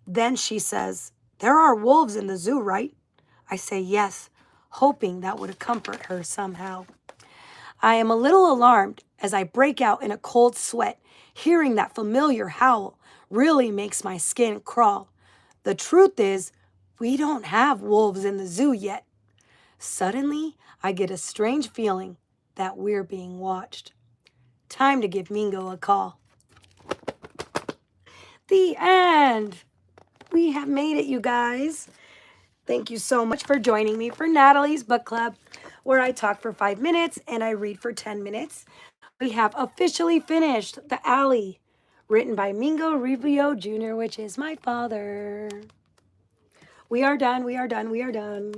Then she says, there are wolves in the zoo, right? I say yes, hoping that would comfort her somehow. I am a little alarmed as I break out in a cold sweat. Hearing that familiar howl really makes my skin crawl. The truth is, we don't have wolves in the zoo yet. Suddenly, I get a strange feeling that we're being watched. Time to give Mingo a call. The end. We have made it, you guys. Thank you so much for joining me for Natalie's Book Club, where I talk for 5 minutes and I read for 10 minutes. We have officially finished The Alley, written by Mingo Rubio Jr., which is my father. We are done, we are done, we are done.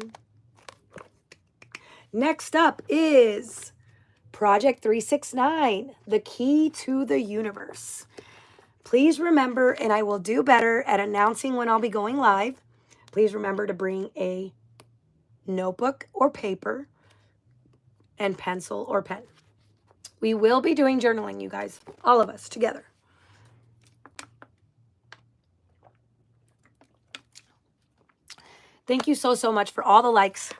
Next up is Project 369, The Key to the Universe. Please remember, and I will do better at announcing when I'll be going live, please remember to bring a notebook or paper and pencil or pen. We will be doing journaling, you guys, all of us together. Thank you so much for all the likes.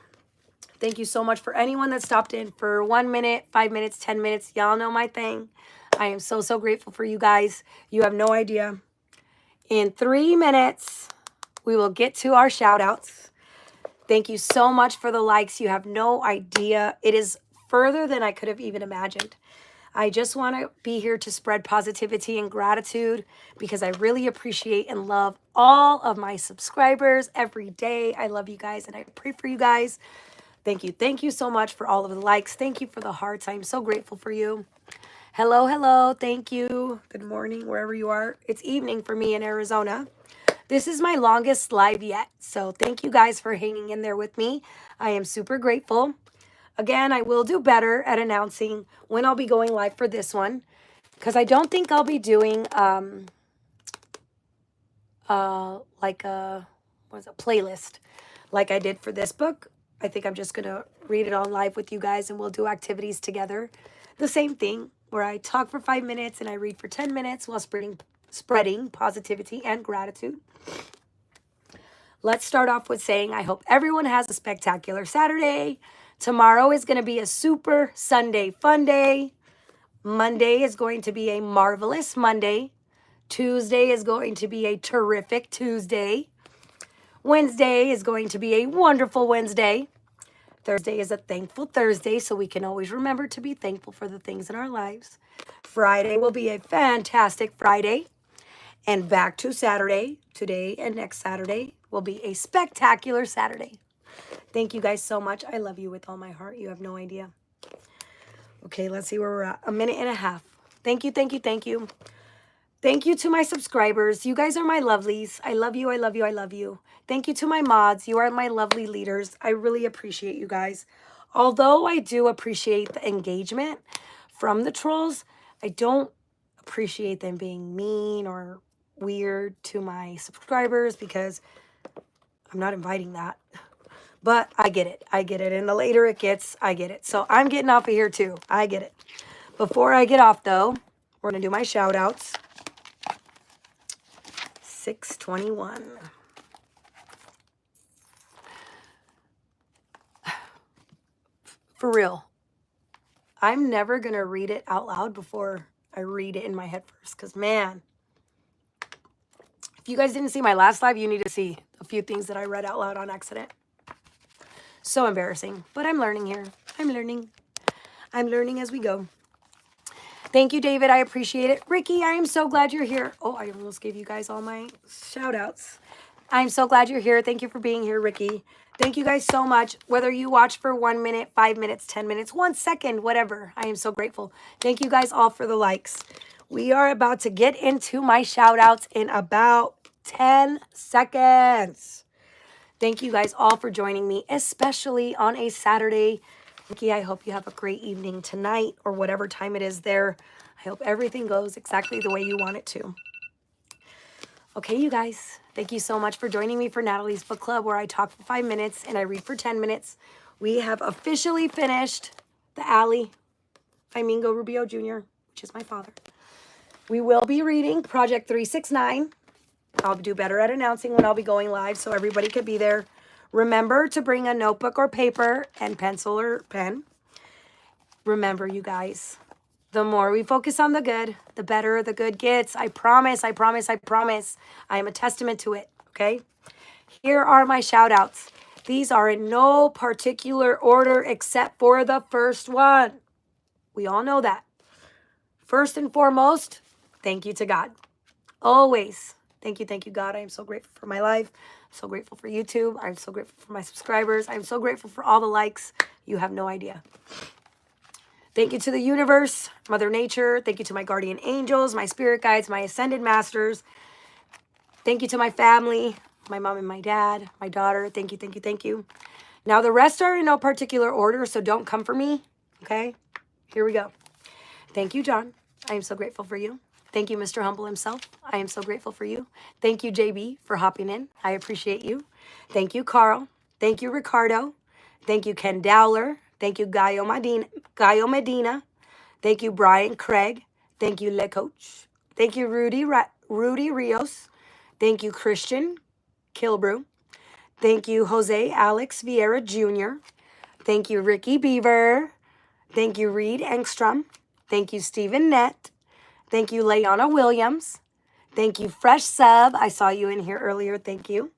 Thank you so much for anyone that stopped in for 1 minute, 5 minutes, 10 minutes. Y'all know my thing. I am so grateful for you guys. You have no idea. In 3 minutes, we will get to our shout outs. Thank you so much for the likes. You have no idea. It is further than I could have even imagined. I just want to be here to spread positivity and gratitude because I really appreciate and love all of my subscribers every day. I love you guys and I pray for you guys. Thank you. Thank you so much for all of the likes. Thank you for the hearts. I'm so grateful for you. Hello, hello. Thank you. Good morning, wherever you are. It's evening for me in Arizona. This is my longest live yet. So thank you guys for hanging in there with me. I am super grateful. Again, I will do better at announcing when I'll be going live for this one because I don't think I'll be doing like a playlist like I did for this book. I think I'm just gonna read it on live with you guys and we'll do activities together. The same thing where I talk for 5 minutes and I read for 10 minutes while spreading positivity and gratitude. Let's start off with saying I hope everyone has a spectacular Saturday. Tomorrow is going to be a super Sunday fun day. Monday is going to be a marvelous Monday. Tuesday is going to be a terrific Tuesday. Wednesday is going to be a wonderful Wednesday. Thursday is a thankful Thursday, so we can always remember to be thankful for the things in our lives. Friday will be a fantastic Friday. And back to Saturday. Today and next Saturday will be a spectacular Saturday. Thank you guys so much. I love you with all my heart. You have no idea. Okay, let's see where we're at. 1.5 minutes. Thank you, thank you, thank you. Thank you to my subscribers. You guys are my lovelies. I love you, I love you, I love you. Thank you to my mods. You are my lovely leaders. I really appreciate you guys. Although I do appreciate the engagement from the trolls, I don't appreciate them being mean or weird to my subscribers because I'm not inviting that. But I get it. I get it. And the later it gets, I get it. So I'm getting off of here too. I get it. Before I get off though, we're going to do my shout outs. 6:21. For real. I'm never going to read it out loud before I read it in my head first. Because man, if you guys didn't see my last live, you need to see a few things that I read out loud on accident. So embarrassing, but I'm learning here. I'm learning as we go. Thank you, David. I appreciate it. Ricky, I am so glad you're here. Oh, I almost gave you guys all my shout outs. I'm so glad you're here. Thank you for being here, Ricky. Thank you guys so much. Whether you watch for 1 minute, 5 minutes, 10 minutes, 1 second, whatever. I am so grateful. Thank you guys all for the likes. We are about to get into my shout outs in about 10 seconds. Thank you guys all for joining me, especially on a Saturday. Ricky, I hope you have a great evening tonight or whatever time it is there. I hope everything goes exactly the way you want it to. Okay, you guys, thank you so much for joining me for Natalie's Book Club where I talk for 5 minutes and I read for 10 minutes. We have officially finished The Alley by Mingo Rubio Jr., which is my father. We will be reading Project 369. I'll do better at announcing when I'll be going live so everybody could be there. Remember to bring a notebook or paper and pencil or pen. Remember, you guys, the more we focus on the good, the better the good gets. I promise, I promise, I promise. I am a testament to it, okay? Here are my shout outs. These are in no particular order except for the first one. We all know that. First and foremost, thank you to God. Always. Thank you, God. I am so grateful for my life. I'm so grateful for YouTube. I'm so grateful for my subscribers. I'm so grateful for all the likes. You have no idea. Thank you to the universe, Mother Nature. Thank you to my guardian angels, my spirit guides, my ascended masters. Thank you to my family, my mom and my dad, my daughter. Thank you, thank you, thank you. Now, the rest are in no particular order, so don't come for me, okay? Here we go. Thank you, John. I am so grateful for you. Thank you, Mr. Humble himself. I am so grateful for you. Thank you, JB, for hopping in. I appreciate you. Thank you, Carl. Thank you, Ricardo. Thank you, Ken Dowler. Thank you, Gallo Medina. Thank you, Brian Craig. Thank you, Le Coach. Thank you, Rudy Rios. Thank you, Christian Kilbrew. Thank you, Jose Alex Vieira Jr. Thank you, Ricky Beaver. Thank you, Reed Engstrom. Thank you, Stephen Nett. Thank you, Layana Williams. Thank you, Fresh Sub. I saw you in here earlier. Thank you.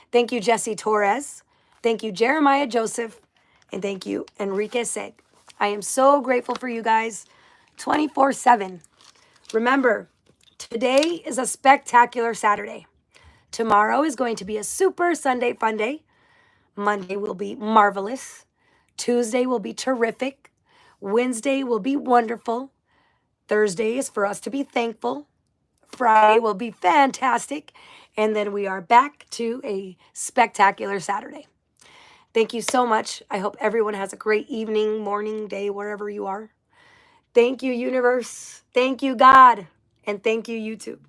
Thank you, Jesse Torres. Thank you, Jeremiah Joseph. And thank you, Enrique Seg. I am so grateful for you guys. 24/7. Remember, today is a spectacular Saturday. Tomorrow is going to be a super Sunday fun day. Monday will be marvelous. Tuesday will be terrific. Wednesday will be wonderful. Thursday is for us to be thankful. Friday will be fantastic. And then we are back to a spectacular Saturday. Thank you so much. I hope everyone has a great evening, morning, day, wherever you are. Thank you, universe. Thank you, God. And thank you, YouTube.